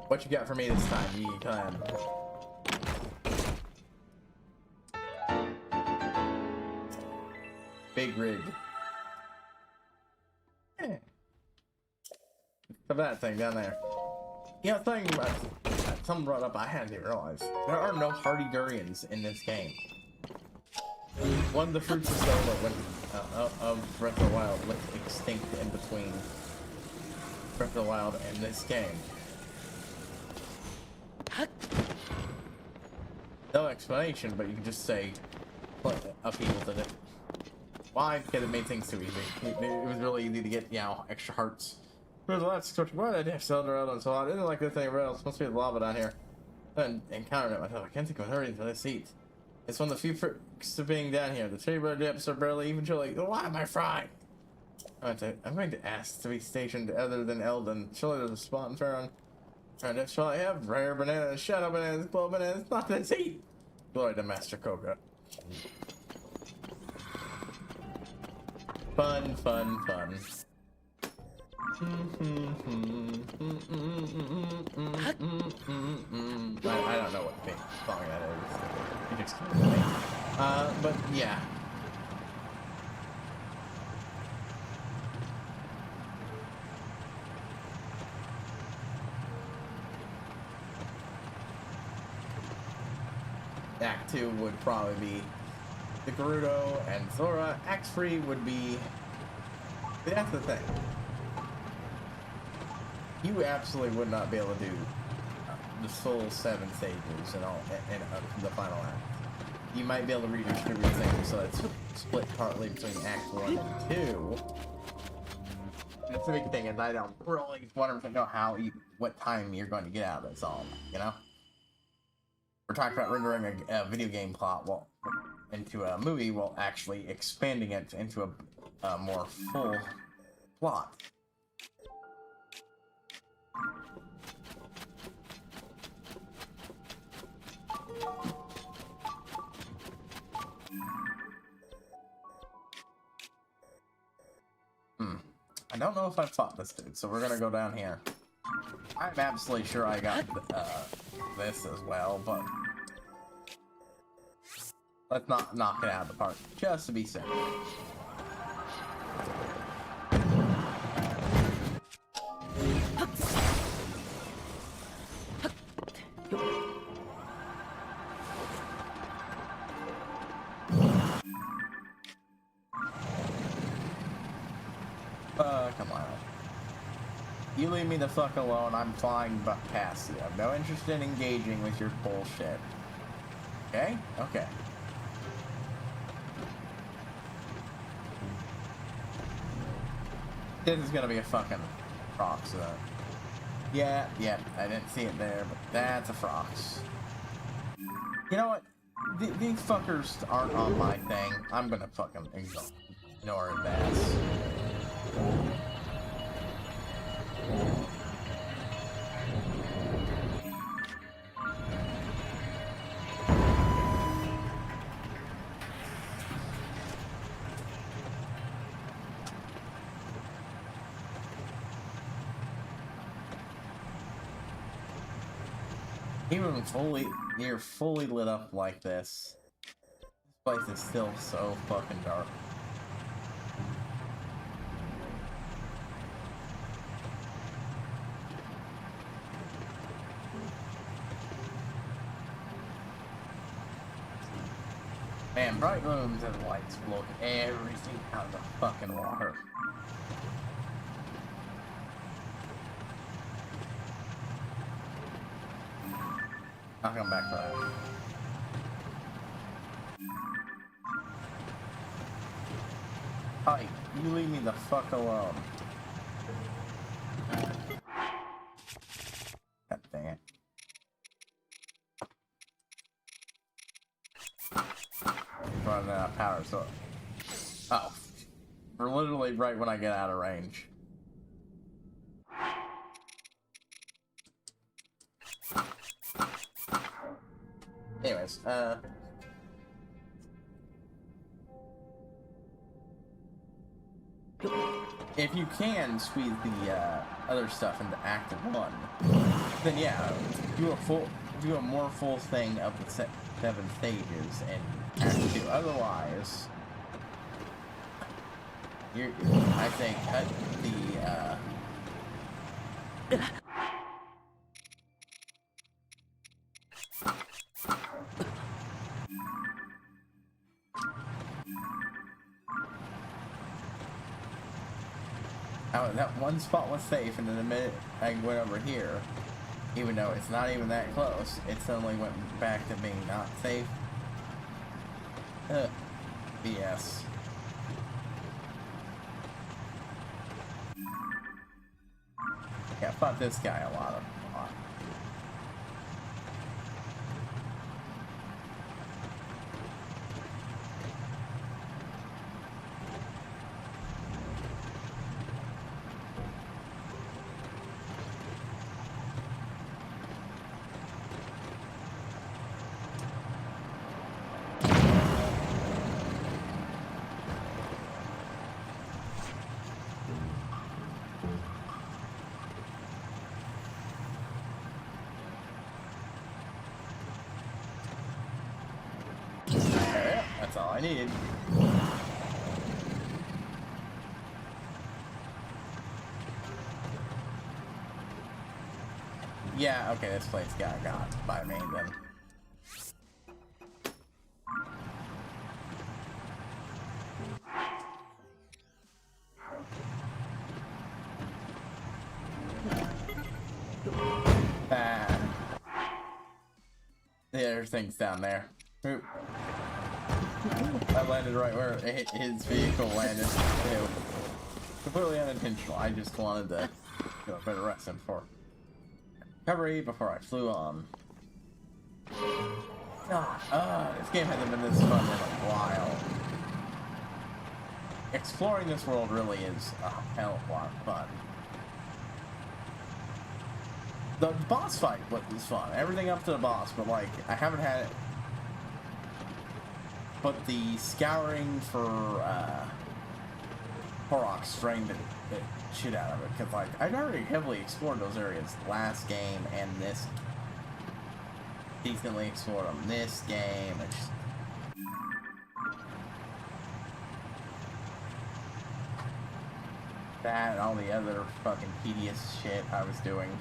What you got for me this time, you can. Big rig. Yeah. Look at that thing down there. You know, someone brought up, I hadn't even realized. There are no hardy durians in this game. One of the fruits of Zelda of Breath of the Wild went extinct in between Breath of the Wild and this game. No explanation, but you can just say upheaval did it. Why? Because it made things too easy. It was really easy to get, you know, extra hearts. There's a lot of scorching. Why did I have Zelda around and so on? Isn't like this anywhere else. Must be the lava down here. And encountered it myself. I can't think of a hurry until I see it. It's one of the few perks of being down here. The cherry red dips are barely even chilly. Why am I fried? I'm going to ask to be stationed other than Eldon. Surely there's a spot in Farron. And if I have rare bananas, shadow bananas, glow bananas, not this heat. Glory to Master Koga. Fun, fun, fun. I don't know what song that is. You just me. But yeah. Act 2 would probably be the Gerudo and Thora. Act 3 would be... That's the thing. You absolutely would not be able to do the full 7 stages and all in the final act. You might be able to redistribute things so it's split partly between Act 1 and 2. That's the big thing, is I don't really want to know what time you're going to get out of this all, you know? We're talking about rendering a video game plot into a movie while actually expanding it into a more full plot. I don't know if I fought this dude, so we're gonna go down here. I'm absolutely sure I got this as well, but let's not knock it out of the park, just to be safe. Come on. You leave me the fuck alone, I'm flying past you. I have no interest in engaging with your bullshit. Okay? Okay. This is gonna be a fucking Frox, though. Yeah, I didn't see it there, but that's a Frox. You know what? These fuckers aren't on my thing. I'm gonna fucking ignore his ass. Even you're fully lit up like this. This place is still so fucking dark. Man, bright rooms and lights blow everything out of the fucking water. I'll come back for that. Hi, you leave me the fuck alone. God dang it. Running out of power, so... Oh. We're literally right when I get out of range. Anyways, if you can squeeze the other stuff into Act 1, then yeah, do a more full thing of the 7 stages in Act 2. Otherwise, I think cut the that one spot was safe, and then the minute I went over here, even though it's not even that close, it suddenly went back to being not safe. BS. Yeah, I fought this guy a lot. That's all I needed. Yeah, okay, this place got by me then. There's things down there. Oop. I landed right where his vehicle landed. Ew. Completely unintentional. I just wanted to do a better rest for recovery before I flew on. This game hasn't been this fun in a while. Exploring this world really is a hell of a lot of fun. The boss fight was fun. Everything up to the boss, but like, I haven't had it. But the scouring for Korok drained the shit out of it, because like, I'd already heavily explored those areas last game, and this decently explored them this game. That and all the other fucking tedious shit I was doing,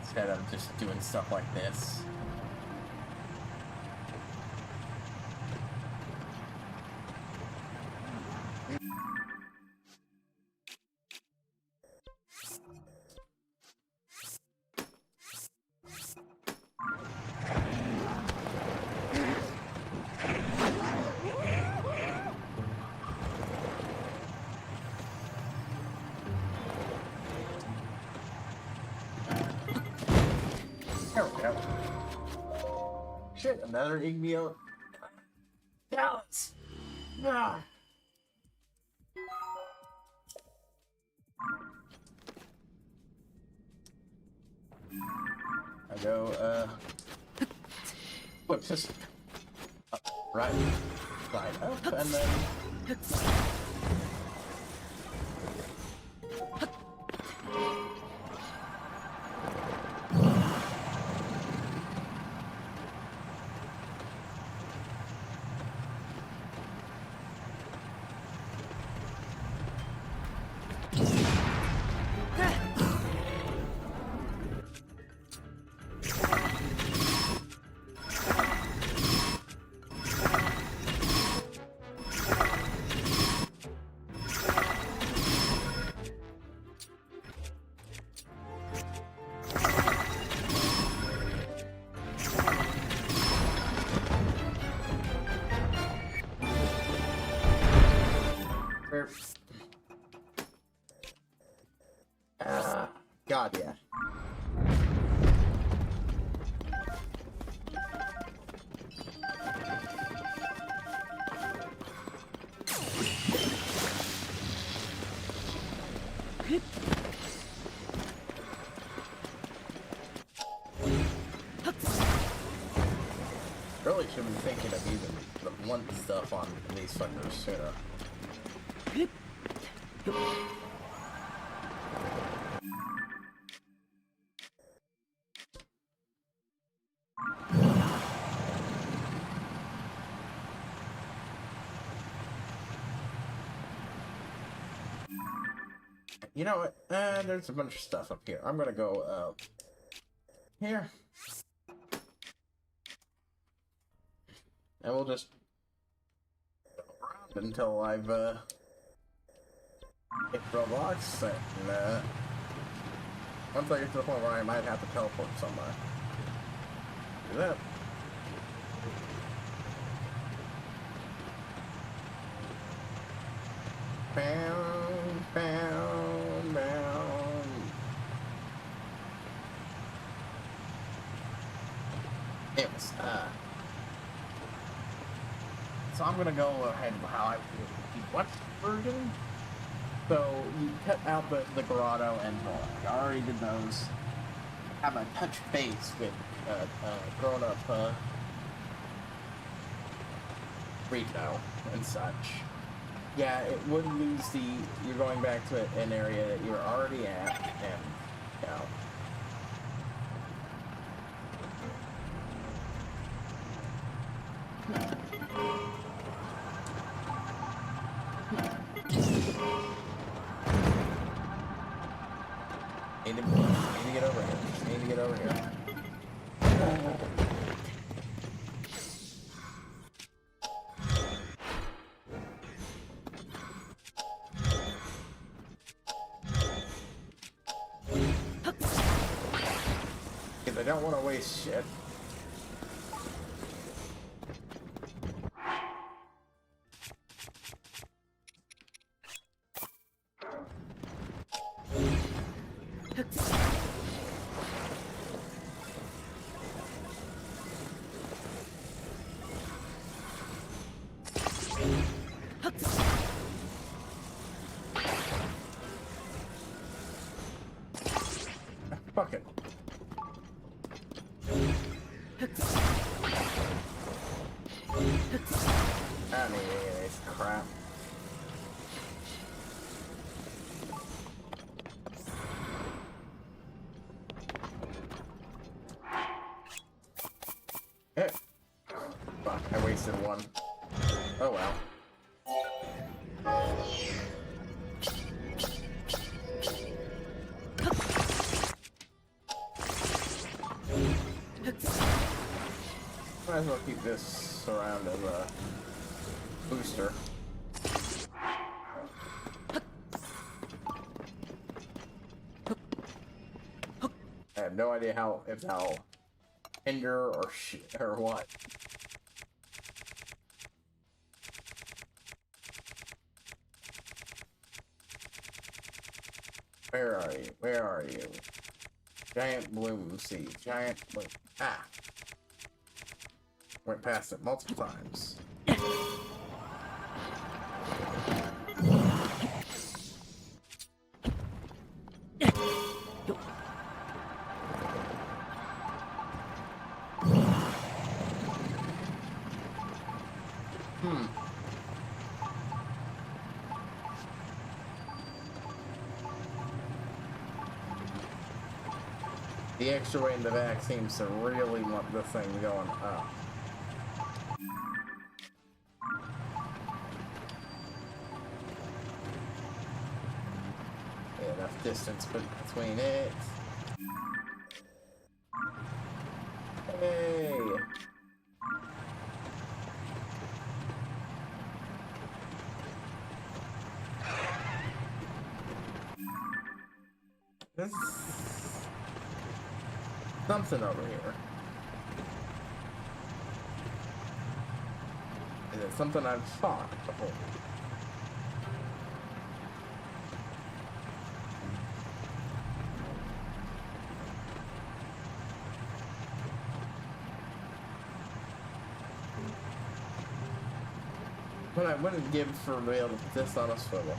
instead of just doing stuff like this. There we go. Shit, another Igneo. Dallas! Ah. I go, what, just up, right, slide up, and then... God, yeah. Really should have been thinking of even the blunt stuff on these fuckers sooner. You know what? There's a bunch of stuff up here. I'm gonna go here. And we'll just go around until I've hit roadblocks, and once I get to the point where I might have to teleport somewhere. Do that. Bound, bound, bound. Anyways, so I'm gonna go ahead with how I do the what version. So you cut out the grotto and I already did those. Have a touch base with grown up Rito and such. Yeah, it would lose the. You're going back to an area that you were already at, and you know. Need to get over here. Just need to get over here. Because I don't want to waste shit. Fuck it. I mean, it's crap. Eh. Fuck, I wasted one. Oh well. Might as well keep this around as a booster. I have no idea if that'll hinder or what. Where are you? Where are you? Giant bloom seed. Giant bloom. Ah! Went past it multiple times. The extra weight in the back seems to really want the thing going up. Enough distance between it. Hey! There's something over here. Is it something I've fought before? But I wouldn't give for being able to put this on a swivel.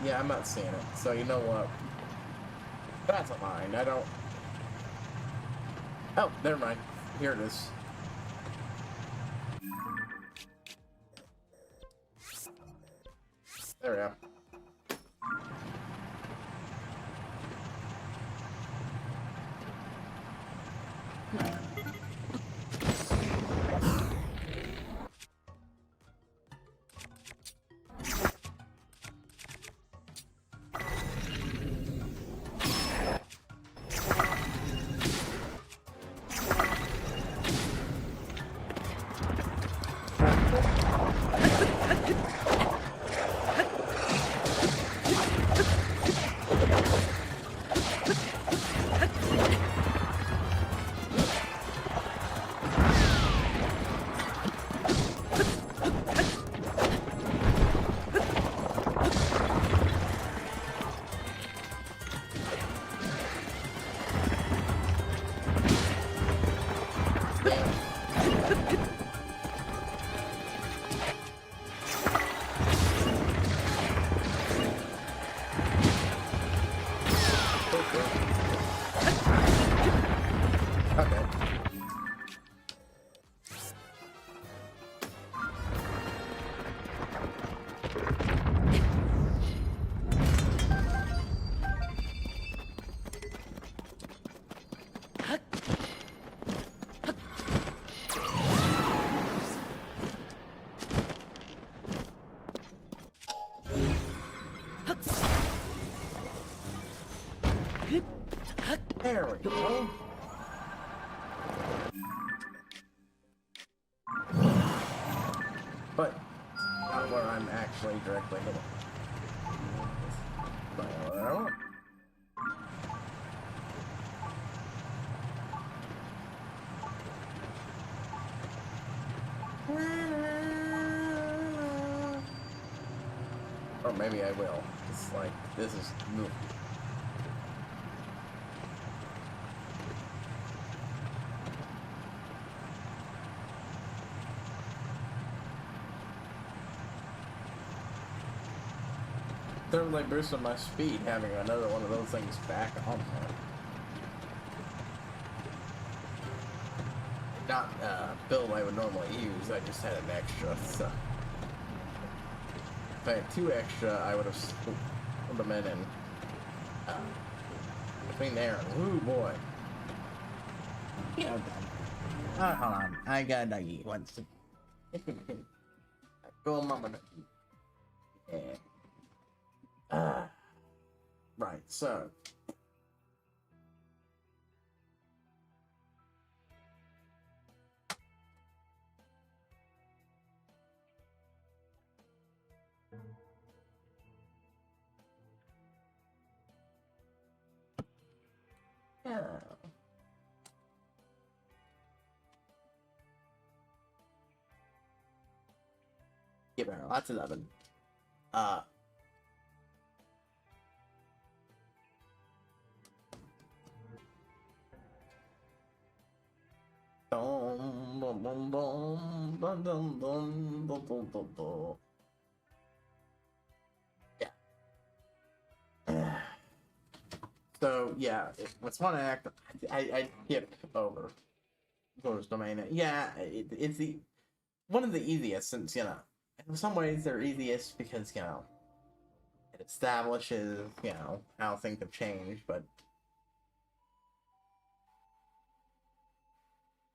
Yeah, I'm not seeing it. So you know what? That's a line. I don't. Oh, never mind. Here it is. There we go. There we go. But not where I'm actually directly hitting. Well, or maybe I will. It's like, this is new. Certainly boosted my speed having another one of those things back on there. Not build I would normally use, I just had an extra, so. If I had 2 extra, I would have put them in and between there and woo boy. Yeah, hold on. I gotta eat once. Go, mama. Yeah. Right, so. Yeah. Give her lots of loving. Yeah. So yeah, it's one act. I skip over Gore's domain. Yeah, it's the one of the easiest, since in some ways they're easiest because it establishes how things have changed, but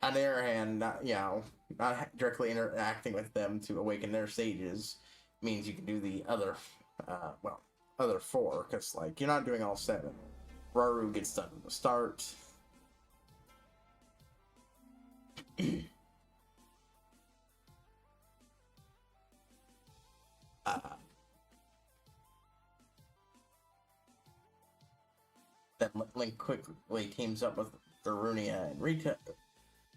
on the other hand, not directly interacting with them to awaken their sages means you can do the other, other 4, because, like, you're not doing all 7. Raru gets done at the start. Then Link quickly teams up with Darunia and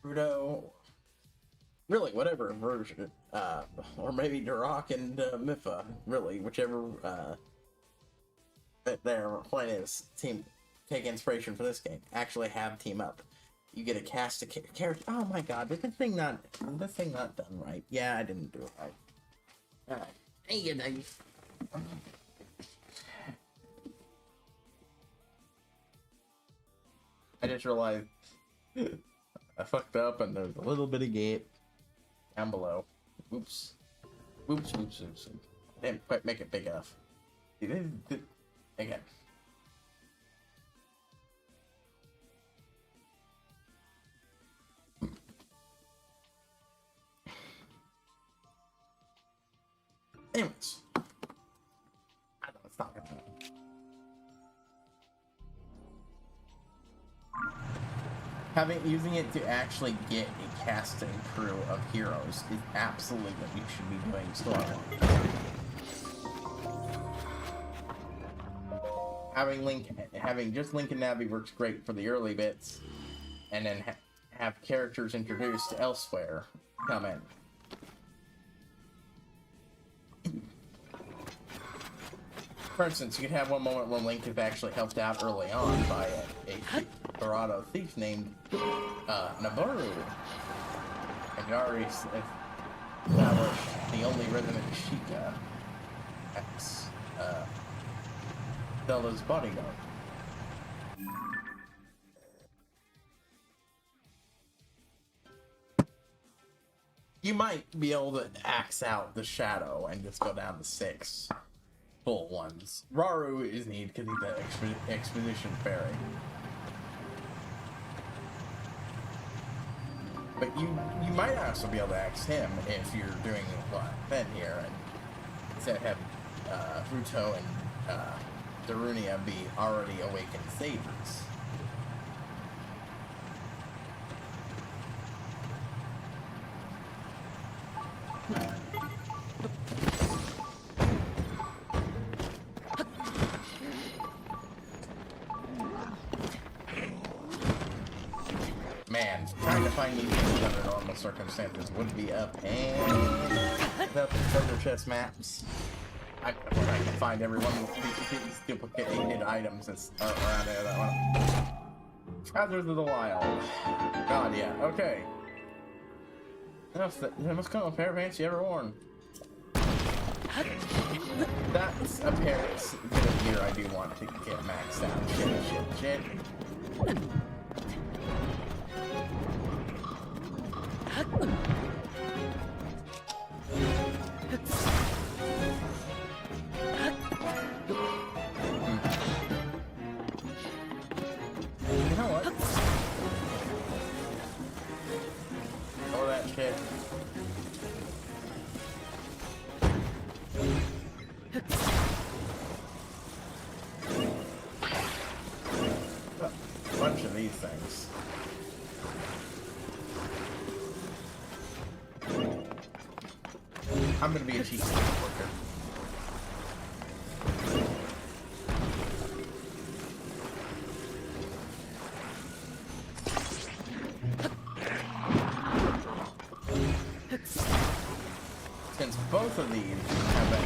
Rudo, really, whatever version, or maybe Durak and Mipha, really, whichever, their plan is, take inspiration for this game, actually have team up. You get a cast of character. Oh my god, is this thing not done right? Yeah, I didn't do it right. Alright. I just realized I fucked up and there's a little bit of gate down below. Oops. Oops, oops, oops. Didn't quite make it big enough. Again. Anyways. I know it's not gonna happen. Using it to actually get a casting crew of heroes is absolutely what you should be doing having just Link and Navi works great for the early bits, and then have characters introduced elsewhere come in. For instance, you could have one moment when Link is actually helped out early on by a Dorado thief named Nabaru. And already established the only resident Sheikah as Zelda's bodyguard. You might be able to axe out the shadow and just go down to 6 full ones. Rauru is needed because he's an exposition fairy. But you might also be able to axe him if you're doing what Ben here, and instead have Ruto and Darunia be already awakened saviors. Man, trying to find these things under normal circumstances would be a pain. The treasure chest maps. I can find every one of these duplicated items that's around there. That one. Treasures of the Wild. God, yeah. Okay. That's the most common pair of pants you ever worn. That's a pair of gear I do want to get maxed out. Shit. You know what? All that shit. A bunch of these things. I'm gonna be a cheap worker. Since both of these have been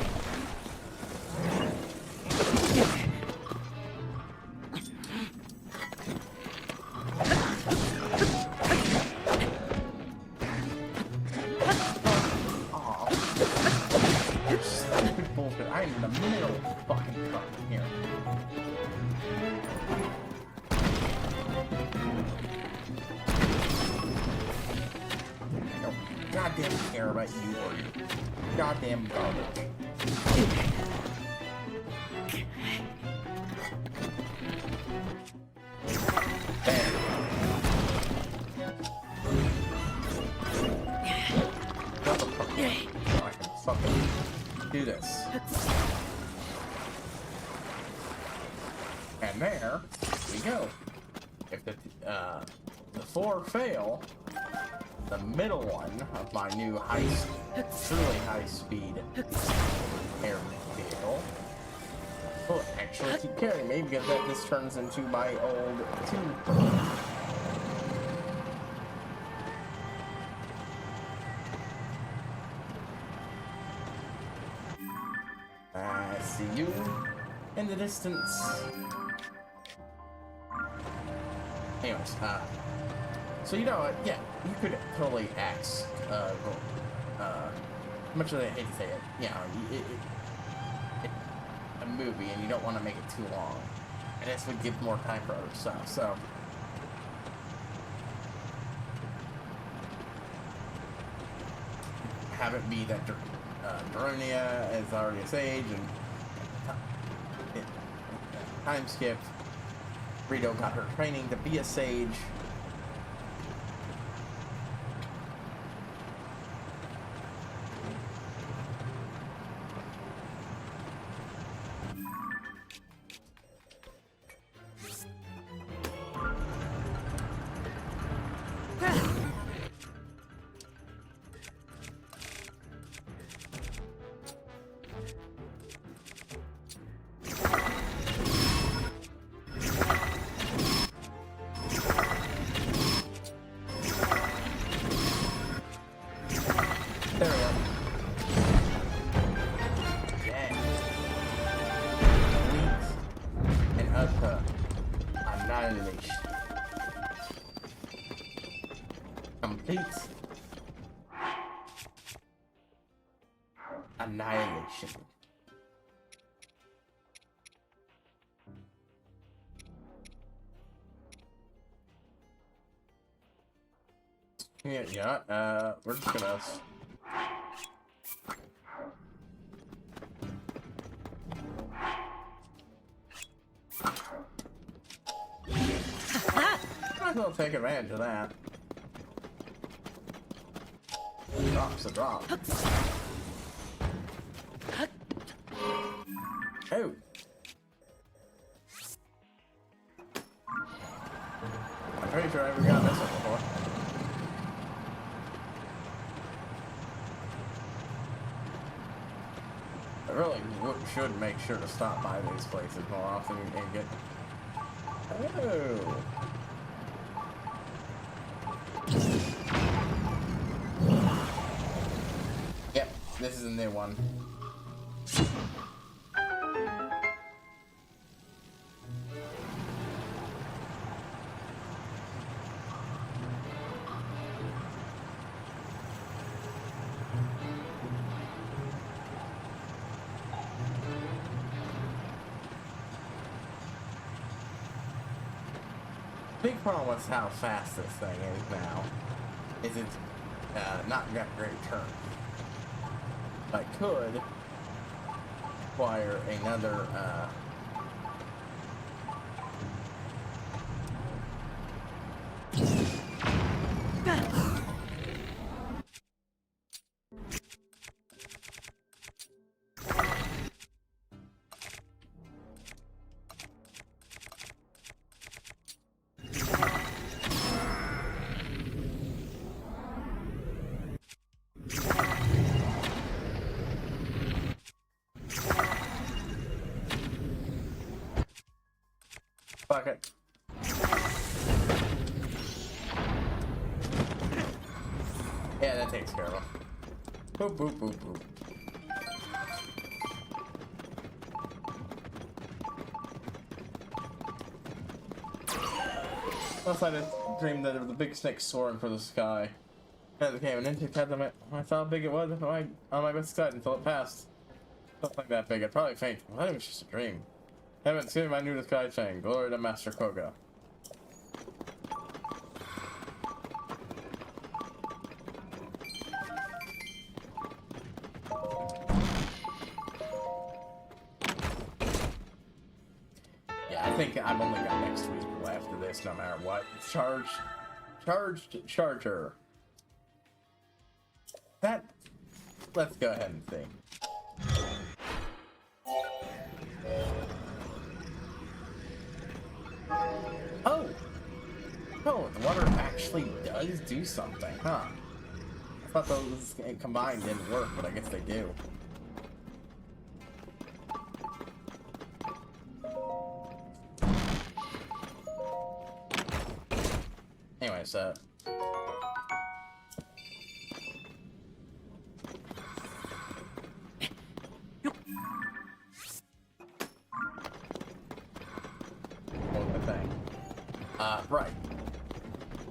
I'm in the middle of the fucking truck here. I don't goddamn care about you or your goddamn garbage. I can fucking do this. And there we go. If the 4 fail, the middle one of my new truly high-speed air vehicle will actually keep carrying me, because this turns into my old 2. I see you in the distance. Anyways, so you know what? Yeah, you could totally axe, much as I hate to say it, you know, it's a movie and you don't want to make it too long. And this would give more time for other stuff, so. have it be that Daronia is already a sage, and time skip. Rito got her training to be a sage. There we go. Yeah. Elite and Ultra Annihilation. Complete Annihilation. Yeah, we're just gonna might as well take advantage of that. Drop's a drop. Oh. I'm pretty sure I ever got this one before. I really should make sure to stop by these places more often and get... Oh! Yep, this is a new one. Big problem with how fast this thing is now is it's not got great turn. I could acquire another fuck it. Yeah, that takes care of it. Boop, boop, boop, boop. Last night I dreamed that there was a big snake soaring for the sky. As it came an inch ahead of it, I saw how big it was on my best side until it passed. Something that big, I'd probably faint. I think it was just a dream. Haven't seen my new sky saying, glory to Master Koga. Yeah, I think I've only got next week after this, no matter what. Charged Charger. That, let's go ahead and see. Oh! Oh, the water actually does do something, huh? I thought those combined didn't work, but I guess they do. Anyway, so... right.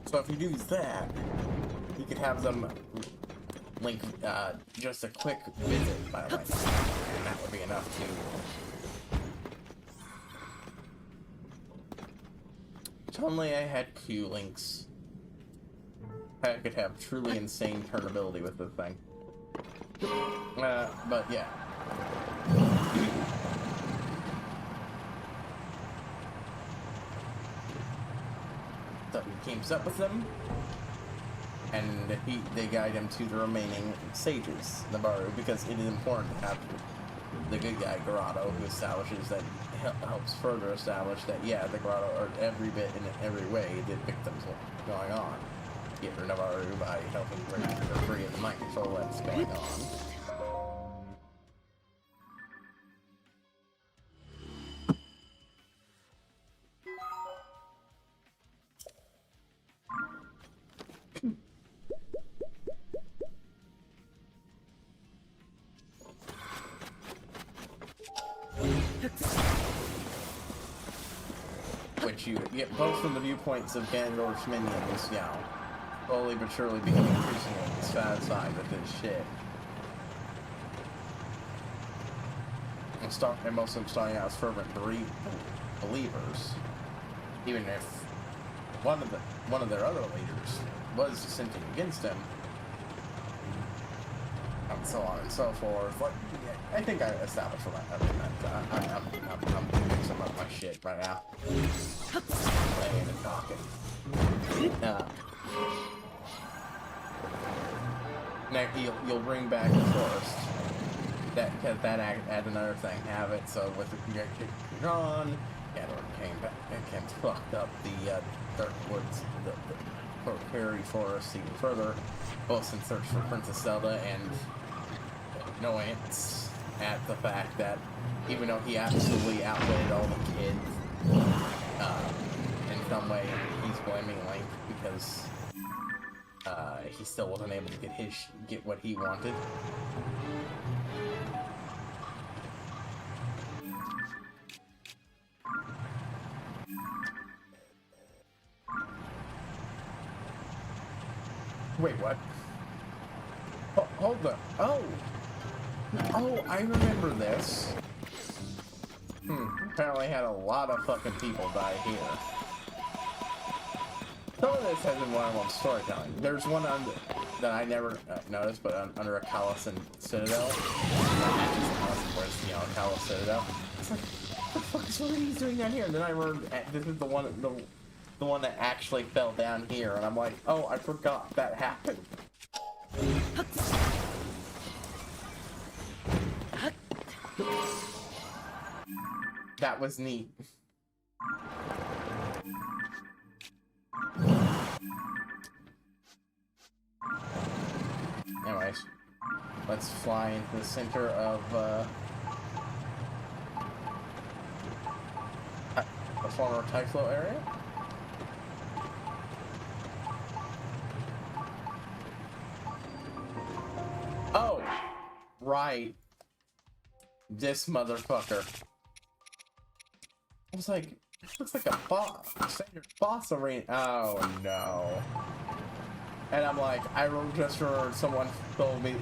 So if you do that, you could have them link just a quick visit by link, and that would be enough to... If only I had Q links. I could have truly insane turnability with this thing. But yeah. So he teams up with them, and they guide him to the remaining sages, Nabaru, because it is important to have the good guy, Grotto, who establishes that, helps further establish that, yeah, the Grotto are every bit in every way the victims of what's going on. Get rid of Nabaru by helping bring her free of the mind control that's going on. Which you get both from the viewpoints of Ganondorf's minions, you know, slowly but surely becoming increasingly dissatisfied with this shit. And most of them starting out as fervent believers, even if one of their other leaders was dissenting against him, and so on and so forth. But I think I established what I meant. I'm mixing up my shit right now. Playing and talking. Now you'll bring back the forest. That add another thing. Have it so with the gone, Ganondorf came back and fucked up the dark woods, the prairie forest even further, both in search for Princess Zelda and annoyance at the fact that even though he absolutely outwitted all the kids, in some way he's blaming Link because he still wasn't able to get what he wanted. Wait, what? Hold up. Oh, I remember this. Apparently had a lot of fucking people die here. Some of this has been one-on-one storytelling. There's one that I never noticed, but under a Callison Citadel. Where's, you know, a Callus Citadel. It's like, what the fuck is Louise doing down here? And then I remember this is the one that actually fell down here, and I'm like, oh, I forgot that happened. That was neat. Anyways, let's fly into the center of the former Typhlo area. Oh, right. This motherfucker. I was like, this looks like a standard boss arena. Oh no. And I'm like, I just heard someone told me,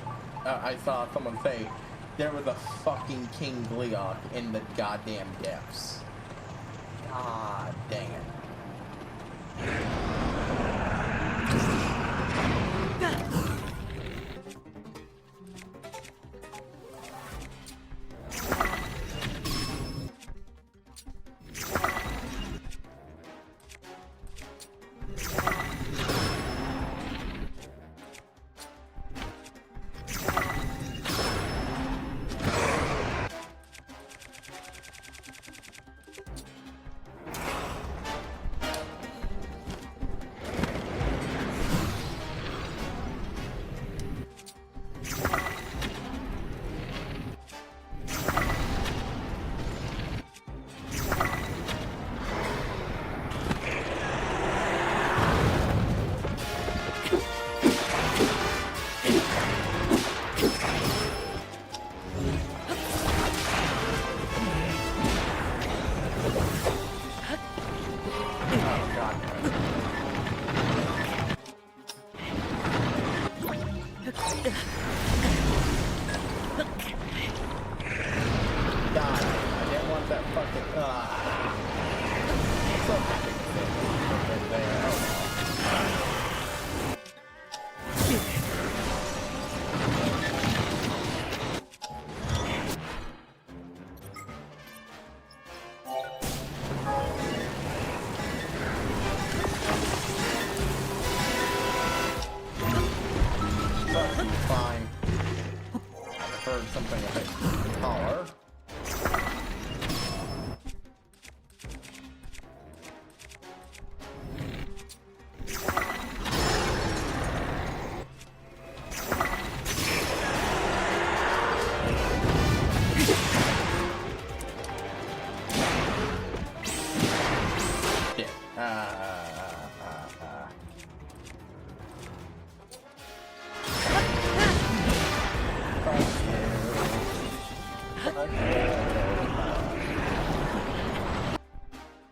I saw someone say, there was a fucking King Gleok in the goddamn depths. God dang it.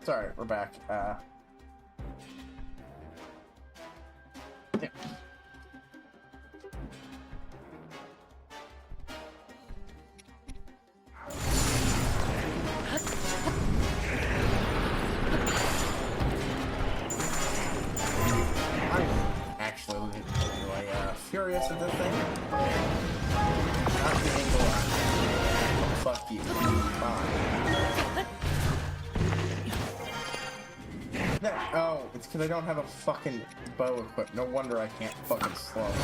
Sorry, we're back. Yeah. I'm actually furious at this thing. Not the angle on that. Fuck you. Fine. Oh, it's because I don't have a fucking bow equipped. No wonder I can't fucking slow up.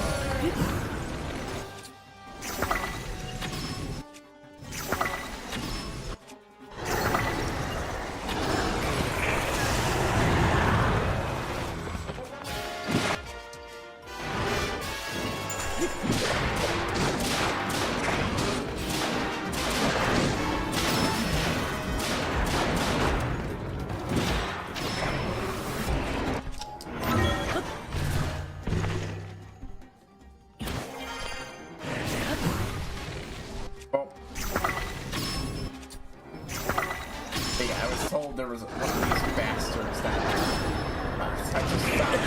There was one of these bastards that I just found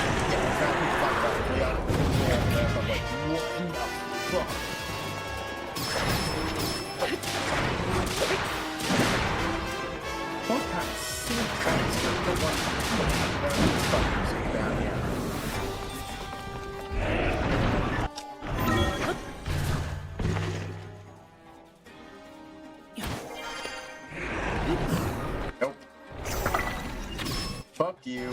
I'm like, what in the fuck? What kind of sick bastard the one of these fuckers down here? Fuck you.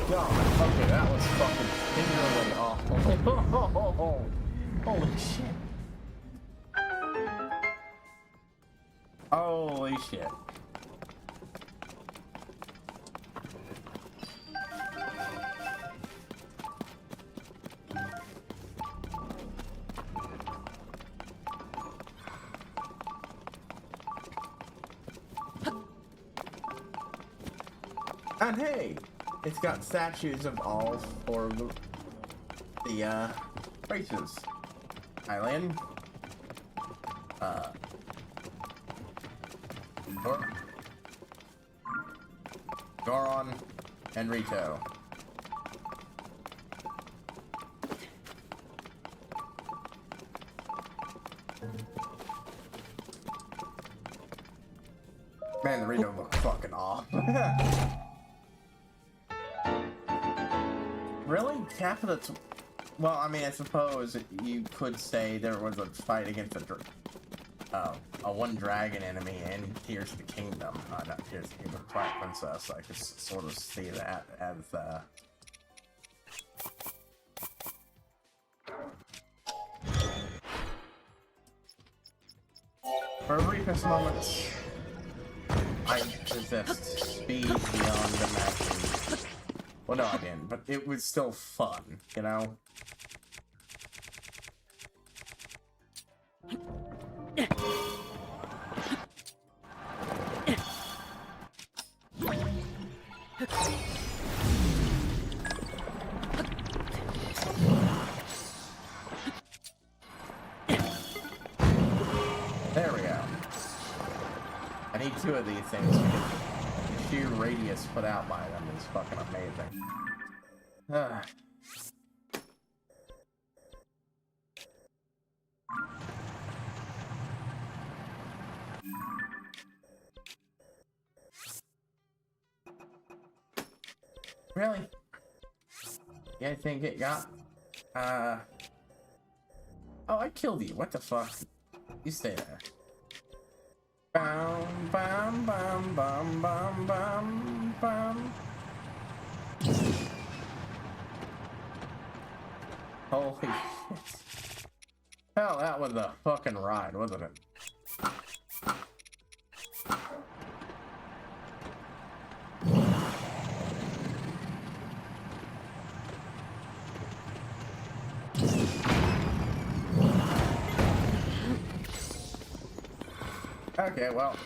God, okay, that was fucking singularly awful. Holy shit. Holy shit. And hey, it's got statues of all four of the races. Hylian, Goron, and Rito. Man, the Rito looks fucking off. Really? Capita? Well, I mean, I suppose you could say there was a fight against a one dragon enemy in Tears of the Kingdom. Not Tears of the Kingdom, Twilight Princess. I could sort of see that as, for a briefest moment, I possessed speed beyond imagining. Well, no, I didn't, but it was still fun, you know? There we go. I need two of these things because the sheer radius put out by them is fucking amazing. Really? Yeah, I think it got... Oh, I killed you. What the fuck? You stay there. Bam, bam, bam, bam, bam, bam, bam. Holy shit. Hell, that was a fucking ride, wasn't it? Okay, well,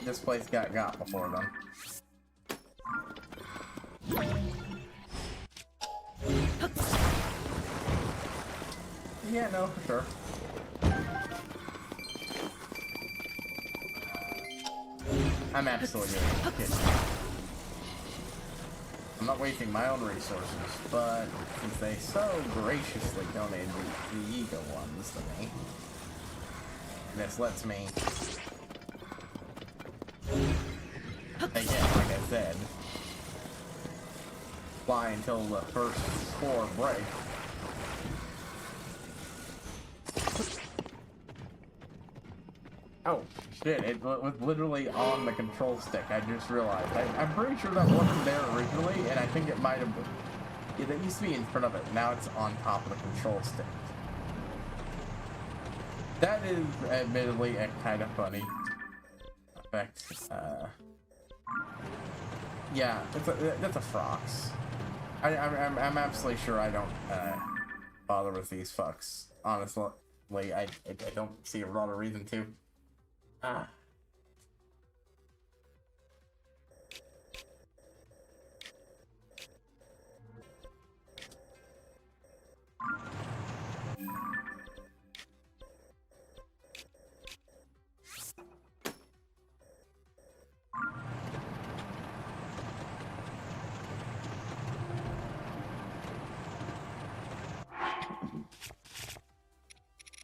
this place got before then. Yeah, no, for sure. I'm absolutely kidding. I'm not wasting my own resources, but since they so graciously donated the Ego ones to me, this lets me, again, like I said, fly until the first spore break. Oh, shit, it was literally on the control stick, I just realized. I'm pretty sure that wasn't there originally, and I think it might have been. Yeah, that used to be in front of it, now it's on top of the control stick. That is admittedly a kind of funny effect. Yeah, that's a frox. I'm absolutely sure I don't bother with these fucks. Honestly, I don't see a lot of reason to.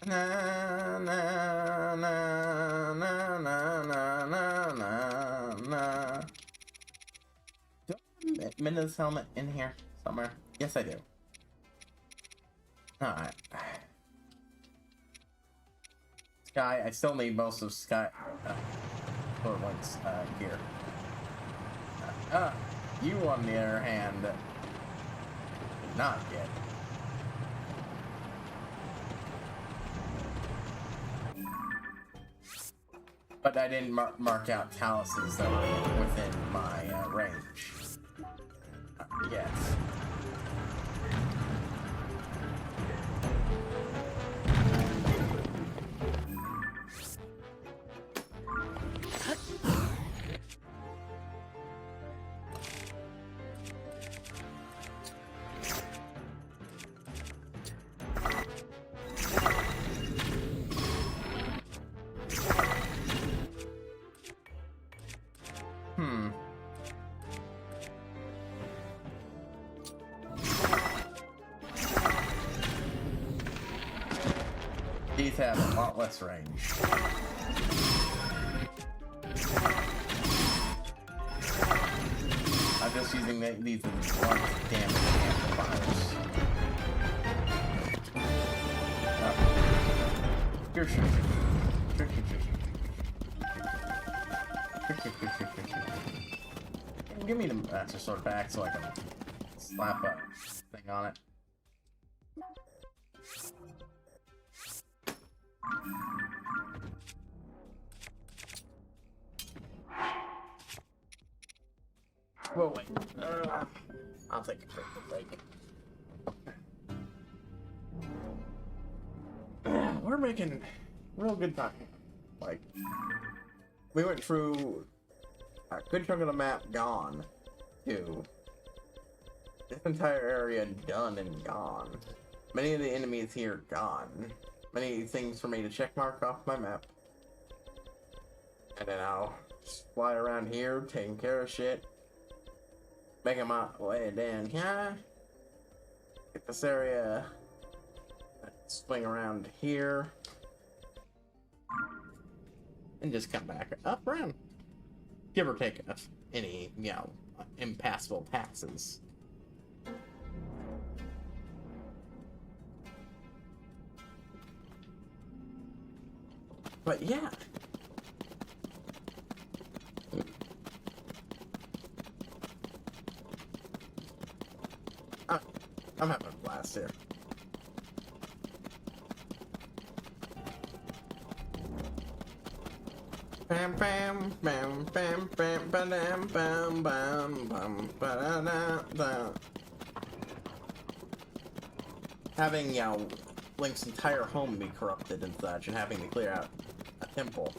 Na na na na na na na na. Do I have Minna's helmet in here somewhere? Yes, I do. Alright. Sky, I still need most of Sky Portland's gear. You on the other hand, did not get. But I didn't mark out taluses that were within my range. Yes. These have a lot less range. I'm just using these as blunt damage amplifiers. Here, give me the Master Sword back so I can slap a thing on it. Whoa, wait. I'll take a quick break. We're making real good time. Like, we went through a good chunk of the map gone to this entire area done and gone. Many of the enemies here gone. Many things for me to check mark off my map. And then I'll just fly around here, taking care of shit. Making my way down here. Get this area. Swing around here. And just come back up around. Give or take any, you know, impassable passes. But yeah. I'm having a blast here. Bam bam bam bam bam bam bam bam bam bam. Having, you know, Link's entire home be corrupted and such, and having to clear out a temple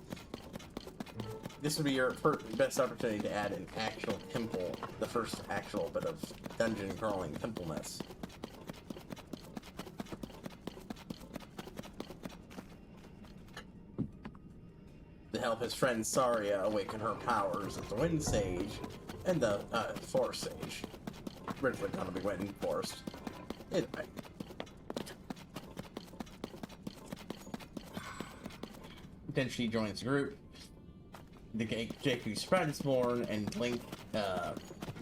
this would be your best opportunity to add an actual temple, the first actual bit of dungeon crawling templeness. To help his friend Saria awaken her powers as the Wind Sage and the Forest Sage. Originally gonna be Wind Forest. Anyway. Then she joins the group. The JP Sprout is born, and Link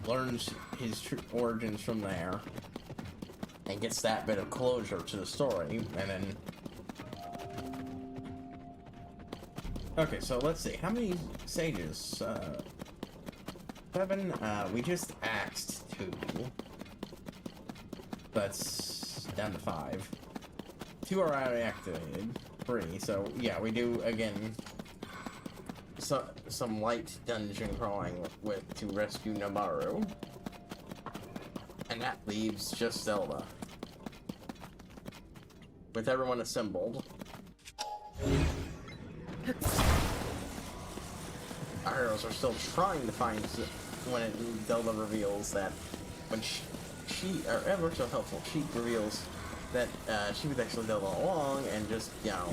learns his true origins from there, and gets that bit of closure to the story. And then, okay, so let's see, how many sages? 7. We just axed 2. That's down to 5. 2 are already activated. 3. So yeah, we do again. Some light dungeon crawling with to rescue Nabaru, and that leaves just Zelda. With everyone assembled, our heroes are still trying to find when Zelda reveals that when she or ever so helpful, she reveals that she was actually Zelda all along, and just, you know,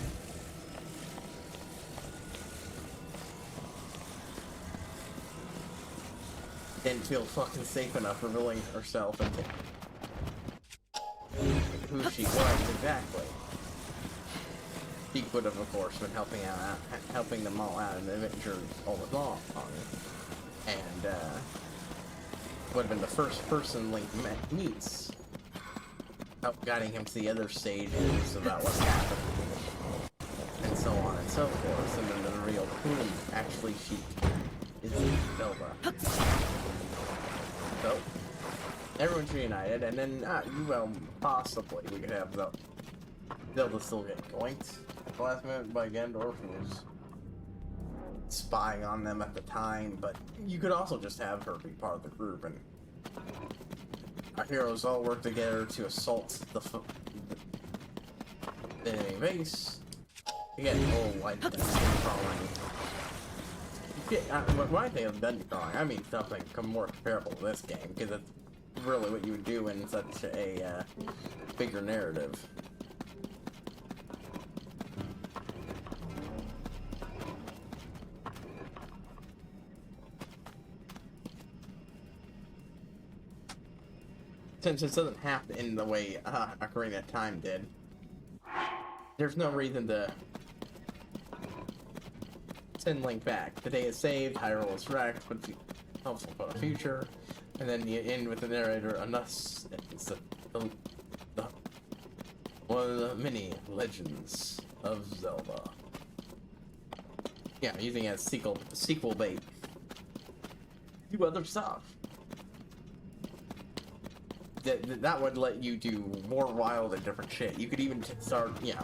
didn't feel fucking safe enough revealing herself and who she was exactly. She could have, of course, been helping them all out in the adventures all along, and would have been the first person Link meets, help guiding him to the other stages about what's happening, and so on and so forth, and then the reveal who actually she is Zelda. So, everyone's reunited, and then, well, possibly we could have Zelda still get coinked at the last minute by Ganondorf, who was spying on them at the time, but you could also just have her be part of the group, and our heroes all work together to assault the enemy base. Again, whole light dungeon crawling. When I think of dungeon crawling, I mean something more comparable to this game, because it's really what you would do in such a bigger narrative. Since it doesn't have to end the way Ocarina of Time did, there's no reason to send Link back. The day is saved, Hyrule is wrecked, but hopeful for the future, and then you end with the narrator, and thus it's one of the many legends of Zelda. Yeah, using it as sequel bait. Do other stuff. That would let you do more wild and different shit. You could even start, yeah.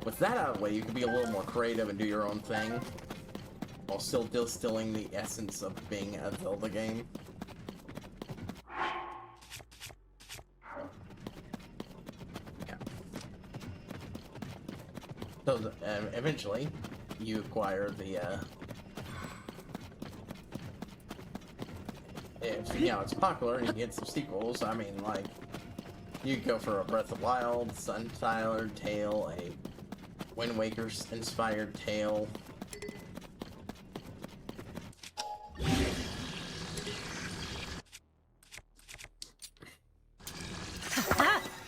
With that out of the way, you could be a little more creative and do your own thing, while still distilling the essence of being a Zelda game. Yeah. So, eventually, you acquire the, if, you know, it's popular and you get some sequels. I mean, like, you could go for a Breath of the Wild, Sun-inspired tale, a Wind Waker's inspired tale.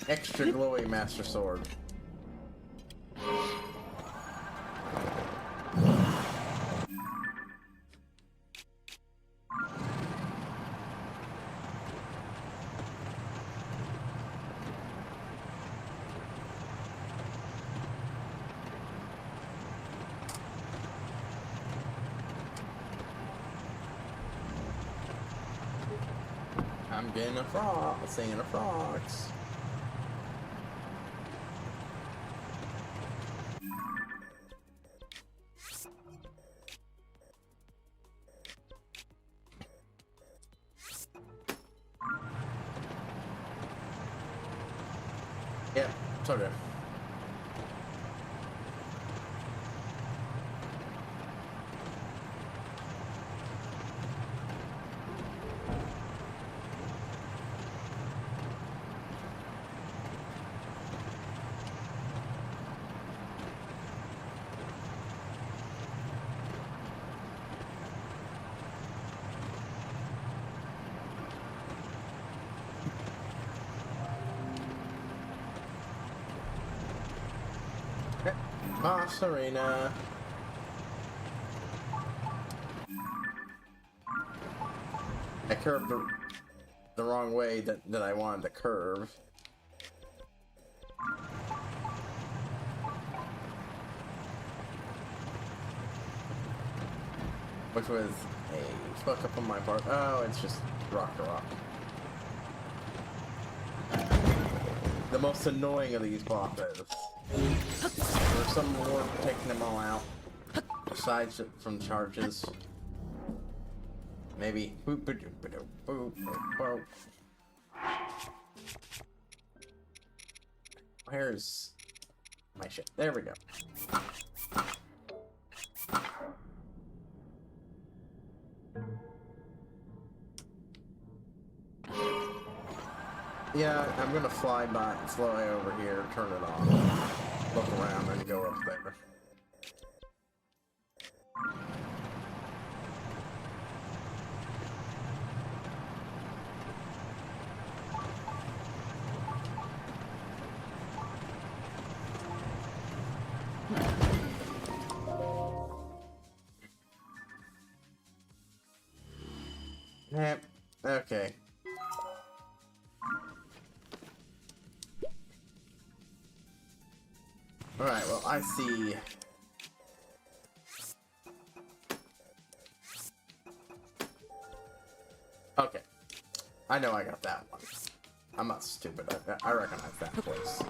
Extra glowy Master Sword. I'm getting a frog, singing a frogs. Yeah, sort of. Ah, Serena. I curved the wrong way that I wanted to curve. Which was a fuck up on my part. Oh, it's just rock to rock. The most annoying of these bosses. There's some more taking them all out. Besides from charges. Maybe. Where's my shit? There we go. Yeah, I'm gonna fly over here, turn it off, look around, and go up there. Yep. Okay. Alright, well, I see. Okay. I know I got that one. I'm not stupid. I recognize that place.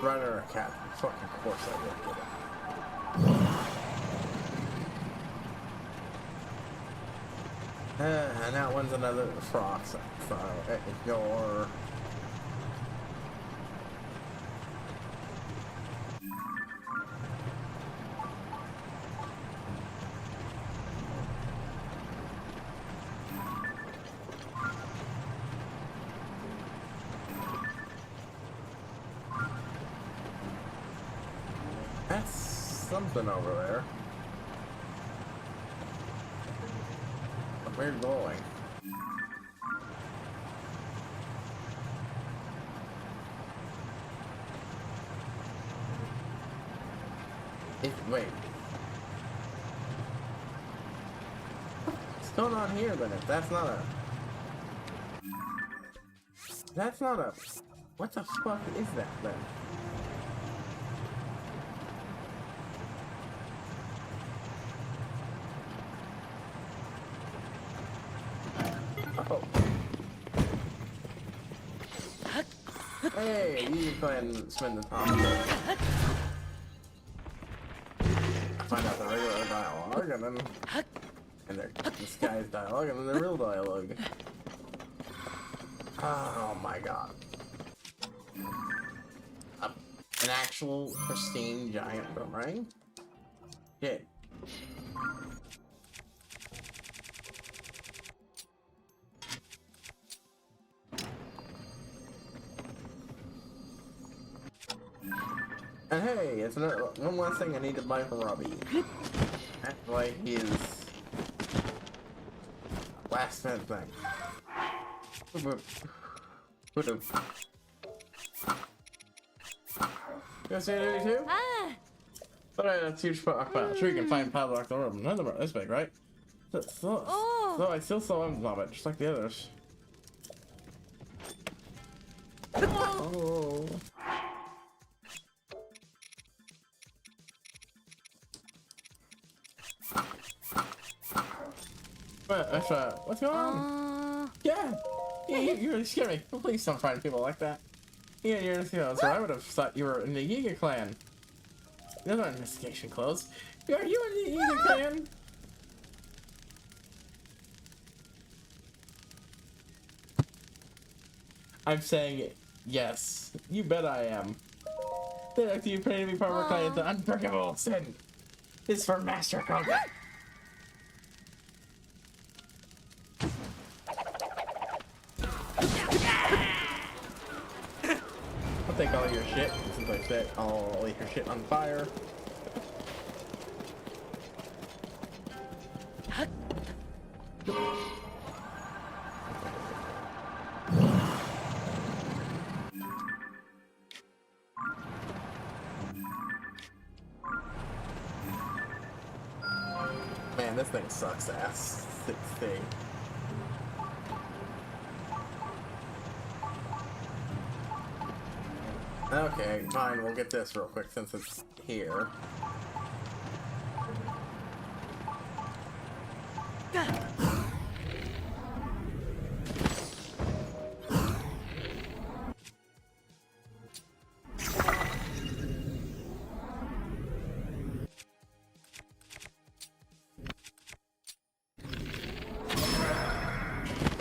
Runner Academy. Fucking course I will get it. And that one's another frog, so ignore. That's something over there. But where are you going? Wait. What's going on here then? If that's not a... That's not a... What the fuck is that then? Oh. Hey, you can go ahead and spend the time. Find out the regular dialogue and then this guy's dialogue and then the real dialogue. Oh my god. An actual pristine giant boomerang? Yeah. And hey, it's one last thing I need to buy for Robbie. That's why he is last minute thing. You guys see anything too? Ah! Alright, that's huge pile. Sure you can find padlock the room. None of them are this big, right? So I still saw him of it, just like the others. Oh. What's going on? Yeah, you really scare me. Please don't find people like that. Yeah, you're so I would have thought you were in the Giga clan. Those aren't investigation clothes. Are you in the Giga clan? I'm saying yes. You bet I am. After you pray to be part of our clan, the unforgivable sin is for master combat. I'll take all your shit since I set all your shit on fire. Man, this thing sucks ass. 16. Okay, fine, we'll get this real quick since it's here.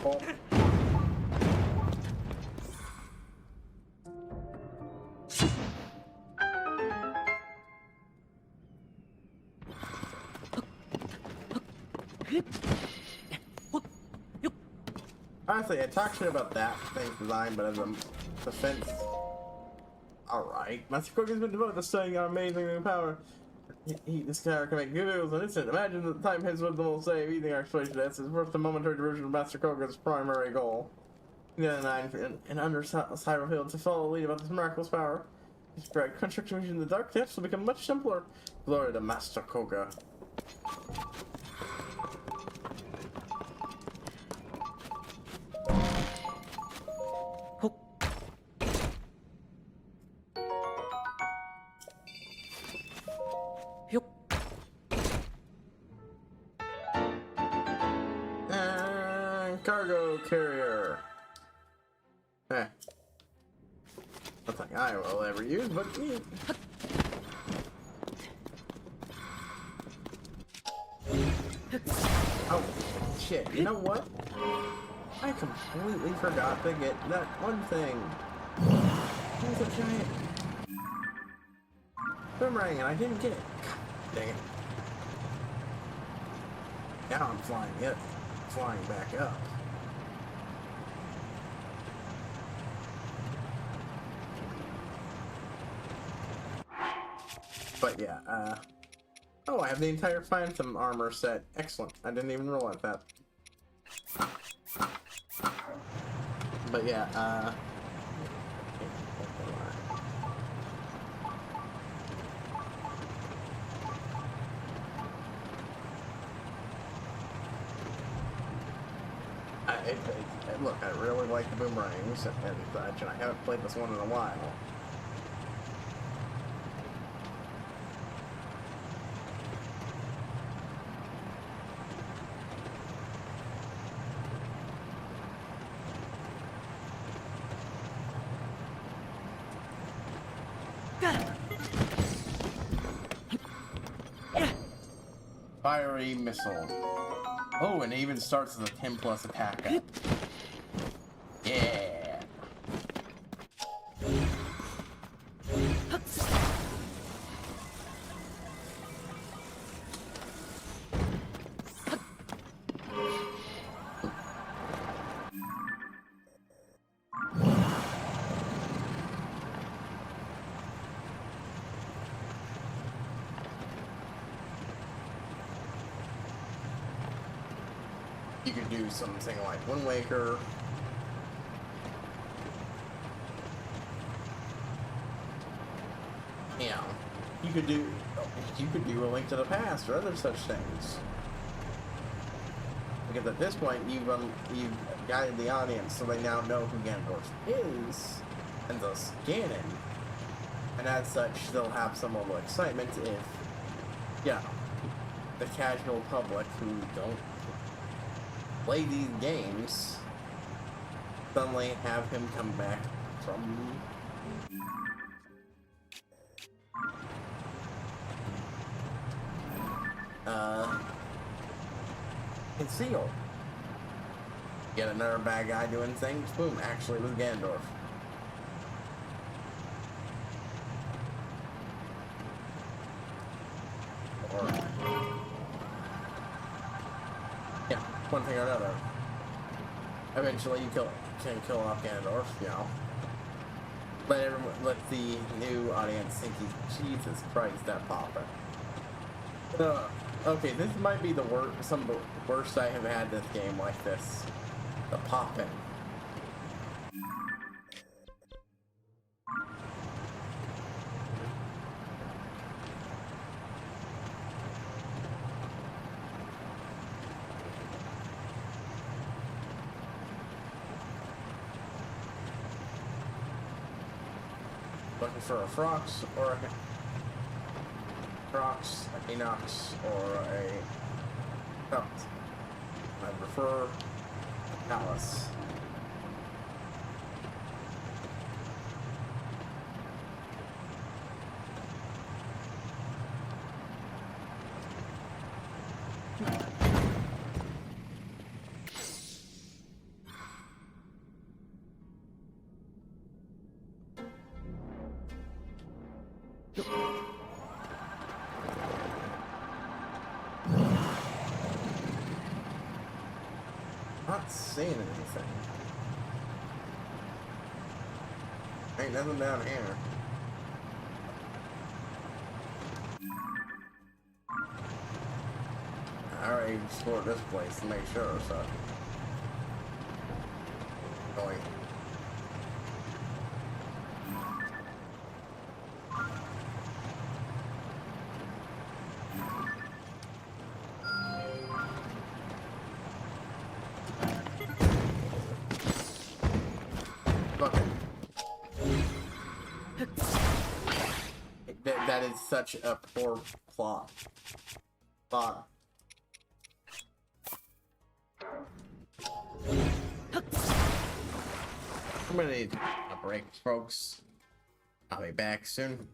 Oh. Honestly, I talk shit about that thing's design, but as a defense, alright. Master Cook has been devoted to studying our amazing new power. This character can make videos on instant. Imagine the time his wisdom will save eating our explanation. This is worth the momentary diversion of Master Koga's primary goal. Yeah, and under Cyber Field to follow the lead about this miraculous power. His spread construction in the dark depths will become much simpler. Glory to Master Koga. Cargo carrier. Eh. Nothing I will ever use, but me. Oh, shit. You know what? I completely forgot to get that one thing. There's a giant boomerang and I didn't get it. God dang it. Now I'm flying back up. But yeah, oh, I have the entire Phantom armor set. Excellent. I didn't even realize that. But yeah, look, I really like the boomerangs and such, and I haven't played this one in a while. Fiery missile. Oh, and it even starts with a 10+ attack up. Yeah. You could do something like Wind Waker. You know, you could do A Link to the Past or other such things. Because at this point, you've guided the audience so they now know who Ganondorf is, and thus Ganon. And as such, they'll have some level of excitement if, yeah, the casual public who don't play these games suddenly have him come back from concealed. Get another bad guy doing things, boom, actually it was Ganondorf. Or yeah, one thing or another. Eventually you can kill off Ganondorf, you know. Let the new audience think he's Jesus Christ, that popper. Okay, this might be the some of the worst I have had this game like this. The popping. looking for a Frox or a Frox, a Enox, or a Pelt. I prefer Palace. Not seeing anything. Ain't nothing down here. I already explored this place to make sure, so. Going. That is such a poor plot. I'm gonna need a break, folks. I'll be back soon.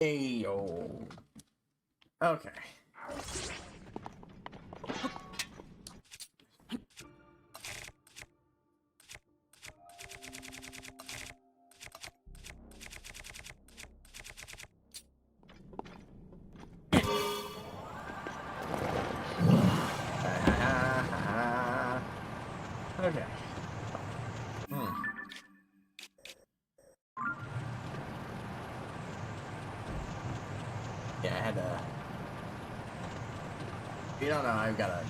Ayo. Okay. Yeah, I had to. You don't know, I've got a.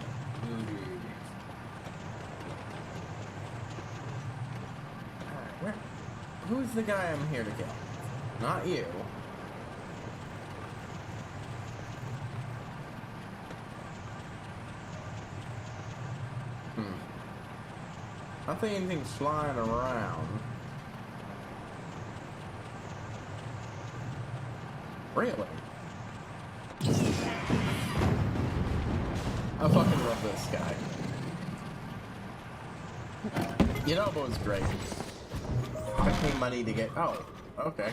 Alright, where? Who's the guy I'm here to kill? Not you. I don't think anything's flying around. Really? I fucking love this guy. You know what was great? Took me money to get. Oh, okay.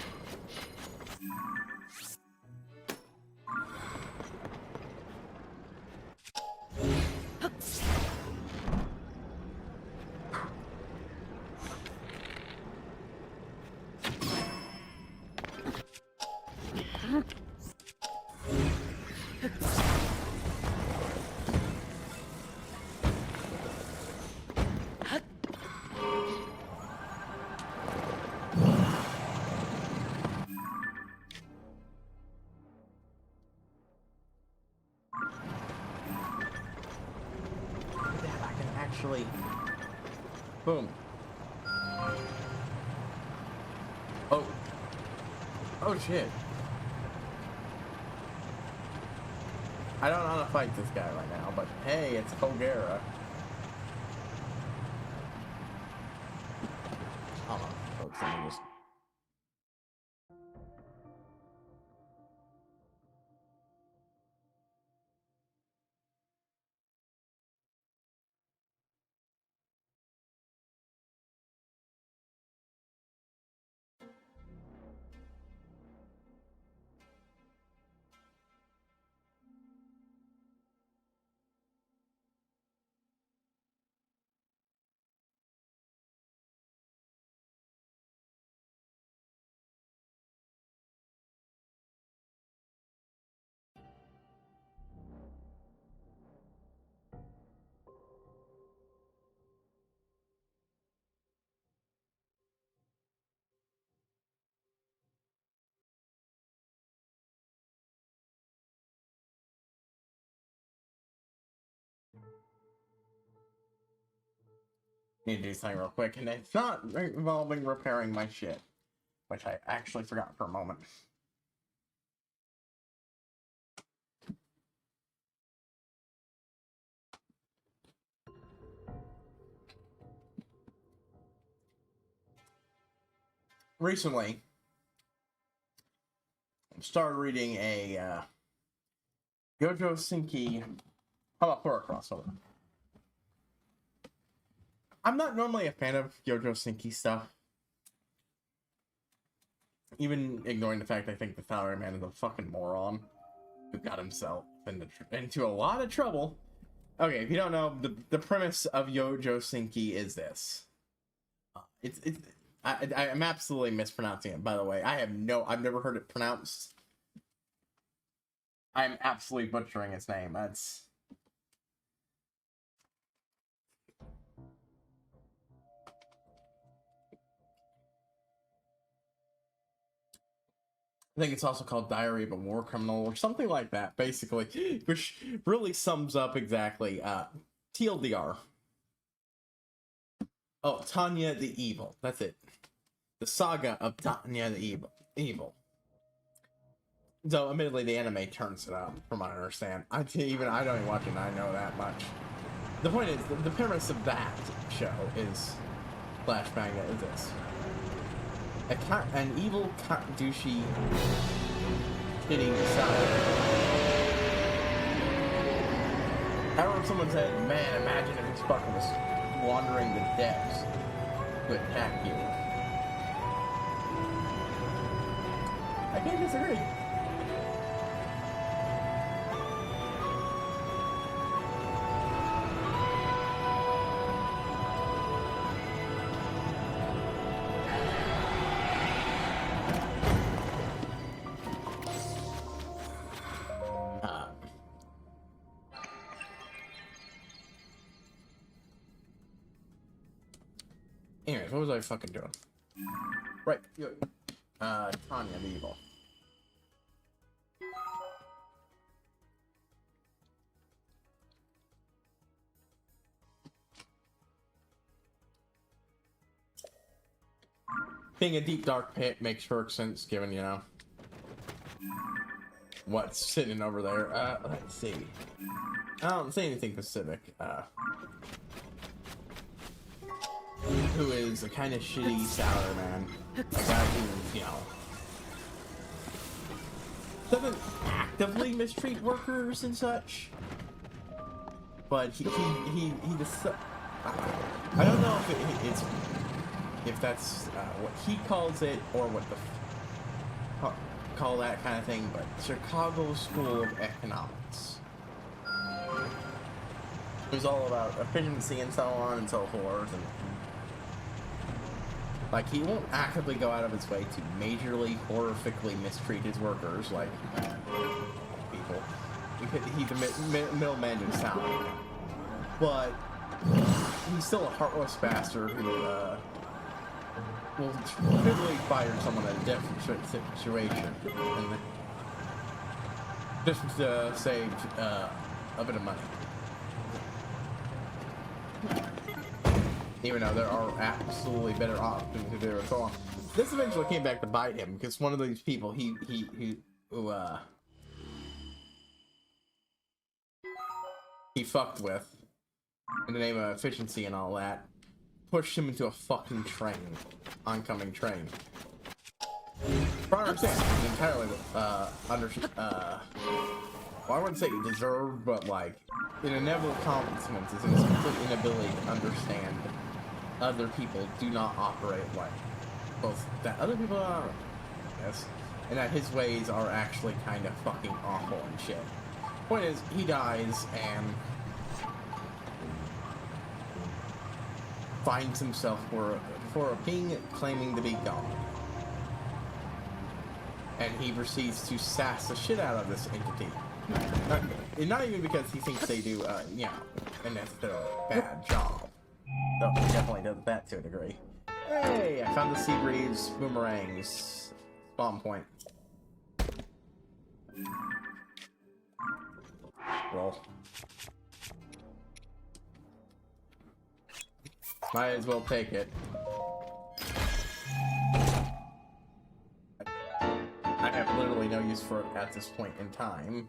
Actually, boom. Oh shit. I don't know how to fight this guy right now, but hey, it's Kogera. Hold on, folks, let me just. Need to do something real quick, and it's not involving repairing my shit, which I actually forgot for a moment. Recently, I started reading a Gojo Sinki. How about purah crossover? I'm not normally a fan of Gojo Sinki stuff. Even ignoring the fact I think the Salaryman is a fucking moron who got himself into a lot of trouble. Okay, if you don't know, the premise of Gojo Sinki is this. I'm absolutely mispronouncing it, by the way. I've never heard it pronounced. I'm absolutely butchering its name. That's... I think it's also called Diary of a War Criminal or something like that, basically, which really sums up exactly TLDR. Oh, Tanya the Evil. That's it. The saga of Tanya the Evil. So, admittedly, the anime turns it up, from what I understand. I don't even watch it, and I know that much. The point is, the premise of that show is Flash Manga is this. An evil douchey hitting salad. However, someone said, man, imagine if this fucker was wandering the depths to attack you. I can't disagree. Anyways, what was I fucking doing? Right, Tanya the Evil. being a deep dark pit makes perfect sense given, you know, what's sitting over there. Let's see. I don't say anything specific. Who is a kind of shitty salary man. A guy who, you know, doesn't actively mistreat workers and such. But he just, I don't know if if that's what he calls it or what the call that kind of thing, but Chicago School of Economics. It was all about efficiency and so on and so forth, and like he won't actively go out of his way to majorly, horrifically mistreat his workers like people. He's the middle manager's salary, but he's still a heartless bastard who will typically fire someone in a different situation, and just to save a bit of money. Even though there are absolutely better options to do and so on. This eventually came back to bite him because one of these people who he fucked with in the name of efficiency and all that pushed him into a fucking train, oncoming train. From what I understand, he's entirely well, I wouldn't say deserved, but like an inevitable consequences and his complete inability to understand other people do not operate like both that other people are, yes, and that his ways are actually kind of fucking awful and shit. Point is, he dies and finds himself for a being claiming to be God, and he proceeds to sass the shit out of this entity. Not even because he thinks they do, you know, a necessarily bad job. Though he definitely does that to a degree. Hey, I found the sea breeze boomerangs spawn point. Roll. Might as well take it. I have literally no use for it at this point in time.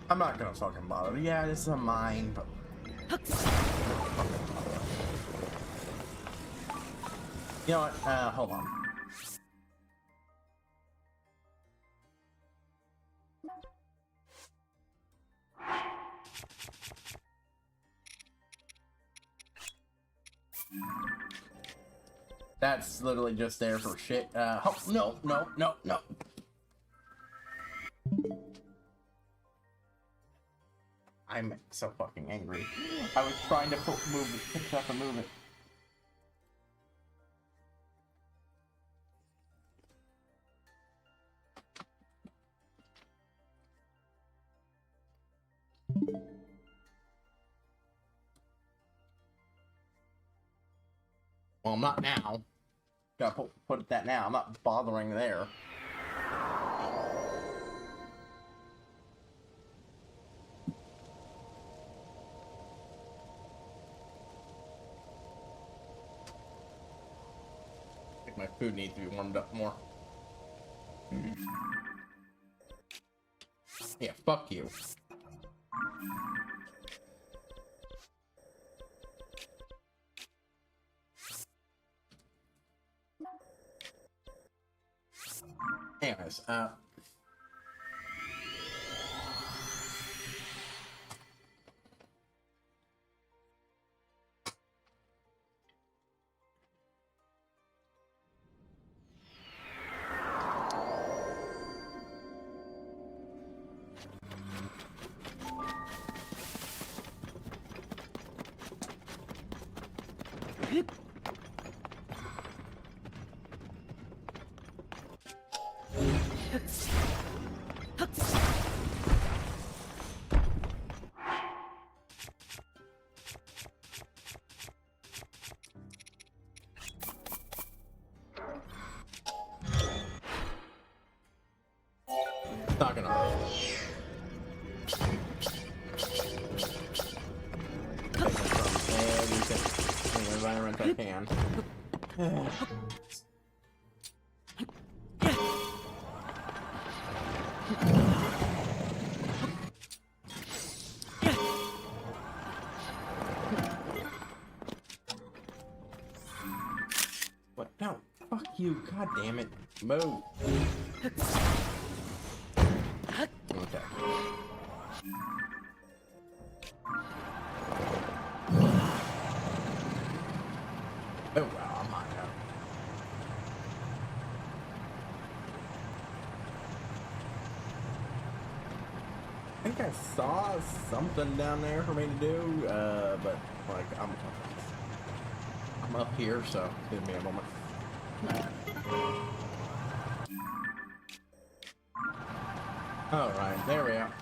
I'm not gonna fucking bother. Yeah, this is a mine, but you know what? Hold on. That's literally just there for shit. Oh, no. I'm so fucking angry. I was trying to pick it up and move it. Well, I'm not now. Gotta put it that now. I'm not bothering there. I think my food needs to be warmed up more. Yeah, fuck you. Anyways, from every environment I can. What? No. Fuck you. God damn it. Move. Okay. Oh, wow, I'm hot now. I think I saw something down there for me to do, but, like, I'm up here, so give me a moment. Alright, there we are.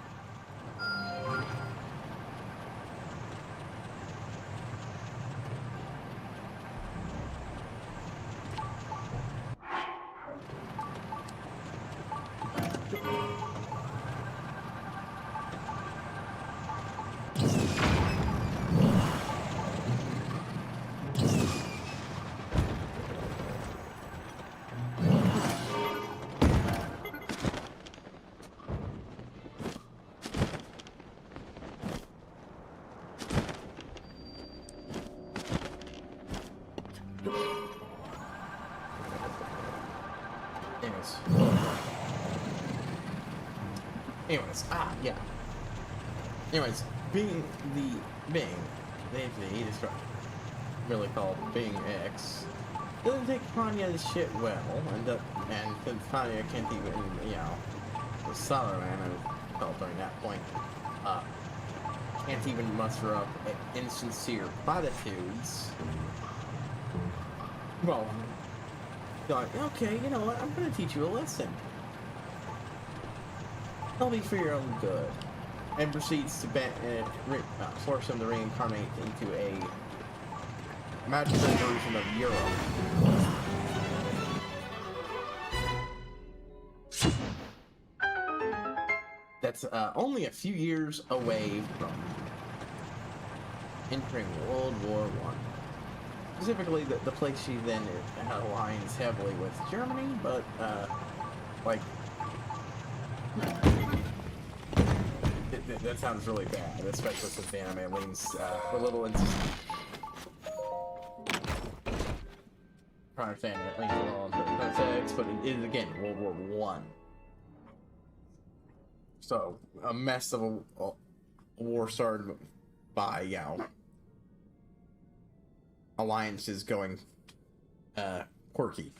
Anyways, yeah. Anyways, being the destructor, really called Being X, doesn't take Tanya's shit well, and since Tanya can't even, you know, the Salaran I felt during that point, can't even muster up insincere platitudes. Well, thought, okay, you know what, I'm gonna teach you a lesson. It'll be for your own good. And proceeds to force him to reincarnate into a magical version of Europe. That's only a few years away from entering World War I. Specifically, the place she then aligns heavily with Germany, but, like... That sounds really bad, especially since the anime leans a little into... I understand it leans a little into sex, but it is, again, World War I. So, a mess of a war started by, you know, alliances going quirky.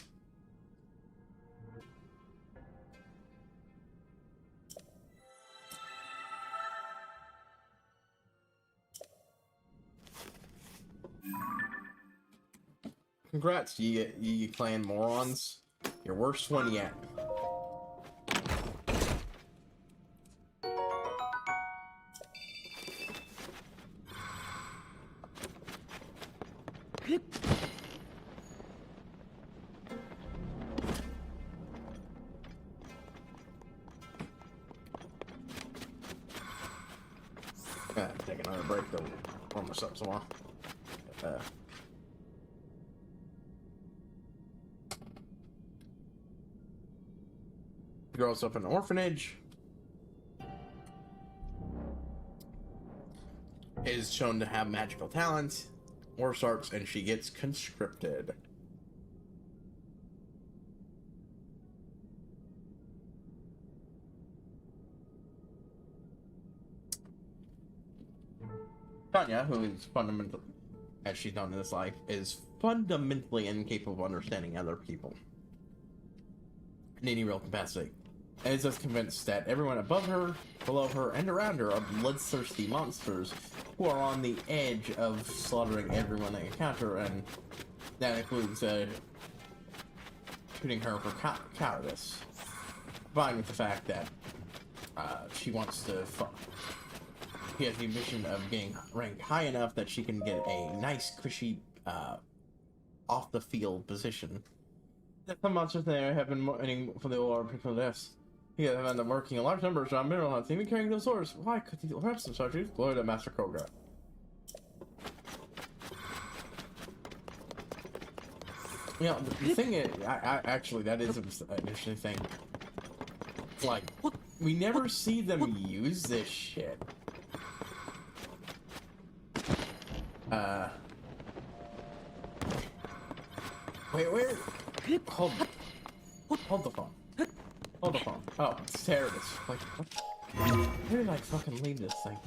Congrats, Yi Clan morons. Your worst one yet. Take another break to warm us up some more. Grows up in an orphanage. Is shown to have magical talents, war starts, and she gets conscripted. Tanya, who is fundamentally, as she's known in this life, is fundamentally incapable of understanding other people in any real capacity, and is just convinced that everyone above her, below her, and around her are bloodthirsty monsters who are on the edge of slaughtering everyone they encounter, and that includes shooting her for cowardice, combined with the fact that she wants to She has the ambition of getting ranked high enough that she can get a nice, cushy, off-the-field position. Some monsters there have been waiting for the war for this. He had them working in large numbers around mineral hunts, even carrying those orders. Why could he have some subjects? Glory to Master Koga. You know, the thing is, actually, that is an interesting thing. Like, we never see them use this shit. Wait, where? Hold the phone. Hold the phone. Oh, it's terrorist. Like, what? Where did I fucking leave this thing?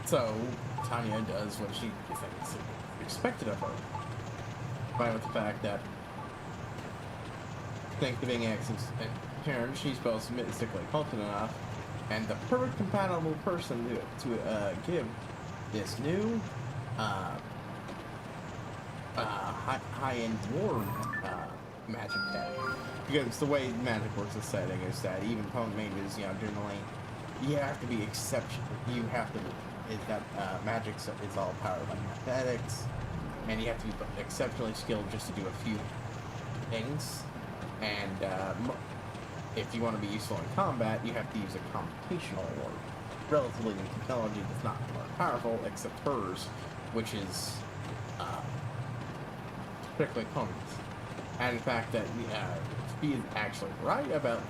So, Tanya does what she thinks expected of her. Fine with the fact that, thanks to being Axe's parent, she's both mystically potent enough and the perfect compatible person to give this new high-end dwarf magic tech. Because the way magic works is setting is that even potent mages, you know, generally, you have to be exceptional. You have to. Magic is all powered by mathematics, and you have to be exceptionally skilled just to do a few things. And if you want to be useful in combat, you have to use a computational or relatively new technology that's not more powerful, except hers, which is strictly potent. And the fact that she is actually right about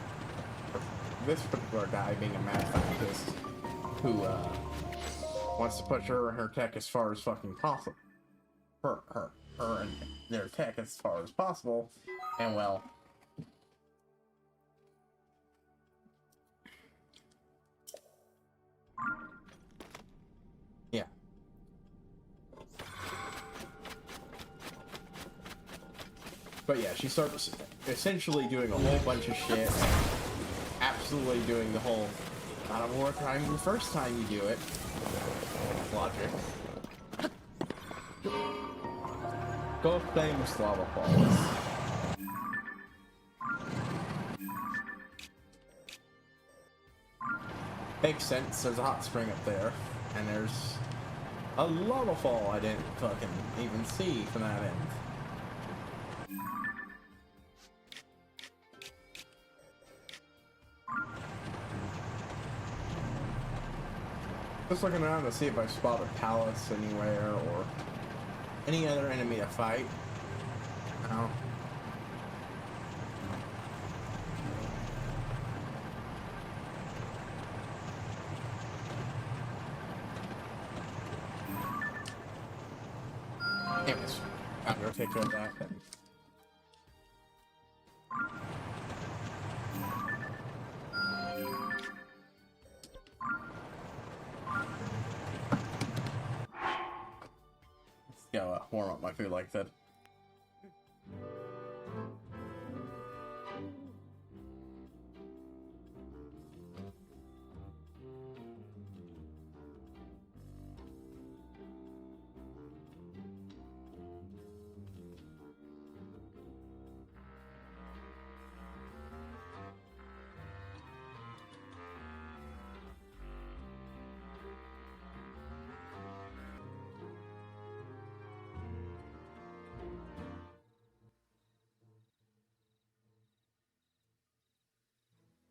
this particular guy being a mad scientist who wants to push her and her tech as far as fucking possible. Her and their tech as far as possible. And well, yeah. But yeah, she starts essentially doing a whole bunch of shit. Absolutely doing the whole, not a war crime the first time you do it. Logic. Go famous lava falls. Makes sense, there's a hot spring up there, and there's a lava fall I didn't fucking even see from that end. Just looking around to see if I spot a palace anywhere or any other enemy to fight. No. Anyways, I'm gonna take care of that then. Yeah, warm up my food like that.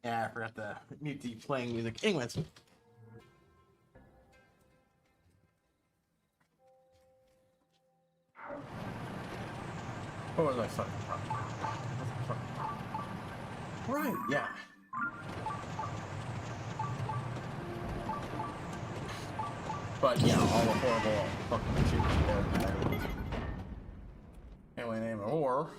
Yeah, I forgot to mute the playing music. Anyways. What was I fucking talking about? Right, yeah. But yeah, all the horrible fucking shit there. Anyway, name of war.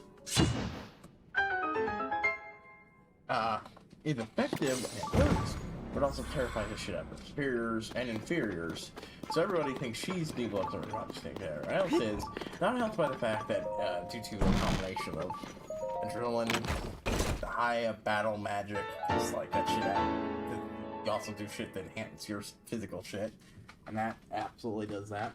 Is effective and it works, but also terrifies the shit out of her superiors and inferiors. So everybody thinks she's the evil observer, not just think everyone else is. Not helped by the fact that due to a combination of adrenaline, the high battle magic, just like that shit out. You also do shit that enhances your physical shit. And that absolutely does that.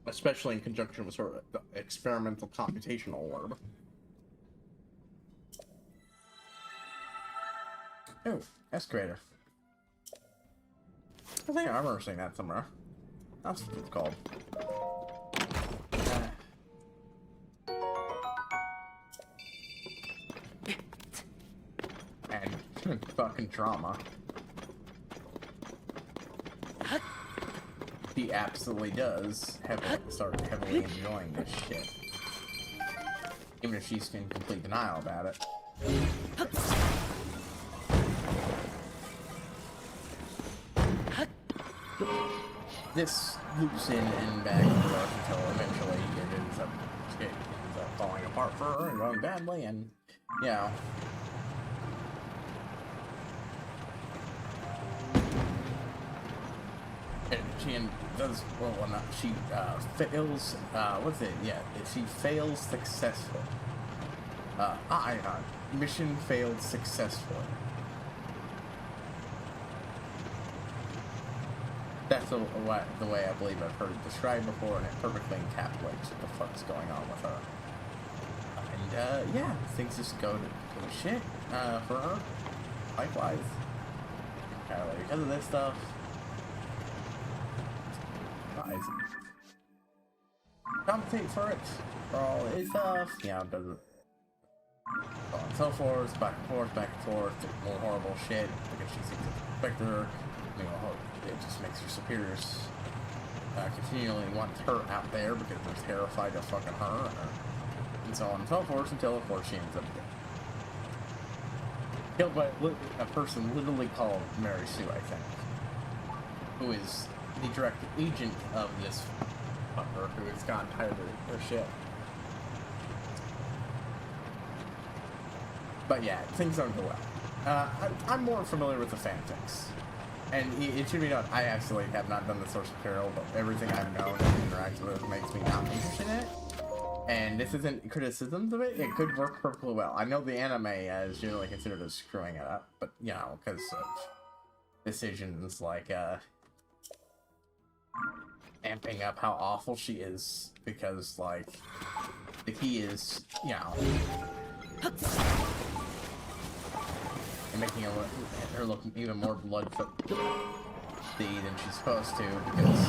Especially in conjunction with sort of the experimental computational orb. Oh, excavator. I think I remember seeing that somewhere. That's what it's called. And fucking trauma. He absolutely does start heavily enjoying this shit. Even if she's in complete denial about it. This loops in and back and forth until eventually it ends up falling apart for her and going badly, and you know. And she does well enough. She fails. What's it? Yeah, she fails successfully. Mission failed successfully. That's the way I believe I've heard it described before, and it perfectly encapsulates what the fuck's going on with her. And yeah, things just go to shit for her. Likewise, because of this stuff. Compensate for it, for all his stuff, you know, does it so on and so forth, back and forth, more horrible shit, because she seeks to protect her, you know, it just makes her superiors continually want her out there because they're terrified of fucking her, and so on and so forth, until of course she ends up killed by a person literally called Mary Sue, I think, who is the direct agent of this fucker who has gotten tired of her shit. But yeah, things don't go well. I'm more familiar with the fanfics. And it should be known, I actually have not done the source material, but everything I've known and interacted with makes me not interested in it. And this isn't criticisms of it, it could work perfectly well. I know the anime is generally considered as screwing it up, but you know, because of decisions like, amping up how awful she is, because, like, the key is, you know, and making her look even more blood-thirsty than she's supposed to, because,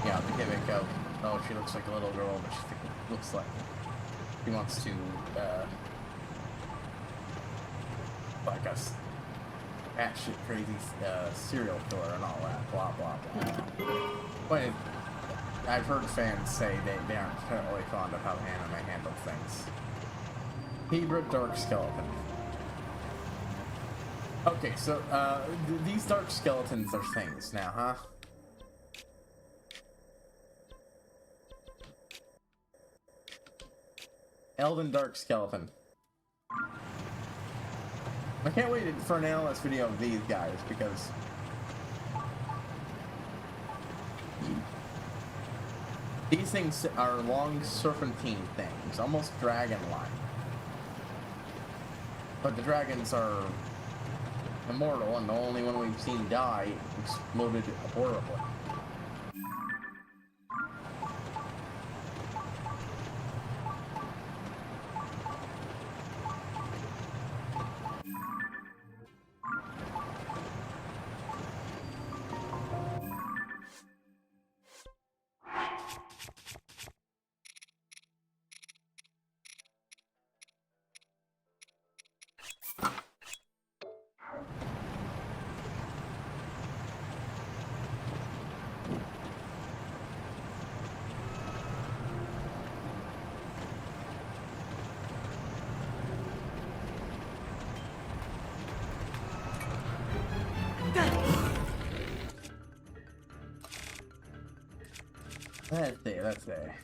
you know, the gimmick of, oh, she looks like a little girl, but she looks like she wants to, like a batshit crazy serial killer and all that, blah, blah, blah. But I've heard fans say they aren't totally fond of how anime handles things. Hebrew Dark Skeleton. Okay, so, these dark skeletons are things now, huh? Elven Dark Skeleton. I can't wait for an analyst video of these guys, because these things are long serpentine things, almost dragon-like. But the dragons are immortal, and the only one we've seen die exploded horribly. That's there.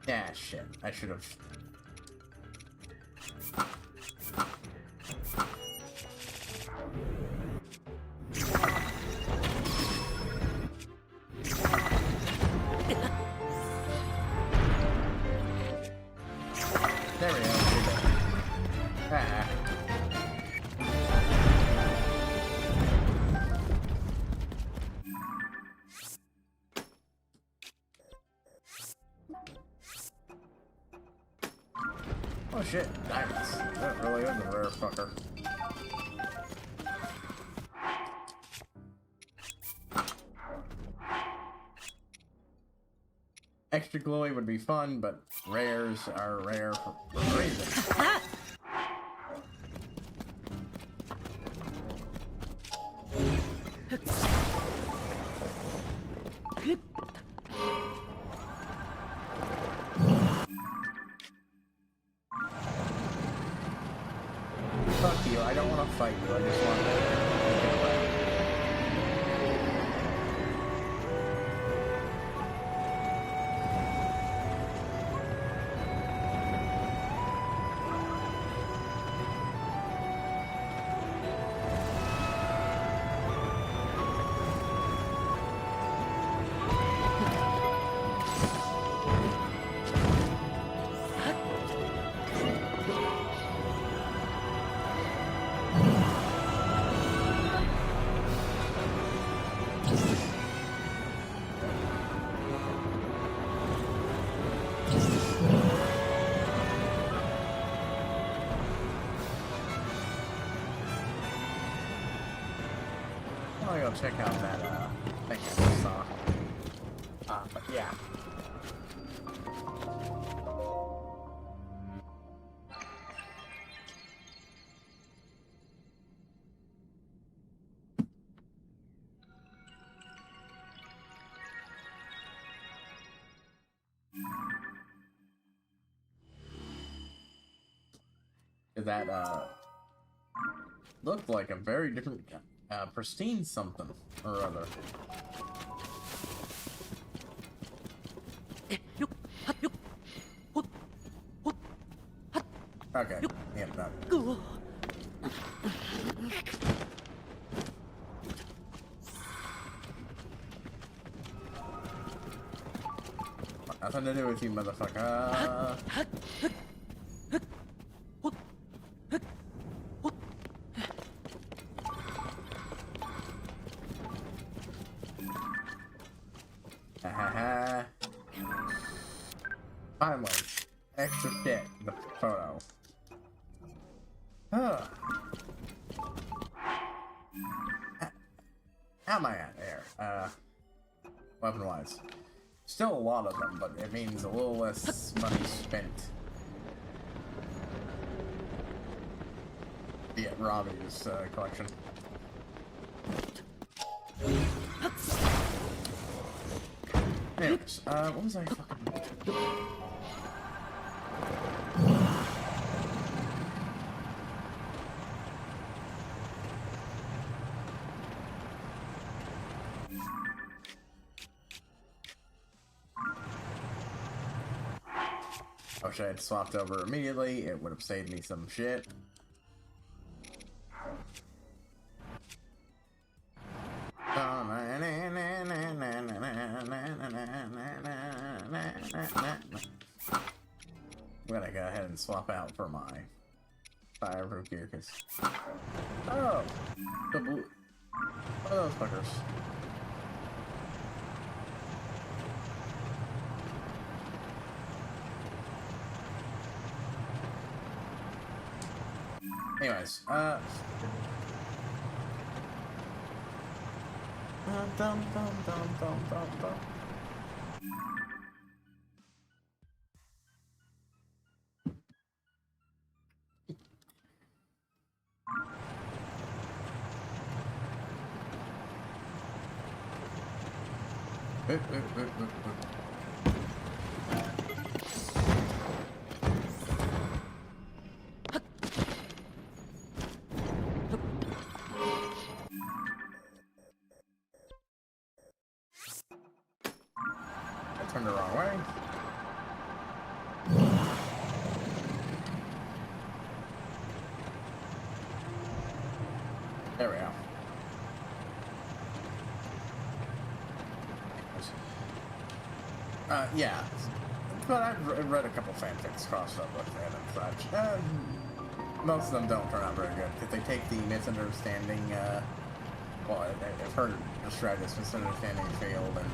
Yeah, shit. I should have. There we go. Ah. Oh shit, diamonds. That really is a rare fucker. Extra glowy would be fun, but rares are rare for a reason. Fuck you, I don't want to fight you, I just want to get away. I'll go check out that thing I just saw. But yeah. That looked like a very different pristine something or other. Okay, yep, that. Nothing to do with you, motherfucker. Finally, extra shit in the photo. Huh. How am I at there? Weapon-wise. Still a lot of them, but it means a little less money spent. To get Robbie's collection. Anyways, what was I fucking... I wish I had swapped over immediately, it would have saved me some shit. I'm gonna go ahead and swap out for my fireproof gear, because... Oh! The blue... What are those fuckers? Anyways, dum dum dum dum dum dum. I turned the wrong way. Yeah. But I've read a couple fanfics crossed up with it and such. Most of them don't turn out very good, because they take the misunderstanding, well, I've heard it described as misunderstanding failed, and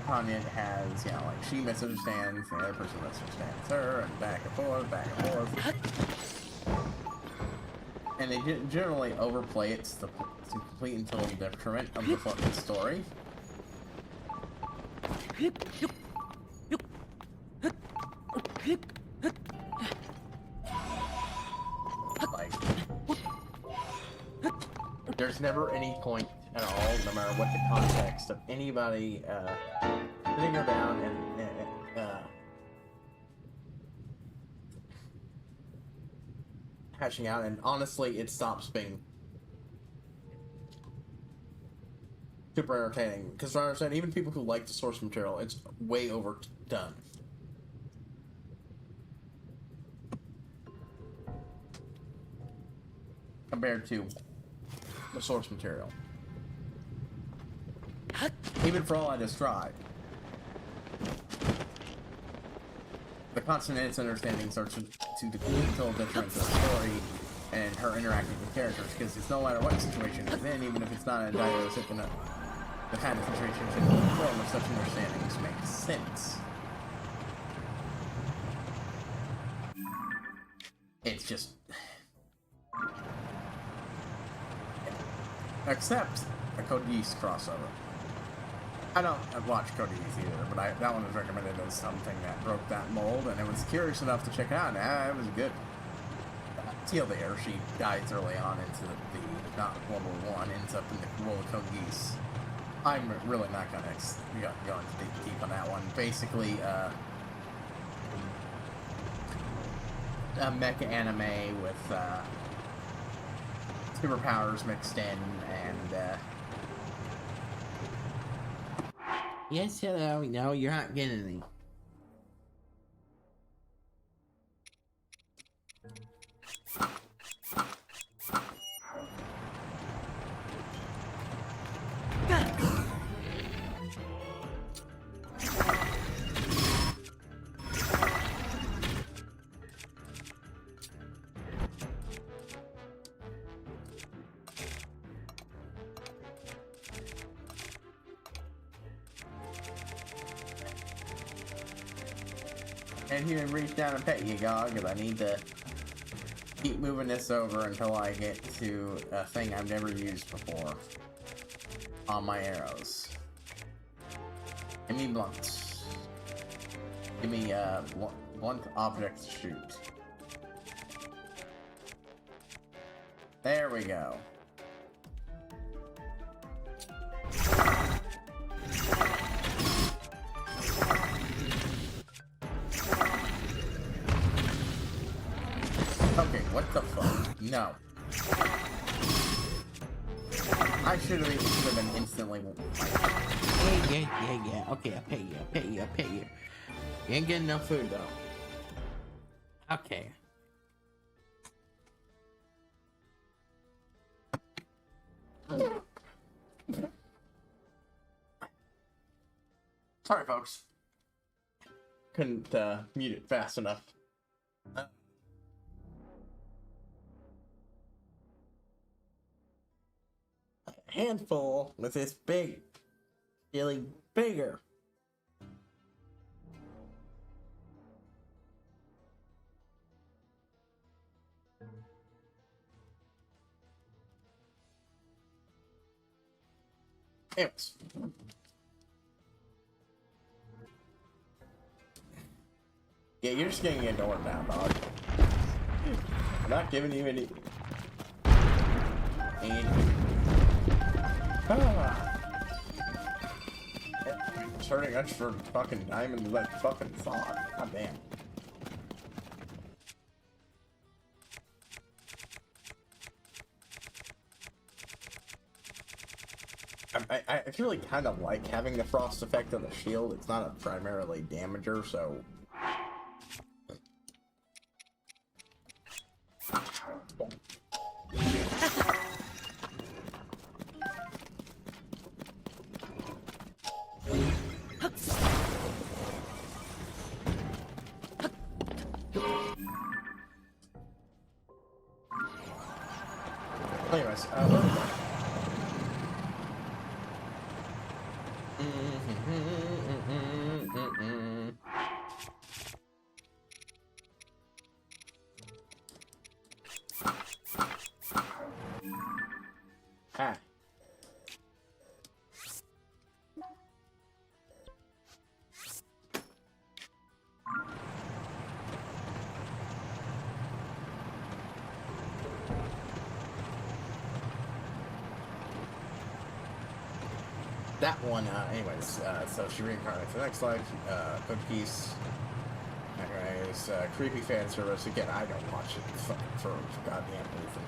Tanya has, you know, like, she misunderstands, the other person misunderstands her, and back and forth, back and forth. And they generally overplay it to complete and total detriment of the fucking story. Like, there's never any point at all, no matter what the context of anybody sitting her down and hashing out, and honestly, it stops being super entertaining. Because I understand, even people who like the source material, it's way overdone. Compared to the source material. Even for all I described, the constant misunderstandings are to the total detriment of the story and her interacting with characters, because it's no matter what situation it's in, even if it's not a dire recipient, the kind of situation in the form of such understandings makes sense. It's just... Except a Code Geass crossover. I don't watch Code Geass either, but that one was recommended as something that broke that mold, and I was curious enough to check it out, and it was good. Teal there, she dies early on into the not World War I, ends up in the world of Code Geass. I'm really not going to go into deep on that one. Basically, a mecha anime with superpowers mixed in, and yes, hello. No, you're not getting any. And here, reach down and pet you, Gog, because I need to keep moving this over until I get to a thing I've never used before on my arrows. Give me blunts. Give me blunt object to shoot. There we go. Okay, what the fuck? No. I should have been instantly. Yeah. Okay, I'll pay you. You ain't getting no food though. Okay. Sorry, folks. Couldn't mute it fast enough. Handful with this big, feeling bigger. Anyways. Yeah, you're just getting ignored now, dog. I'm not giving you any. It's hurting us for fucking diamond like fucking thought. God damn. I really kind of like having the frost effect on the shield. It's not a primarily damager, so. Anyways, where are we going? Ah. That one, anyways, so she reincarnates the next life, cookies. Anyways, creepy fan service. Again, I don't watch it for goddamn reason.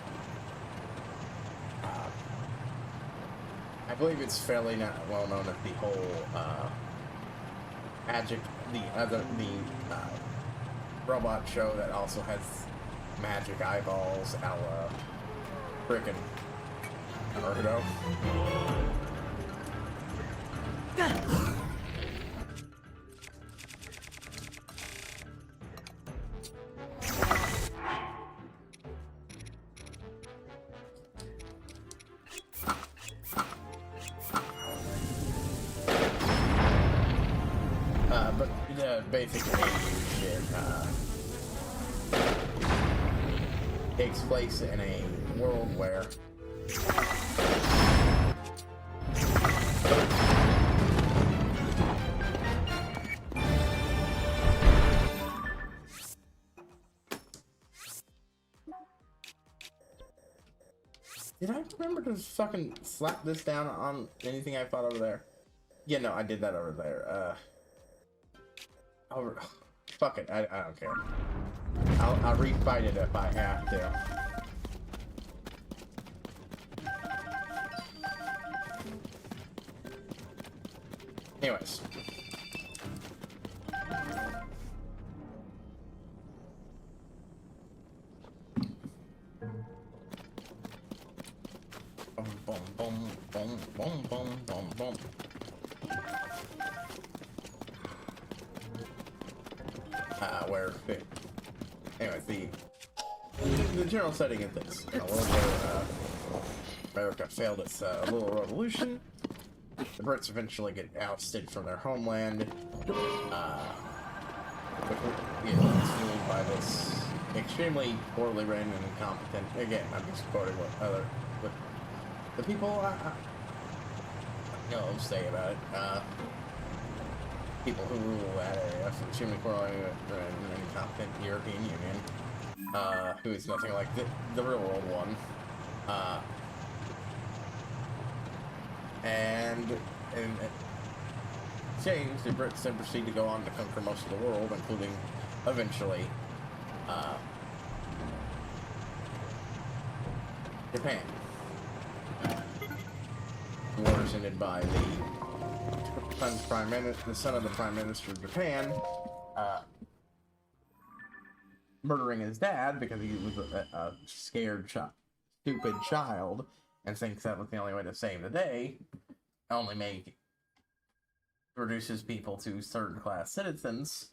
I believe it's fairly not well known that the whole, robot show that also has magic eyeballs, a la frickin' Naruto. But the basic shit takes place in a world where did I remember to fucking slap this down on anything I fought over there? Yeah, no, I did that over there. Fuck it, I don't care. I'll refight it if I have to. Anyways. Boom, boom, boom, boom, boom, boom, boom. Where, anyways, the general setting is this. A little bit, America failed its little revolution. The Brits eventually get ousted from their homeland. It's fueled by this extremely poorly written and incompetent. Again, I'm just quoting what the people say about it. People who rule that area, from extremely poorly written and incompetent European Union, who is nothing like the real world one. And in exchange, the Brits then proceed to go on to conquer most of the world, including, eventually, Japan. The war is ended by the son of the Prime Minister of Japan, murdering his dad because he was a scared, stupid child, and thinks that was the only way to save the day. Only reduces people to third-class citizens.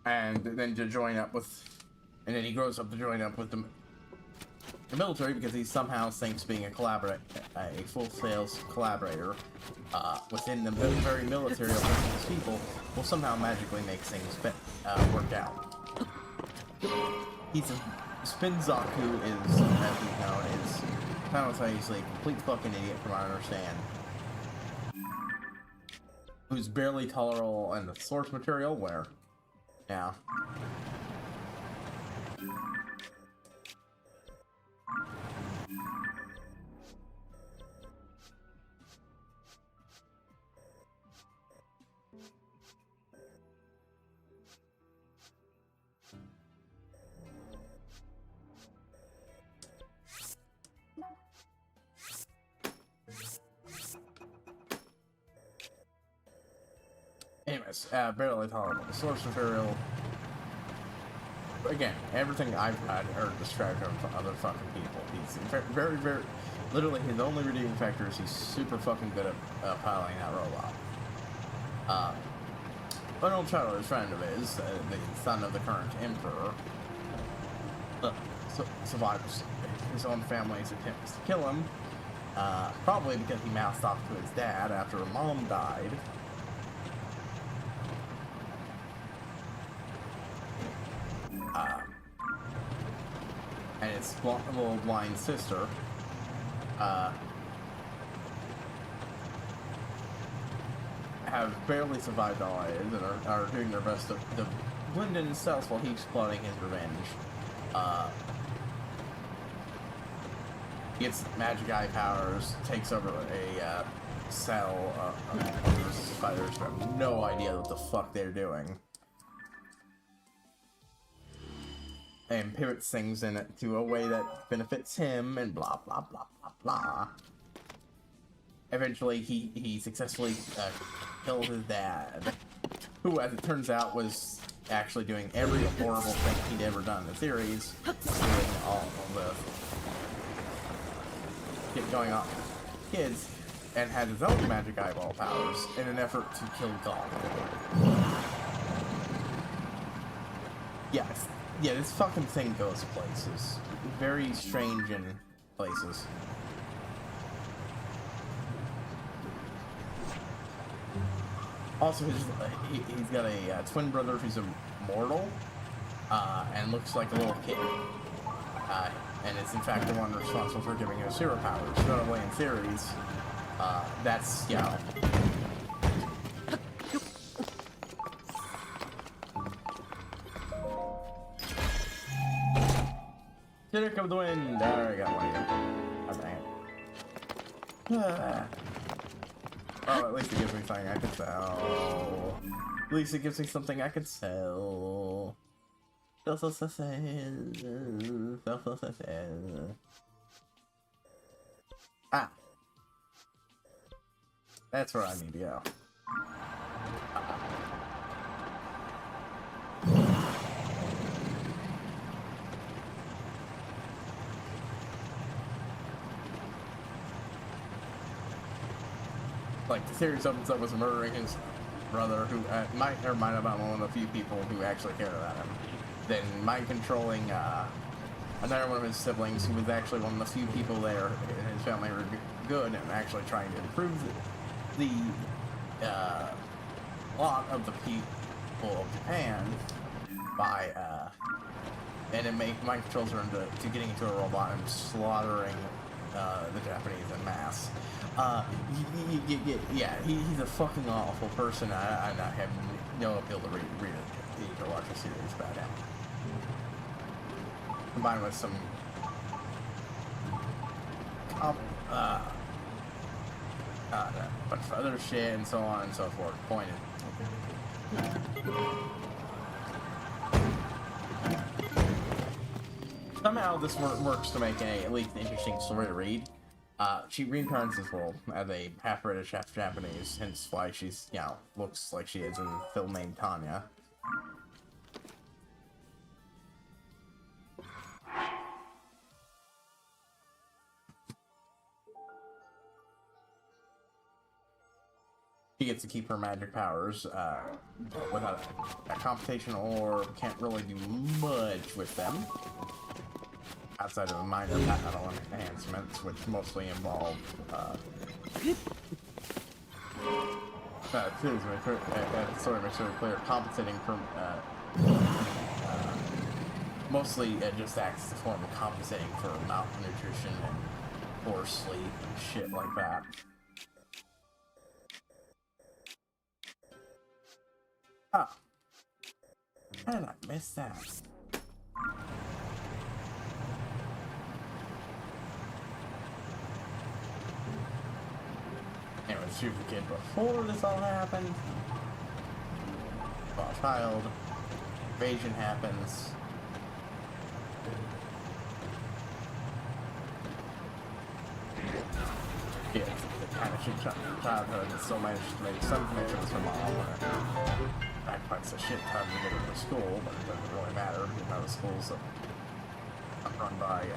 And then to join up with, and then he grows up to join up with the military because he somehow thinks being a full-scale collaborator within the very military of these people will somehow magically make things work out. He's a Spinzaku is, as we know, is simultaneously a complete fucking idiot from what I understand, who's barely tolerable in the source material, where, yeah. Anyways, barely tolerable. The source material. Again, everything I've heard described from other fucking people. He's very, very. Literally, his only redeeming factor is he's super fucking good at piloting that robot. But an old childhood friend of his, the son of the current emperor, survives his own family's attempts to kill him, probably because he mouthed off to his dad after her mom died. And his little blind sister, have barely survived all lives and are doing their best to blend in stealth while he's plotting his revenge. Gets magic eye powers, takes over a cell of fighters who have no idea what the fuck they're doing. And pivots things in it to a way that benefits him, and blah blah blah blah blah. Eventually, he successfully kills his dad, who, as it turns out, was actually doing every horrible thing he'd ever done in the series, doing all of the get going on kids, and had his own magic eyeball powers in an effort to kill God. Yes. Yeah, this fucking thing goes places. Very strange in places. Also, he's got a twin brother who's immortal, and looks like a little kid. And is in fact the one responsible for giving him zero powers. Notably in series, that's, yeah. Trick of the wind! There, I got one here. Oh, dang it. Oh, at least it gives me something I can sell. At least it gives me something I can sell. Ah! That's where I need to go. Like, the series opens up with murdering his brother, who might have been one of the few people who actually cared about him. Then mind controlling another one of his siblings, who was actually one of the few people there in his family who were good, and actually trying to improve the lot of the people of Japan by and then mind controls her into getting into a robot and slaughtering the Japanese en masse. Yeah, he's a fucking awful person. I have no appeal to read it or watch a series about him. Combined with some a bunch of other shit and so on and so forth. Pointed. Somehow this works to make at least an interesting story to read. She reincarnates this world as a half British, half Japanese, hence why she's, you know, looks like she is in the film named Tanya. She gets to keep her magic powers without a computation, or can't really do much with them. Outside of minor battle enhancements, which mostly involve sort of makes it clear, compensating for mostly just acts as a form of compensating for malnutrition and poor sleep and shit like that. Oh, how did I miss that? Anyway, she was a kid before this all happened. Well, child. Invasion happens. Yeah, the kind of shit childhood and still managed to make some connections with her mom. Sacrificed a shit ton to get her to school, but it doesn't really matter. You know, the schools are run by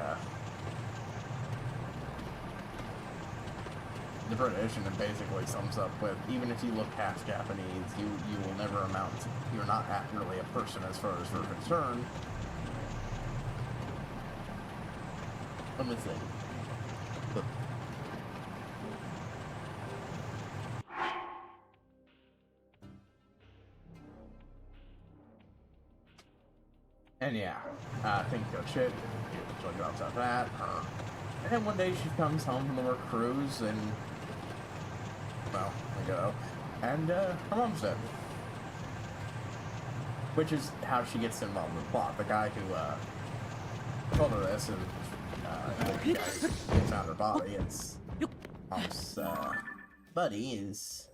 the British, and it basically sums up with, even if you look half Japanese, you will never amount to, you're not really a person as far as we're concerned. Let me see. And yeah, things go shit. So it drops out that. And then one day she comes home from the work cruise, and well, I go, and her mom's dead. Which is how she gets involved in the plot. The guy who told her this, and the guy who found her body, it's mom's buddy, is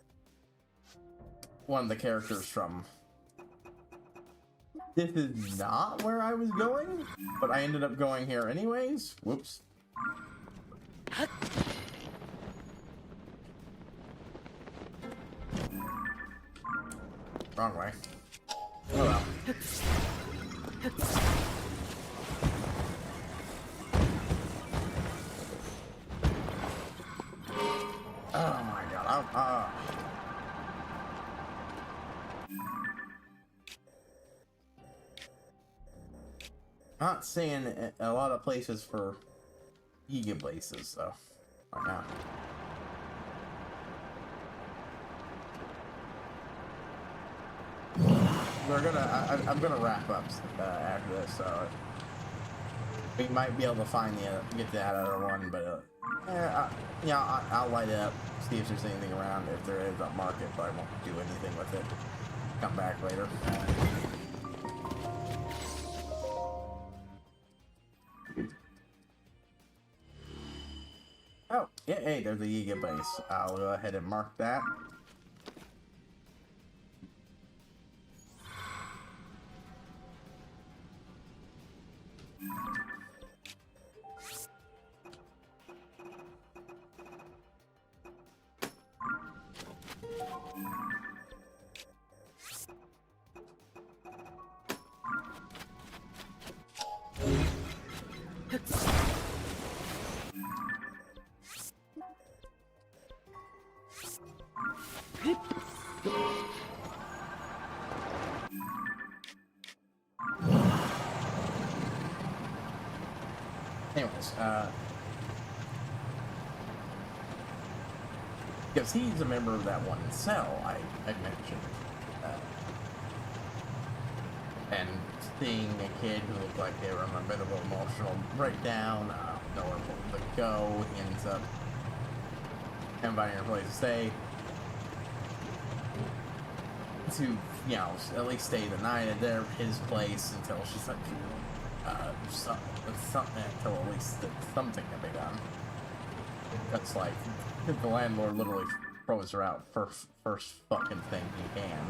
one of the characters from. This is not where I was going, but I ended up going here anyways. Whoops. Wrong way. Oh well. Oh my god. Not seeing a lot of places for Giga places, so right now. I'm gonna wrap up after this, so we might be able to find get that other one, but yeah, I'll light it up, see if there's anything around. If there is, I'll mark it, but I won't do anything with it. Come back later. Oh, yeah, hey, there's the Yiga base. I'll go ahead and mark that. Anyways, because he's a member of that one cell I mentioned, and seeing a kid who looked like they were on a bit of an emotional breakdown, nowhere to go, he ends up inviting her place to stay, to, you know, at least stay the night at his place until she's like, something until at least something can be done. That's like the landlord literally throws her out first fucking thing he can,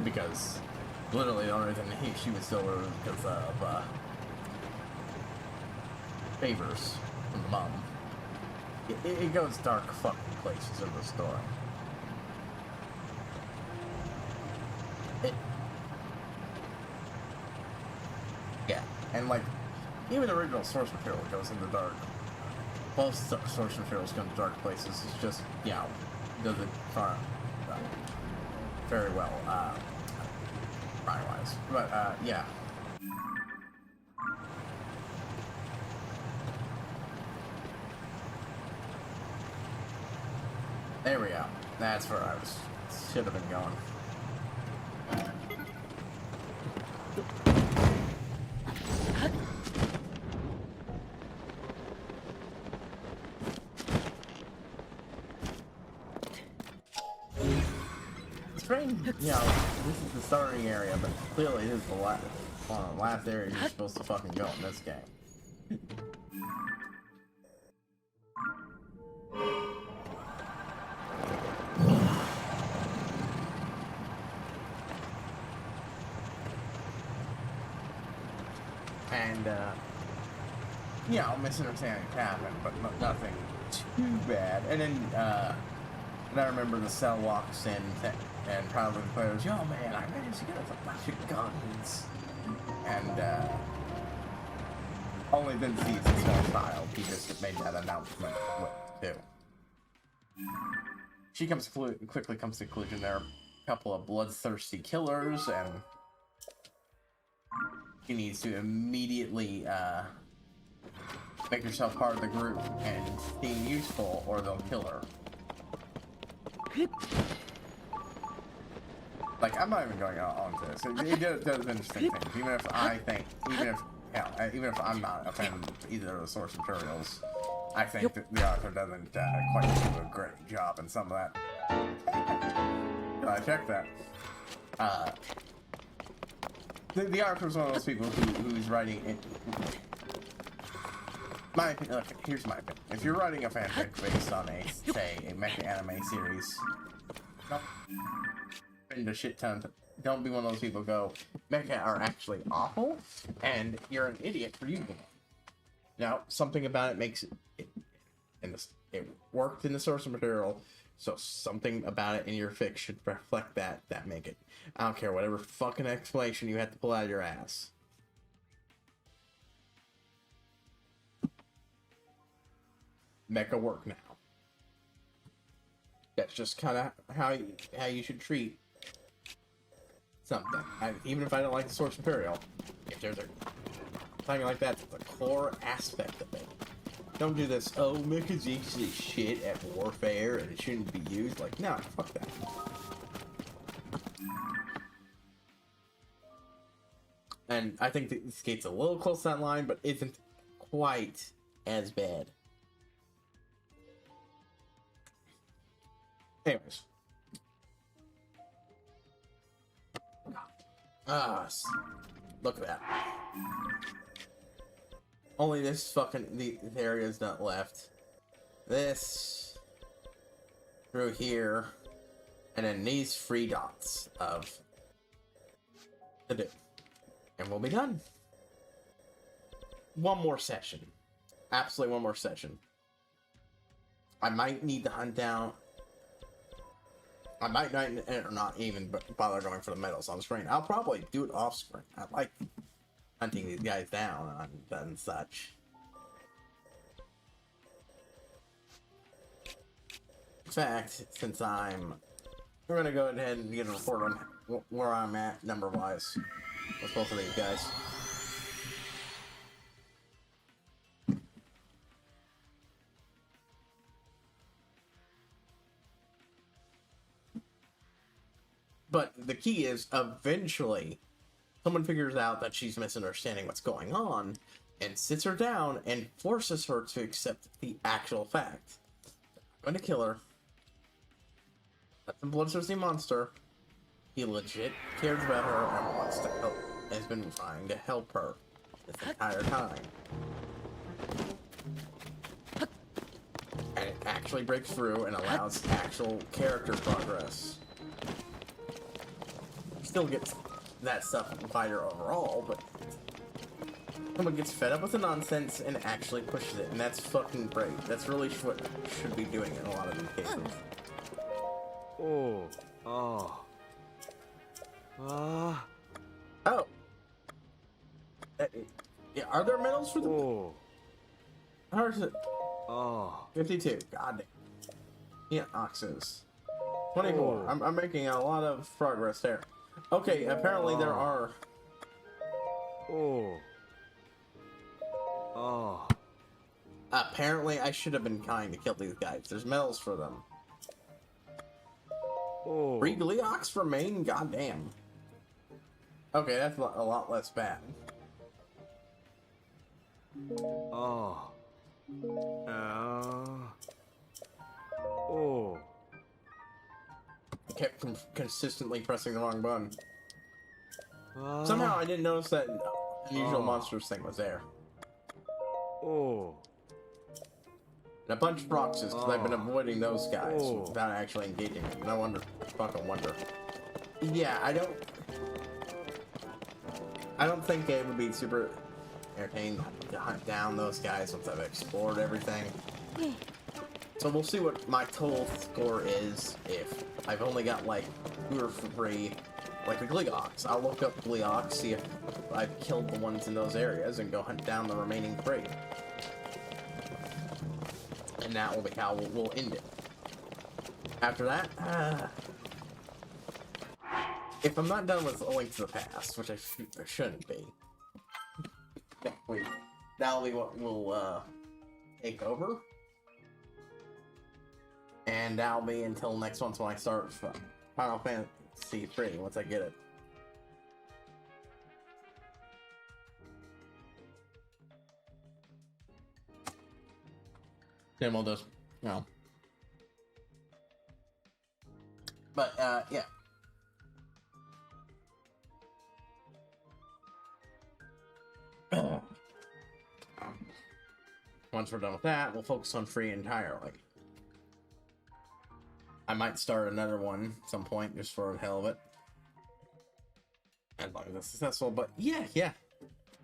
because literally the only reason she was still there was because of favors from the mom. It goes dark fucking places in the story. Yeah, and like, even the original source material goes into dark. Most source materials go into dark places. It's just, you know, does it very well, wise. But, yeah. There we go. That's where I should have been going. Strange, you know, this is the starting area, but clearly this is the last area you're supposed to fucking go in this game. And, you know, misunderstandings happen, but nothing too bad. And then, and I remember the cell walks in, and probably the player goes, "Yo, man, I managed to get a bunch of guns." And, only been sees a small child. He just made that announcement too. She quickly comes to the conclusion there are a couple of bloodthirsty killers, and she needs to immediately make herself part of the group and seem useful, or they'll kill her. Like, I'm not even going on to this. It does interesting things. Even if I think, even if I'm not a fan of either of the source materials, I think that the author doesn't quite do a great job in some of that. I checked that. The author's one of those people who's writing it. My opinion, look, here's my opinion. If you're writing a fanfic based on say, a mecha anime series, don't spend a shit ton. Don't be one of those people who go, mecha are actually awful, and you're an idiot for using it. Now, something about it makes it worked in the source material, so something about it in your fic should reflect that make it. I don't care whatever fucking explanation you have to pull out of your ass. Mecha work now. That's just kind of how you should treat something. Even if I don't like the source material, if there's something like that, that's a core aspect of it. Don't do this, oh, mecha's actually shit at warfare and it shouldn't be used. Like, no, fuck that. And I think that this skates a little close to that line, but isn't quite as bad. Anyways. Look at that. Only this fucking, the area is not left. This, through here, and then these 3 dots of to do. And we'll be done. One more session. Absolutely one more session. I might need to hunt down. I might not even bother going for the medals on screen. I'll probably do it off screen. I like hunting these guys down and such. In fact, since we're gonna go ahead and get a report on where I'm at number-wise with both of these guys. But the key is, eventually, someone figures out that she's misunderstanding what's going on, and sits her down and forces her to accept the actual fact. I'm going to kill her. That's a bloodthirsty monster. He legit cares about her and wants to help, has been trying to help her this entire time. And it actually breaks through and allows actual character progress. Still gets that stuff wider overall, but someone gets fed up with the nonsense and actually pushes it, and that's fucking great. That's really what should be doing in a lot of these cases. Oh. Yeah, are there medals for them? How is it? 52. God damn. Yeah, oxes. 24. I'm making a lot of progress there. Okay, apparently there are. Apparently I should have been kind to kill these guys. There's medals for them. 3 Gleox remain? Goddamn. Okay, that's a lot less bad. I kept consistently pressing the wrong button. Somehow I didn't notice that unusual monsters thing was there. And a bunch of boxes, because I've been avoiding those guys without actually engaging them. No wonder, fucking wonder. Yeah, I don't think it would be super entertaining to hunt down those guys once I've explored everything. So we'll see what my total score is if I've only got like 2 or 3 like the Gleeoks. I'll look up Gleeoks, see if I've killed the ones in those areas, and go hunt down the remaining 3. And that will be how we'll end it. After that, if I'm not done with A Link to the Past, which I shouldn't be, that'll be what will take over. And that'll be until next month when I start Final Fantasy 3, once I get it. Then we'll just, you know. But, yeah. Once we're done with that, we'll focus on free entirely. I might start another one at some point, just for the hell of it. As long as it's successful, but yeah.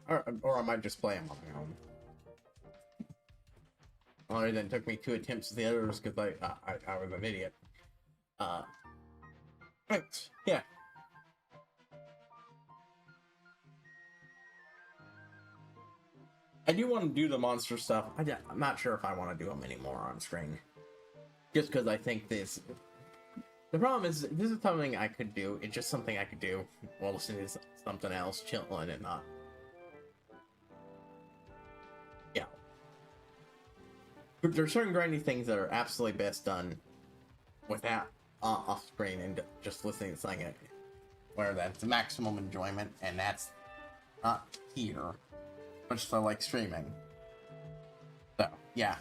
Or I might just play them on my own. Only then it took me 2 attempts with the others because I was an idiot. Right, yeah. I do want to do the monster stuff. I'm not sure if I want to do them anymore on screen. Just because I think this... The problem is, this is something I could do. It's just something I could do while listening to something else, chilling and not... Yeah. But there's certain grindy things that are absolutely best done without off screen and just listening to something where that's maximum enjoyment, and that's not here. Much so like streaming. So, yeah.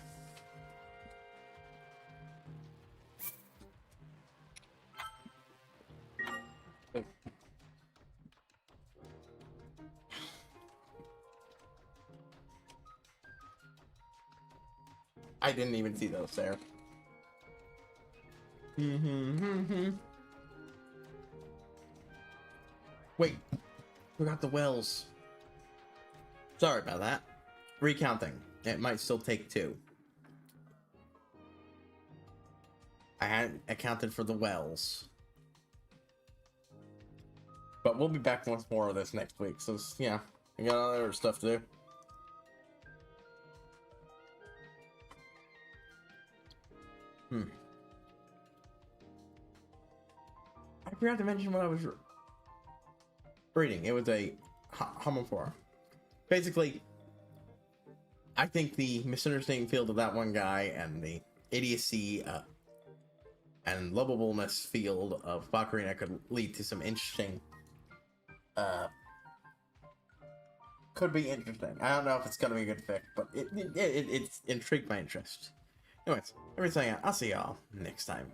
I didn't even see those there. Wait, forgot the wells. Sorry about that. Recounting. It might still take 2. I hadn't accounted for the wells. But we'll be back with more of this next week. So, yeah, we got other stuff to do. I forgot to mention what I was reading. It was a homophore. Basically, I think the misunderstanding field of that one guy and the idiocy and lovableness field of Bakarina could lead to some interesting... could be interesting. I don't know if it's going to be a good fit, but it's intrigued my interest. Anyways, everything, I'll see y'all next time.